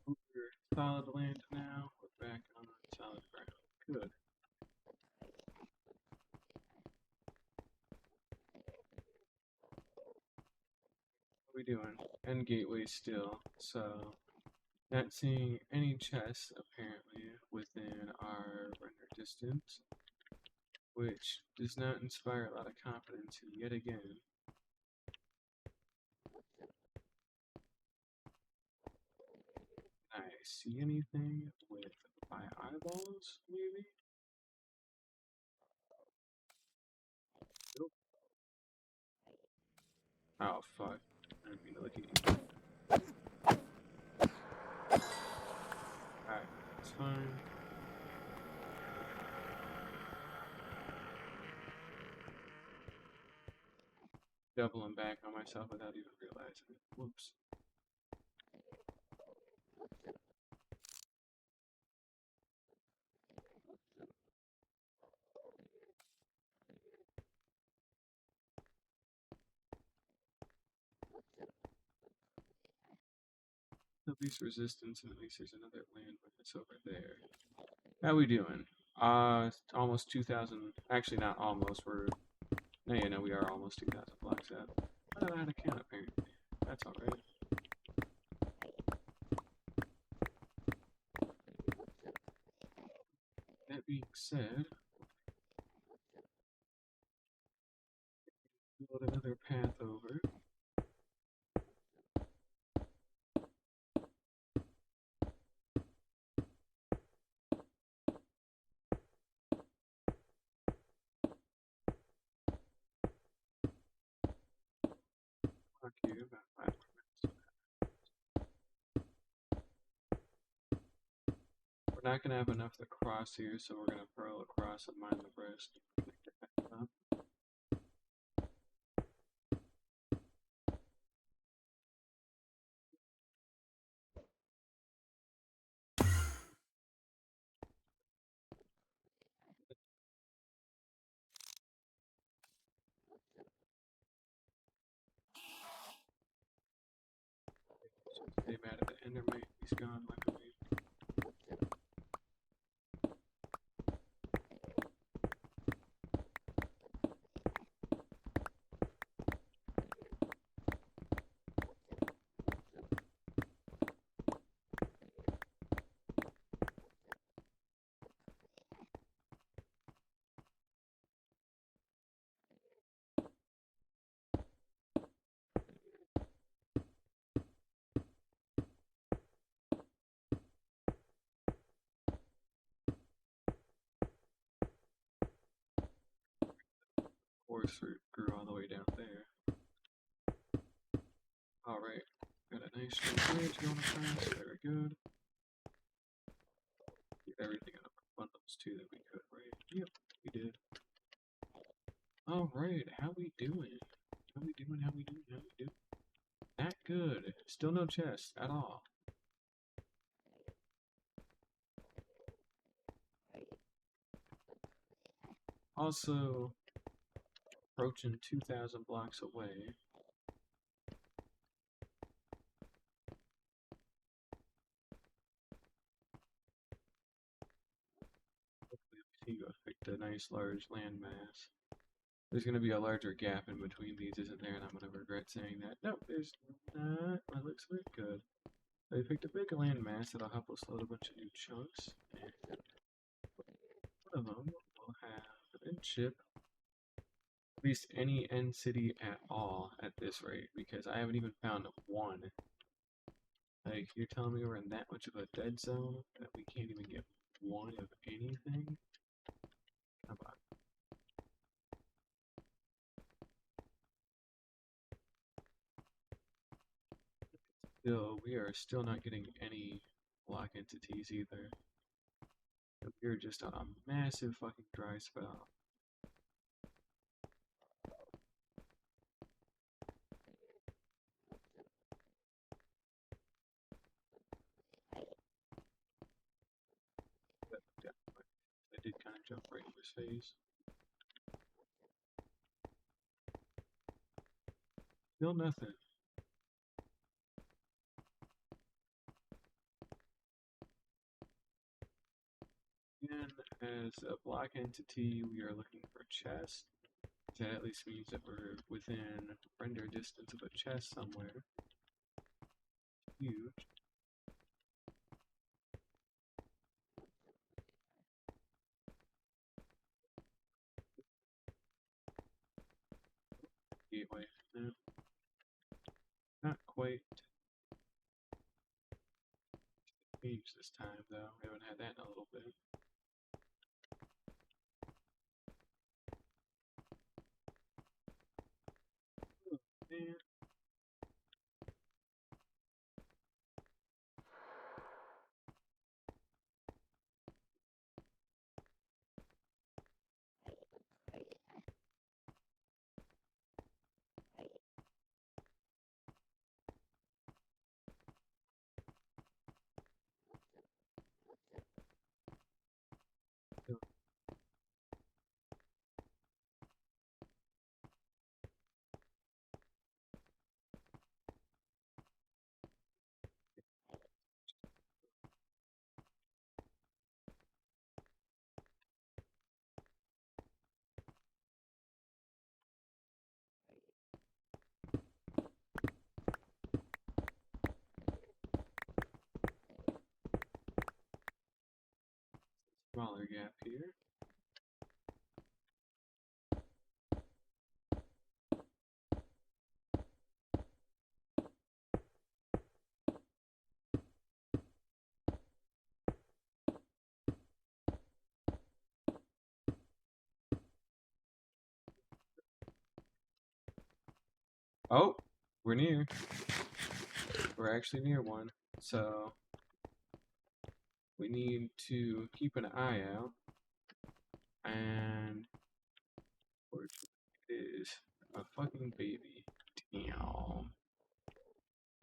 We're solid land now. We're back on solid ground. Good. What are we doing? End gateway still, so not seeing any chests apparently within our render distance, which does not inspire a lot of confidence yet again. I see anything with my eyeballs, maybe? Nope. Oh, fuck. I didn't mean to look at you. Alright, it's fine. Doubling back on myself without even realizing it. Whoops. Increase resistance, and at least there's another land that's over there. How we doing? Almost 2,000. Actually, not almost. No, we are almost 2,000 blocks out. I don't know how to count apparently. That's alright. That being said, build another path over. Fuck you, about 5 more minutes. We're not gonna have enough to cross here, so we're gonna pearl across and mine the rest. Stay mad at the endermite. He's gone, luckily. Forest fruit grew all the way down there. Alright, got a nice straight bridge going across. Very good. Get everything out of our bundles too that we could, right? Yep, we did. Alright, how we doing? How we doing? How we doing? How we doing? Not good. Still no chest at all. Also, approaching 2,000 blocks away. Hopefully, we picked a nice large landmass. There's going to be a larger gap in between these, isn't there? And I'm going to regret saying that. Nope, there's not. It looks very good. They picked a big landmass that'll help us load a bunch of new chunks. And one of them will have an chip. At least any end city at all at this rate, because I haven't even found one. Like, you're telling me we're in that much of a dead zone that we can't even get one of anything? Come on. Still, we are still not getting any block entities either. We're just on a massive fucking dry spell. But, yeah, I did kind of jump right into his face. Still nothing. And as a block entity, we are looking for a chest. That at least means that we're within render distance of a chest somewhere. Huge. Gateway. No. Not quite. Cage this time, though. We haven't had that in a little bit. Oh, man. we have here? Oh, we're near. We're actually near one. So we need to keep an eye out. And it is a fucking baby. Damn.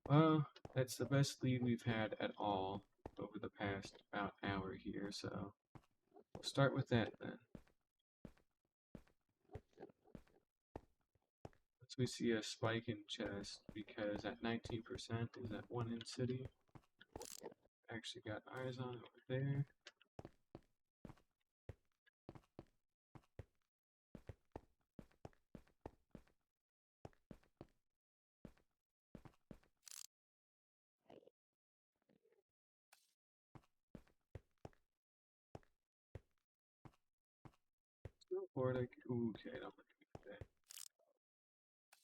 Well, that's the best lead we've had at all over the past about hour here, so we'll start with that then. Once we see a spike in chest, because at 19% is that one in city. Actually got eyes on it over there. Snowboard, okay, I don't think that.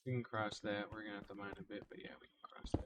We can cross that. We're gonna have to mine a bit, but yeah, we can cross that.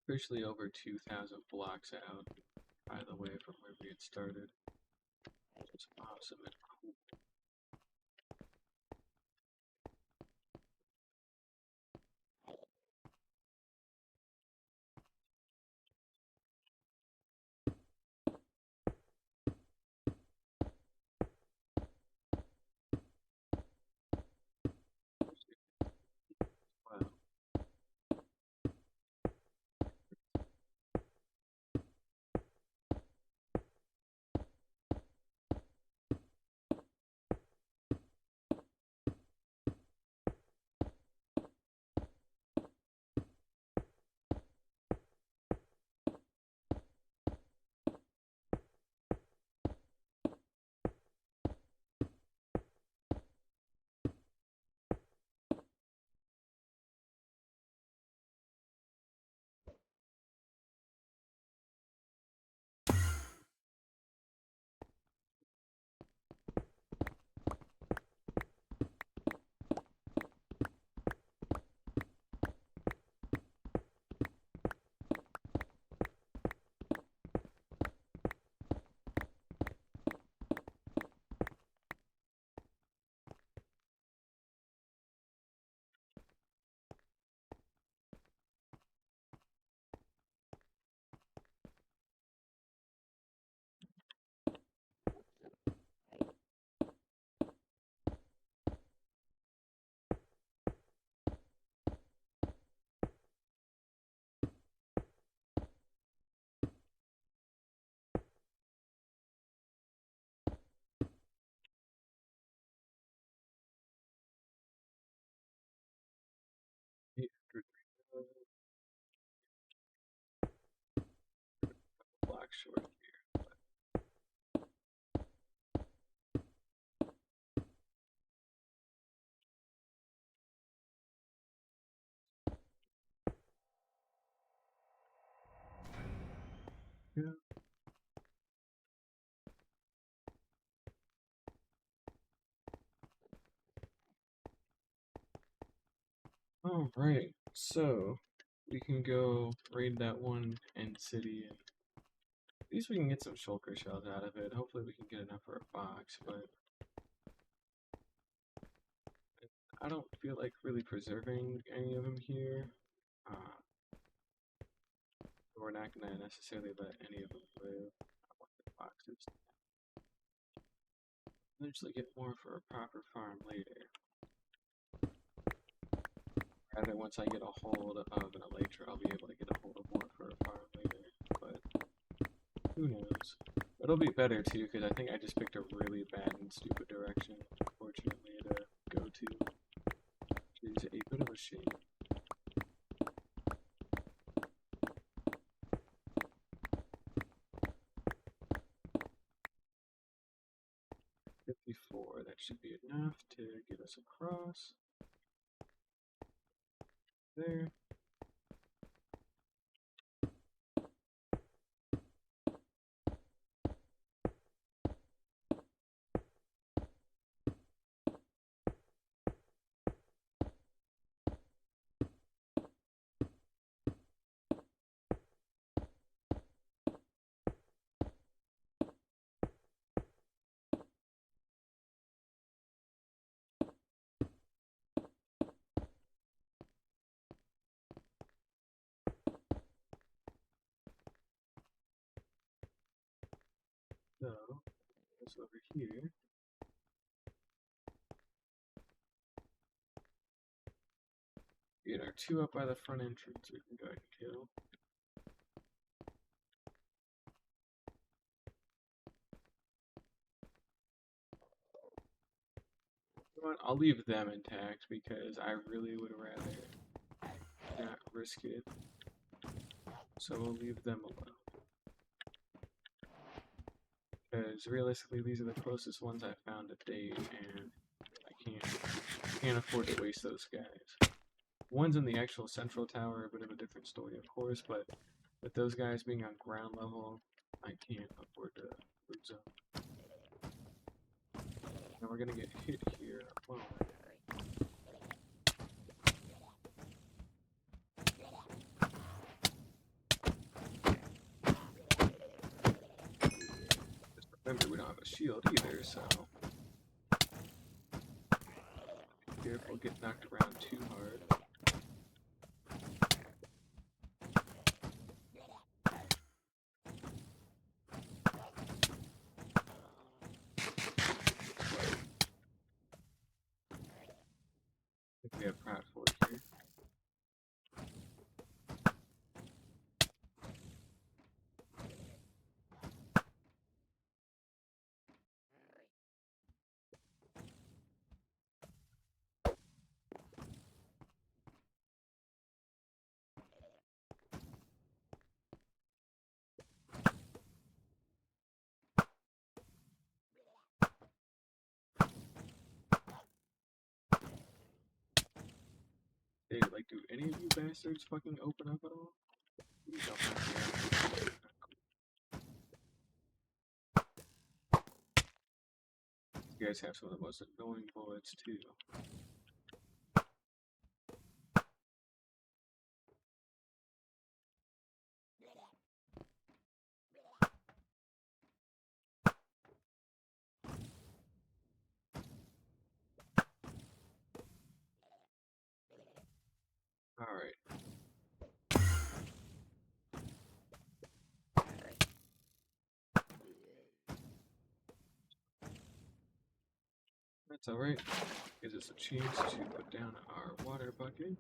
We're officially over 2,000 blocks out, by the way, from where we had started. It's awesome and cool. Wow. Block short here. Yeah. Alright, so we can go raid that one end city, and at least we can get some shulker shells out of it. Hopefully we can get enough for a box, but I don't feel like really preserving any of them here. We're not going to necessarily let any of them live. I want the boxes. Eventually get more for a proper farm later. Rather, once I get a hold of an elytra, I'll be able to get a hold of more for a farm later. But Who knows? It'll be better too, because I think I just picked a really bad and stupid direction, unfortunately, to go to. Which is a bit of a shame. That should be enough to get us across. There. So, this over here. Get our two up by the front entrance we can go ahead and kill. You know what? I'll leave them intact because I really would rather not risk it. So we'll leave them alone. Because realistically, these are the closest ones I've found to date, and I can't afford to waste those guys. One's in the actual central tower, a bit of a different story, of course, but with those guys being on ground level, I can't afford to lose them. Now we're gonna get hit here. Well, just remember we don't have a shield either, so be careful, get knocked around too hard. I think we have Prot Fort here. Hey, like, do any of you bastards fucking open up at all? You don't have to. You guys have some of the most annoying bullets too. Alright. That's alright. Gives us a chance to put down our water bucket.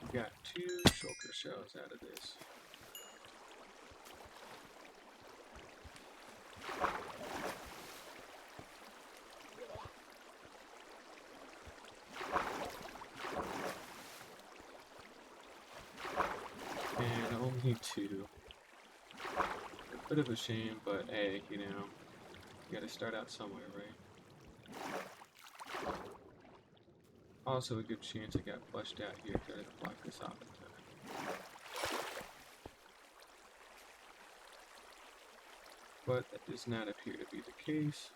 We got 2 shulker shells out of this. And only 2. A bit of a shame, but hey, you know, you gotta start out somewhere, right? Also a good chance I got flushed out here if I didn't block this off in time. But that does not appear to be the case.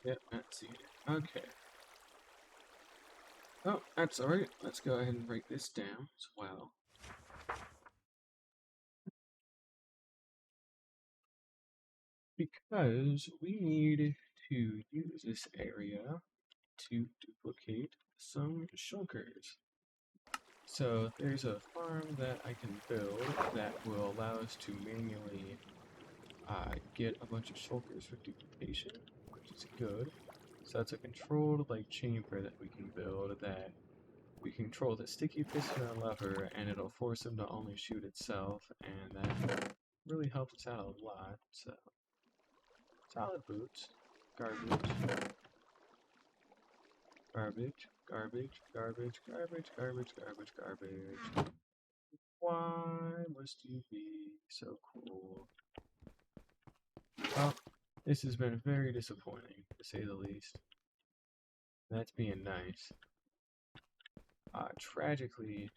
Yep, not seeing it. Okay. Oh, that's alright. Let's go ahead and break this down as well. Because we need to use this area to duplicate some shulkers. So there's a farm that I can build that will allow us to manually get a bunch of shulkers for duplication, which is good. So that's a controlled like chamber that we can build that we control the sticky piston and lever, and it'll force him to only shoot itself, and that really helps us out a lot. So solid boots, garbage, garbage, garbage, garbage, garbage, garbage, garbage, garbage. Why must you be so cruel? Well, this has been very disappointing, to say the least. That's being nice. Tragically,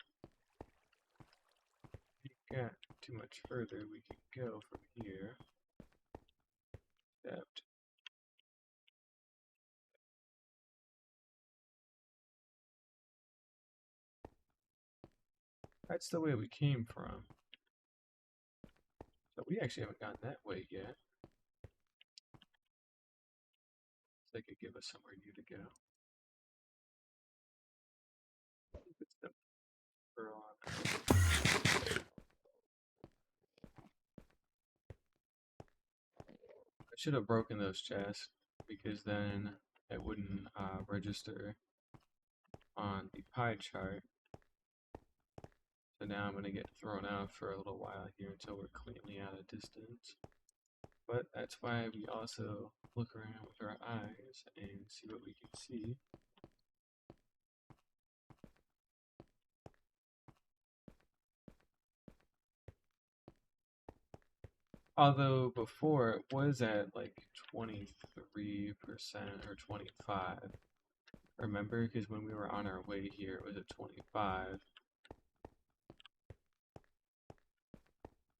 if we got too much further, we could go from here. Except, that's the way we came from. So we actually haven't gotten that way yet. They could give us somewhere new to go. It's the pearl on. I should have broken those chests because then it wouldn't register on the pie chart. So now I'm going to get thrown out for a little while here until we're cleanly out of distance. But that's why we also look around with our eyes and see what we can see. Although before it was at like 23% or 25. Remember, because when we were on our way here, it was at 25.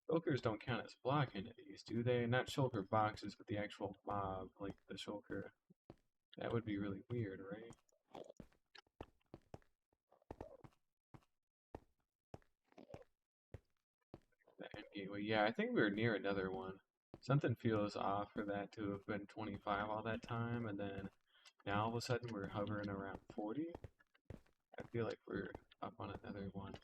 Shulkers don't count as block entities, do they? Not shulker boxes, but the actual mob, like the shulker. That would be really weird, right? The end gateway. Yeah, I think we were near another one. Something feels off for that to have been 25 all that time, and then now all of a sudden we're hovering around 40. I feel like we're up on another one.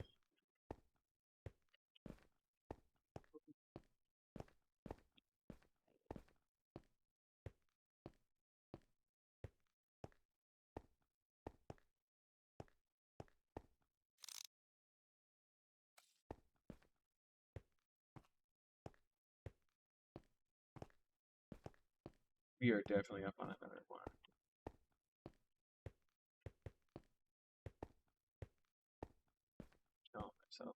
We are definitely up on another one. Oh, myself,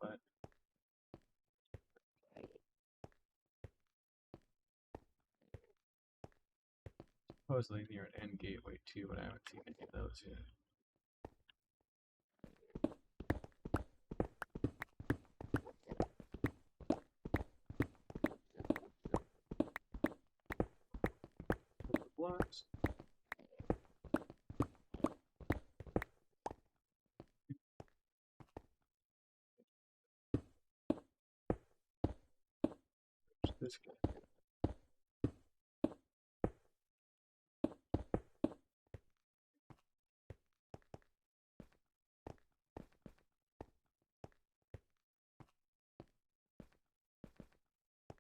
but supposedly near an end gateway too, but I haven't seen any of those yet. Blocks. This guy.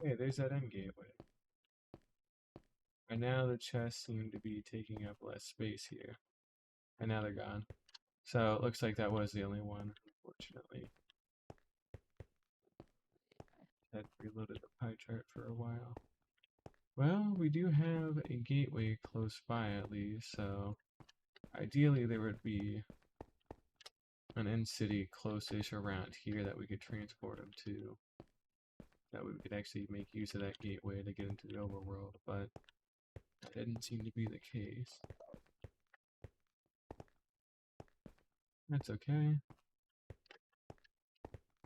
Hey, there's that end gateway. And now the chests seem to be taking up less space here. And now they're gone. So it looks like that was the only one, unfortunately. Had reloaded the pie chart for a while. Well, we do have a gateway close by at least, so ideally there would be an end city close-ish around here that we could transport them to. That we could actually make use of that gateway to get into the overworld, but that didn't seem to be the case. That's okay.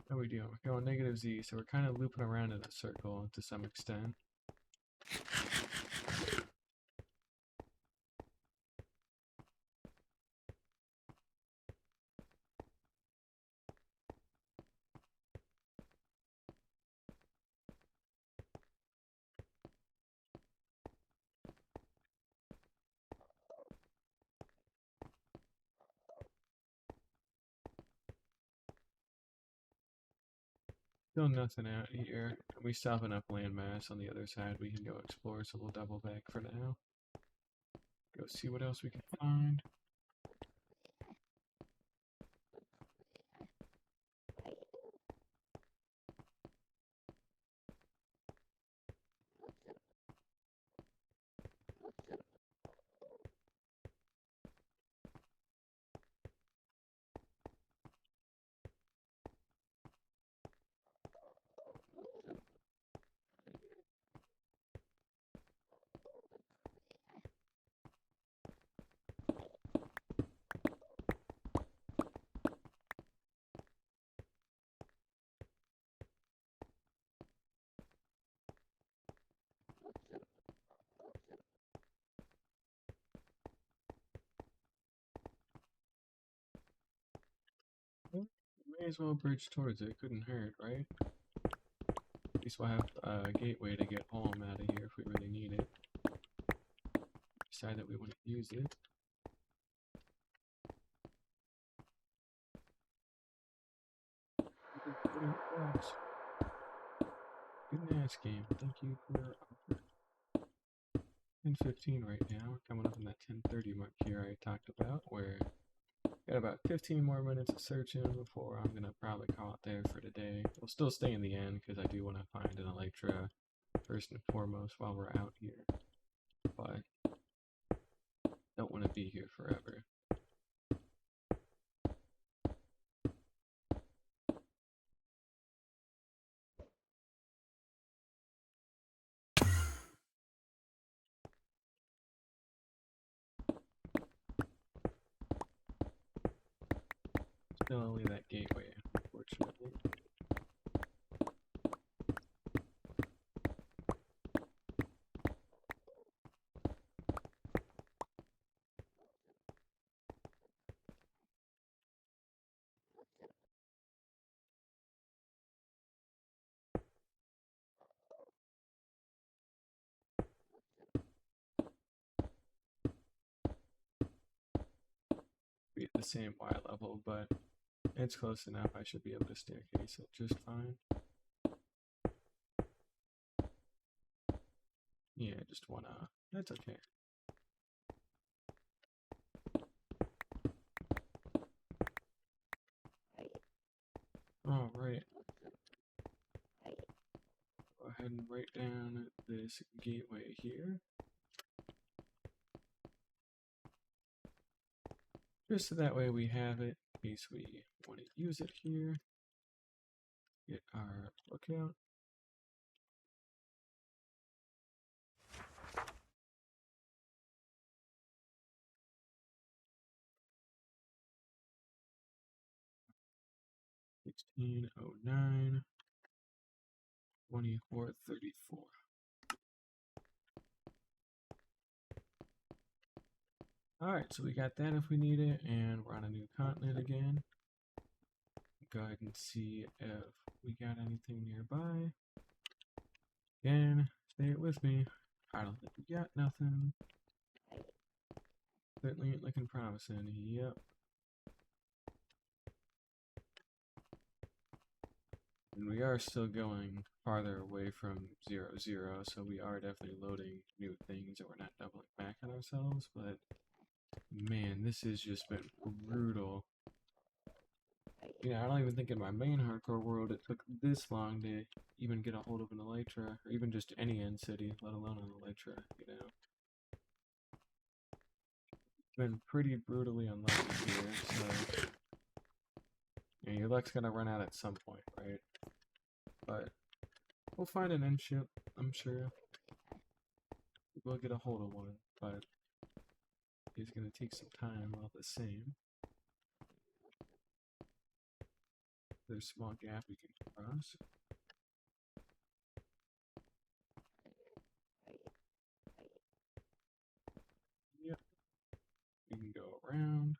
How are we doing? We're going negative Z, so we're kind of looping around in a circle to some extent. Still nothing out here. We still have enough landmass on the other side we can go explore, so we'll double back for now. Go see what else we can find. Well, may as well bridge towards it. Couldn't hurt, right? At least we'll have a gateway to get home out of here if we really need it. Decide that we want to use it. Good nice game. Thank you for your offer. 10:15 right now. We're coming up on that 10:30 mark here I talked about, where got about 15 more minutes of searching before I'm gonna probably call it there for today. We'll still stay in the end because I do want to find an Elytra first and foremost while we're out here, but don't want to be here forever. Still only that gateway, unfortunately. Be at the same Y level, but it's close enough. I should be able to staircase it just fine. Yeah, just wanna. That's okay. Alright. Go ahead and write down this gateway here. Just so that way we have it in case we want to use it here. Get our lookout. (1609) 2434. Alright, so we got that if we need it, and we're on a new continent again. Go ahead and see if we got anything nearby. Again, stay it with me. I don't think we got nothing. Certainly ain't looking promising. Yep. And we are still going farther away from 0, so we are definitely loading new things and we're not doubling back on ourselves, but man, this has just been brutal. I don't even think in my main hardcore world it took this long to even get a hold of an Elytra, or even just any end city, let alone an Elytra, Been pretty brutally unlucky here, so your luck's gonna run out at some point, right? But we'll find an end ship, I'm sure. We'll get a hold of one, but it's gonna take some time all the same. There's a small gap we can cross. Yep. We can go around.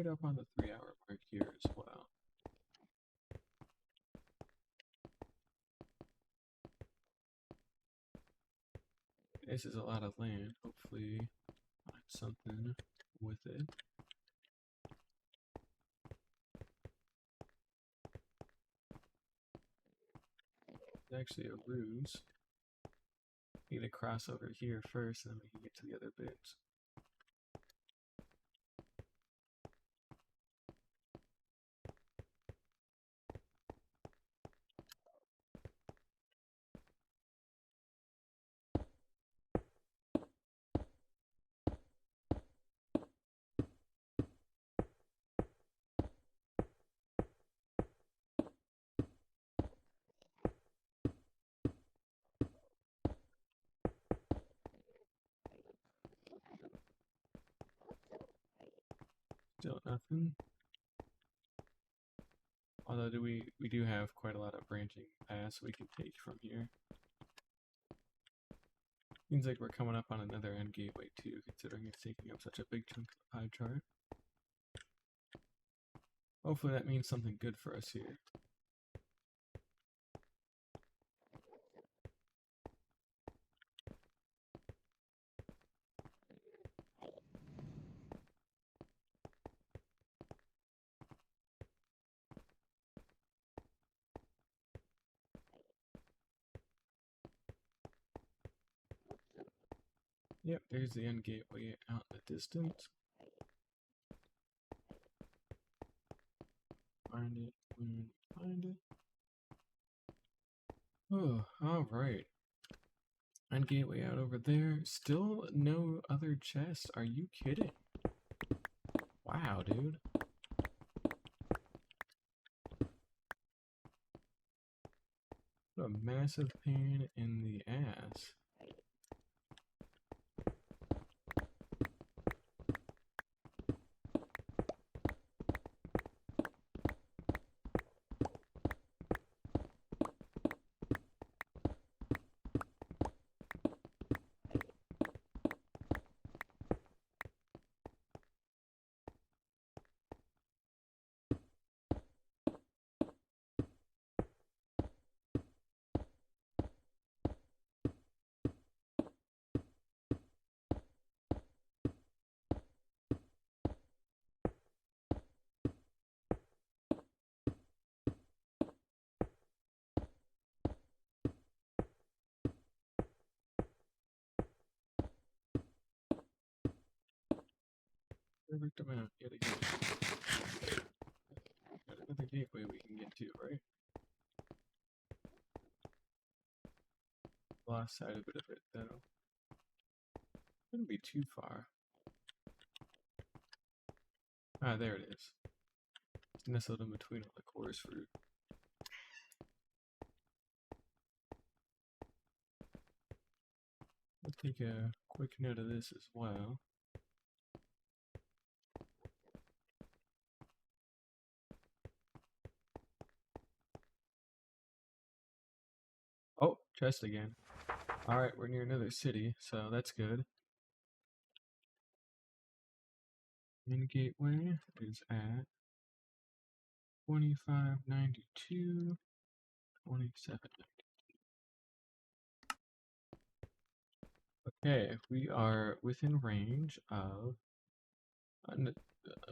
right up on the 3-hour mark here as well. This is a lot of land. Hopefully find something with it. It's actually a ruse. Need to cross over here first, and then we can get to the other bits. Still nothing. Although we do have quite a lot of branching paths we can take from here. Seems like we're coming up on another end gateway too, considering it's taking up such a big chunk of the pie chart. Hopefully that means something good for us here. Yep, there's the end gateway out in the distance. Find it when we find it. Oh, alright. End gateway out over there. Still no other chests. Are you kidding? Wow, dude. What a massive pain in the ass. Perfect amount yet again. Got another gateway we can get to, right? Lost sight a bit of it though. Shouldn't be too far. Ah, there it is. It's nestled in between all the chorus fruit. Let's take a quick note of this as well. Oh, chest again. Alright, we're near another city, so that's good. Main gateway is at 2592, 2790. Okay, we are within range of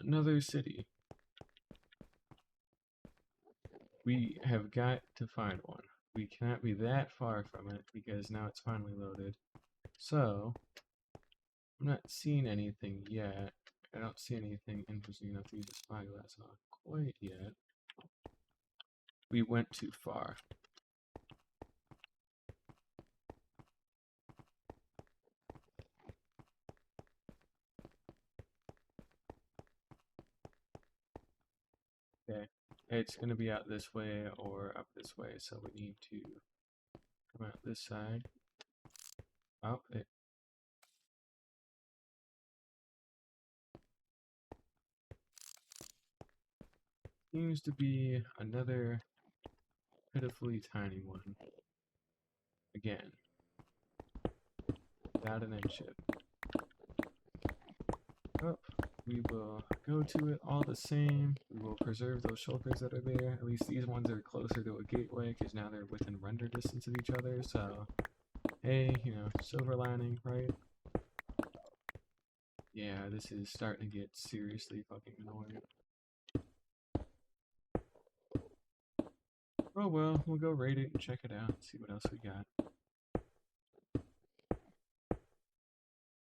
another city. We have got to find one. We cannot be that far from it because now it's finally loaded. So, I'm not seeing anything yet. I don't see anything interesting enough to use a spyglass on quite yet. We went too far. Okay, it's going to be out this way or up this way, so we need to come out this side. Oh, it seems to be another pitifully tiny one. Again, without an end ship. Oh, we will go to it all the same. We will preserve those shulkers that are there. At least these ones are closer to a gateway because now they're within render distance of each other. So, hey, you know, silver lining, right? Yeah, this is starting to get seriously fucking annoying. Oh well, we'll go raid it and check it out, see what else we got.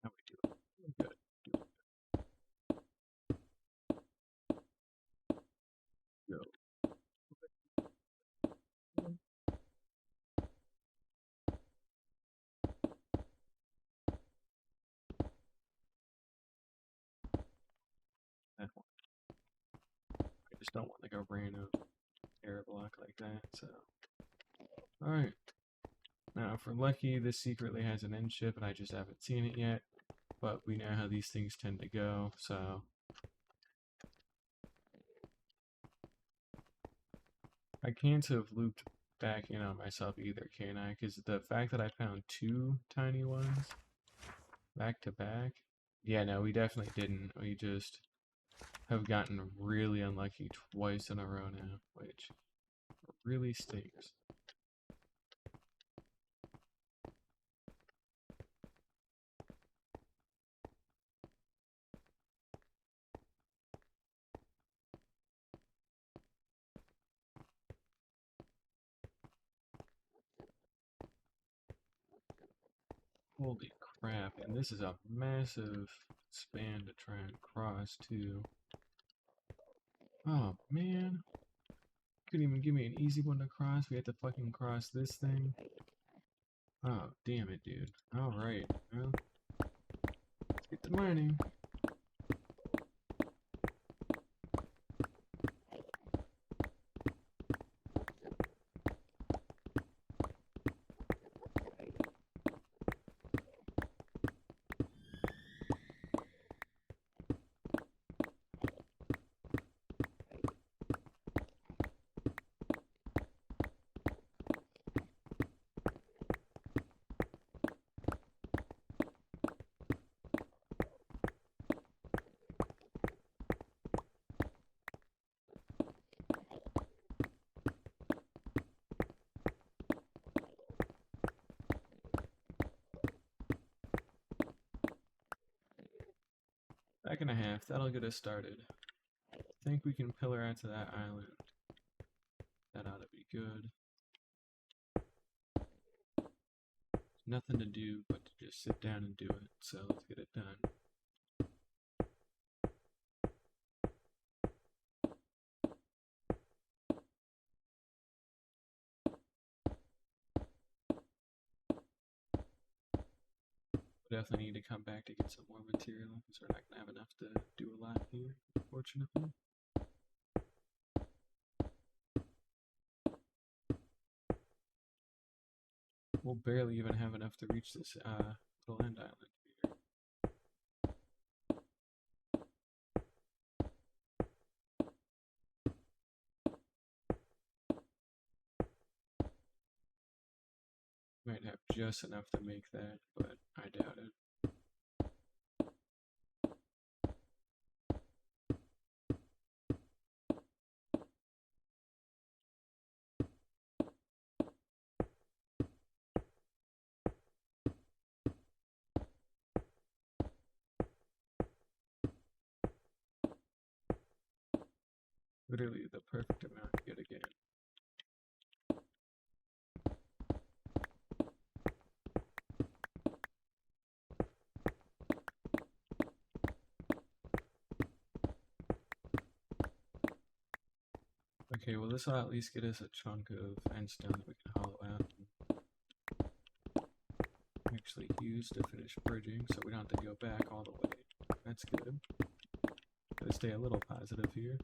How we do it? We're good. Go. That one. I just don't want like a random air block like that, so. Alright. Now, if we're lucky, this secretly has an end ship and I just haven't seen it yet. But we know how these things tend to go, so. I can't have looped back in on myself either, can I? Because the fact that I found two tiny ones back to back. Yeah, no, we definitely didn't. We just have gotten really unlucky twice in a row now, which really stinks. Holy crap, and this is a massive span to try and cross, too. Oh, man. Couldn't even give me an easy one to cross. We had to fucking cross this thing. Oh, damn it, dude. Alright, well, let's get to mining. Back and a half, that'll get us started. I think we can pillar out to that island. That ought to be good. Nothing to do but to just sit down and do it, so let's get it done. We definitely need to come back to get some more material, because we're not going to have enough to do a lot here, unfortunately. We'll barely even have enough to reach this little end island here. Might have just enough to make that, but I doubt it. Literally the perfect amount yet again. Okay, well this will at least get us a chunk of endstone that we can hollow out and actually use to finish bridging, so we don't have to go back all the way. That's good. Gotta stay a little positive here.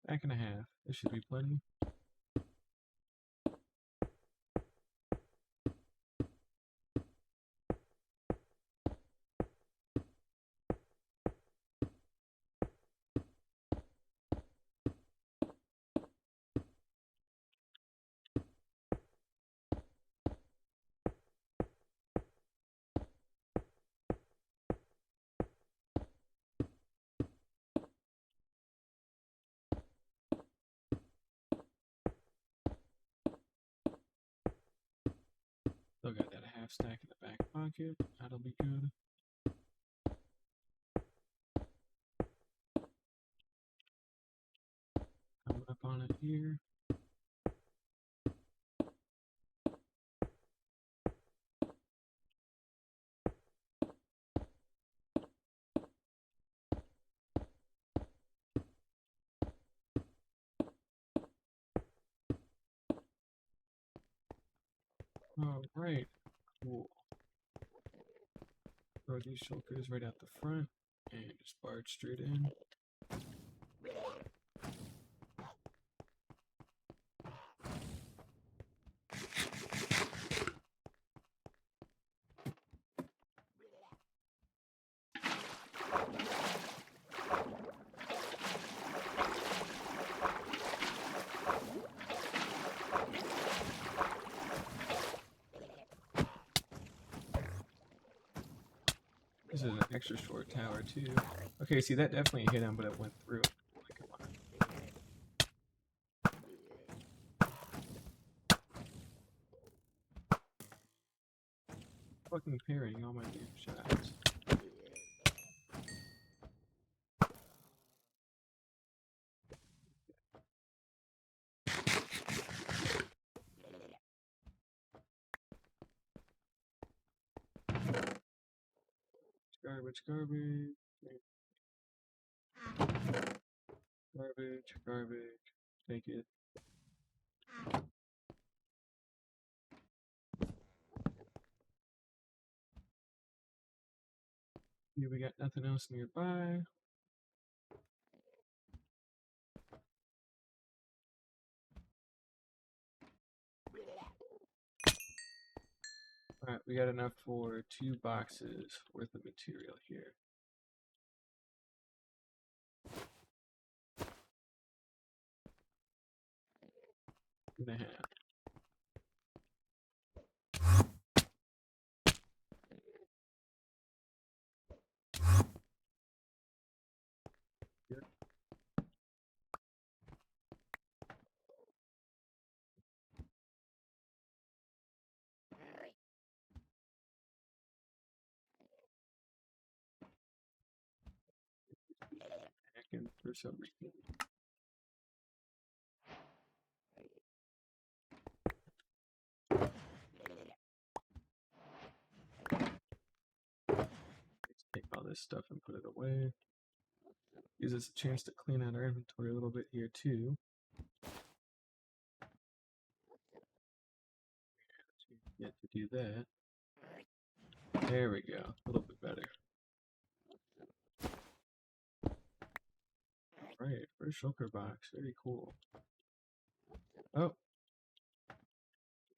Back and a half. This should be plenty. Still got that half stack in the back pocket. That'll be good. Coming up on it here. Alright, cool. Throw these shulkers right out the front and just barge straight in. This is an extra short tower too. Okay, see that definitely hit him, but it went through. Like, come on. Fucking parrying all my damn shots. Garbage, garbage. Garbage, garbage. Take it. Here we got nothing else nearby. Alright, we got enough for 2 boxes worth of material here. And a half. Here. Hacking for some reason. Let's take all this stuff and put it away. Gives us a chance to clean out our inventory a little bit here too. Yet to do that. There we go. A little bit better. Alright, first shulker box. Very cool. Oh.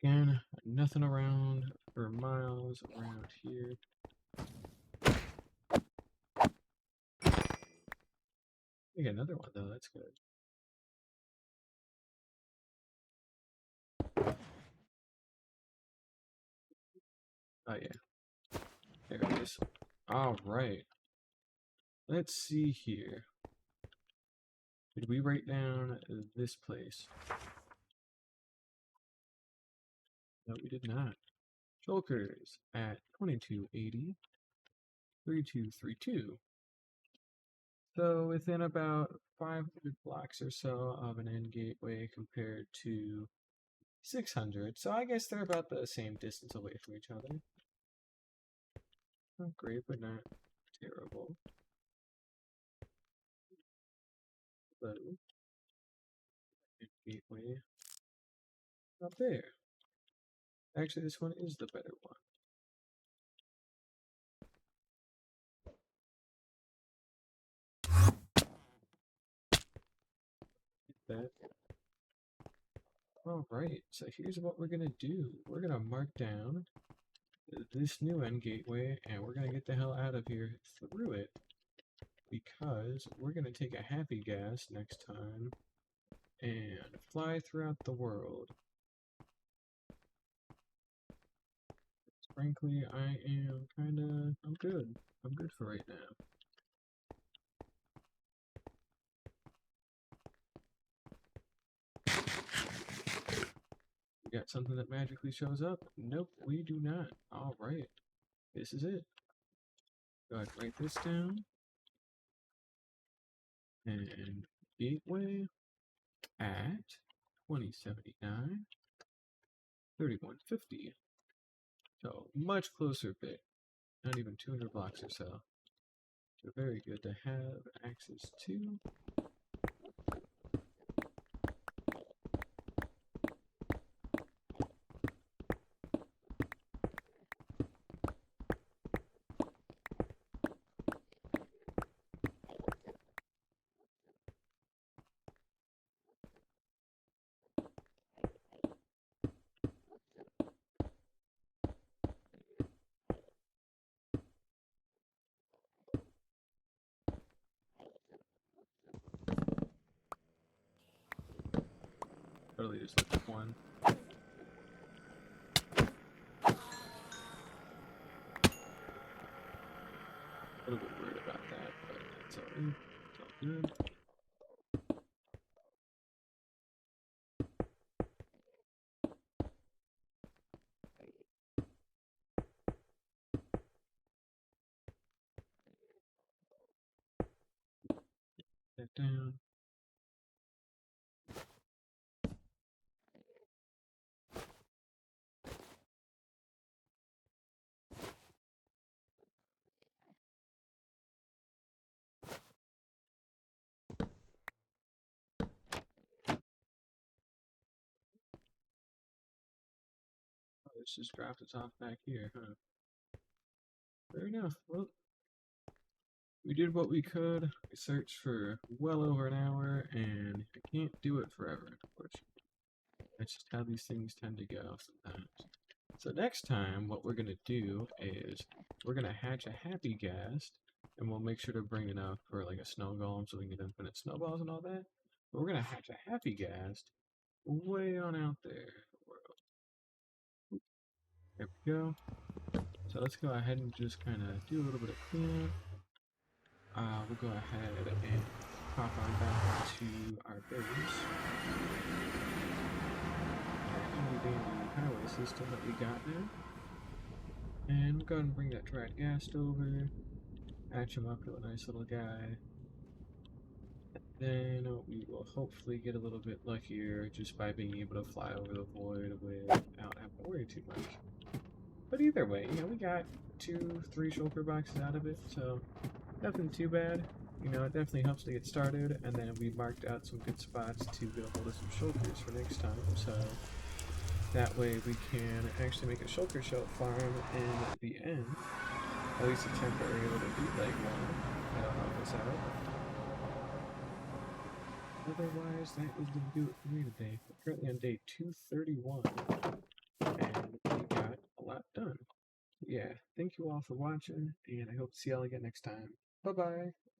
Again, nothing around for miles around here. We got another one though, that's good. Oh yeah. There it is. Alright. Let's see here. Did we write down this place? No, we did not. Shulkers at 2280. 3232. So within about 500 blocks or so of an end gateway compared to 600. So I guess they're about the same distance away from each other. Not great, but not terrible. So, end gateway. Up there. Actually, this one is the better one. that. Alright, so here's what we're gonna do. We're gonna mark down this new end gateway, and we're gonna get the hell out of here through it, because we're gonna take a happy gas next time and fly throughout the world. Frankly, I'm good. I'm good for right now. We got something that magically shows up? Nope, we do not. Alright, this is it. Go ahead and write this down. And gateway at 2079, 3150. So much closer bit. Not even 200 blocks or so. So very good to have access to. Totally just looked up one. A little bit worried about that, but it's alright. It's all good. That down. Oh, this just dropped us off back here, huh? Fair enough. Well, we did what we could. We searched for well over an hour, and I can't do it forever, unfortunately. That's just how these things tend to go sometimes. So next time, what we're going to do is we're going to hatch a happy ghast, and we'll make sure to bring enough for like a snow golem so we can get infinite snowballs and all that. But we're going to hatch a happy ghast way on out there. There we go. So let's go ahead and just kind of do a little bit of cleanup. We'll go ahead and pop on back to our base. The highway system that we got now. And we'll go ahead and bring that dried ghast over. Hatch him up to a nice little guy. Then we will hopefully get a little bit luckier just by being able to fly over the void without having to worry too much. But either way, you know, we got 2-3 shulker boxes out of it, so nothing too bad. You know, it definitely helps to get started, and then we marked out some good spots to get a hold of some shulkers for next time, so that way we can actually make a shulker shell farm in the end. At least a temporary little bootleg one. That'll help us out. Otherwise, that is going to do it for me today. We're currently on day 231, and we got a lot done. Yeah, thank you all for watching, and I hope to see y'all again next time. Bye-bye!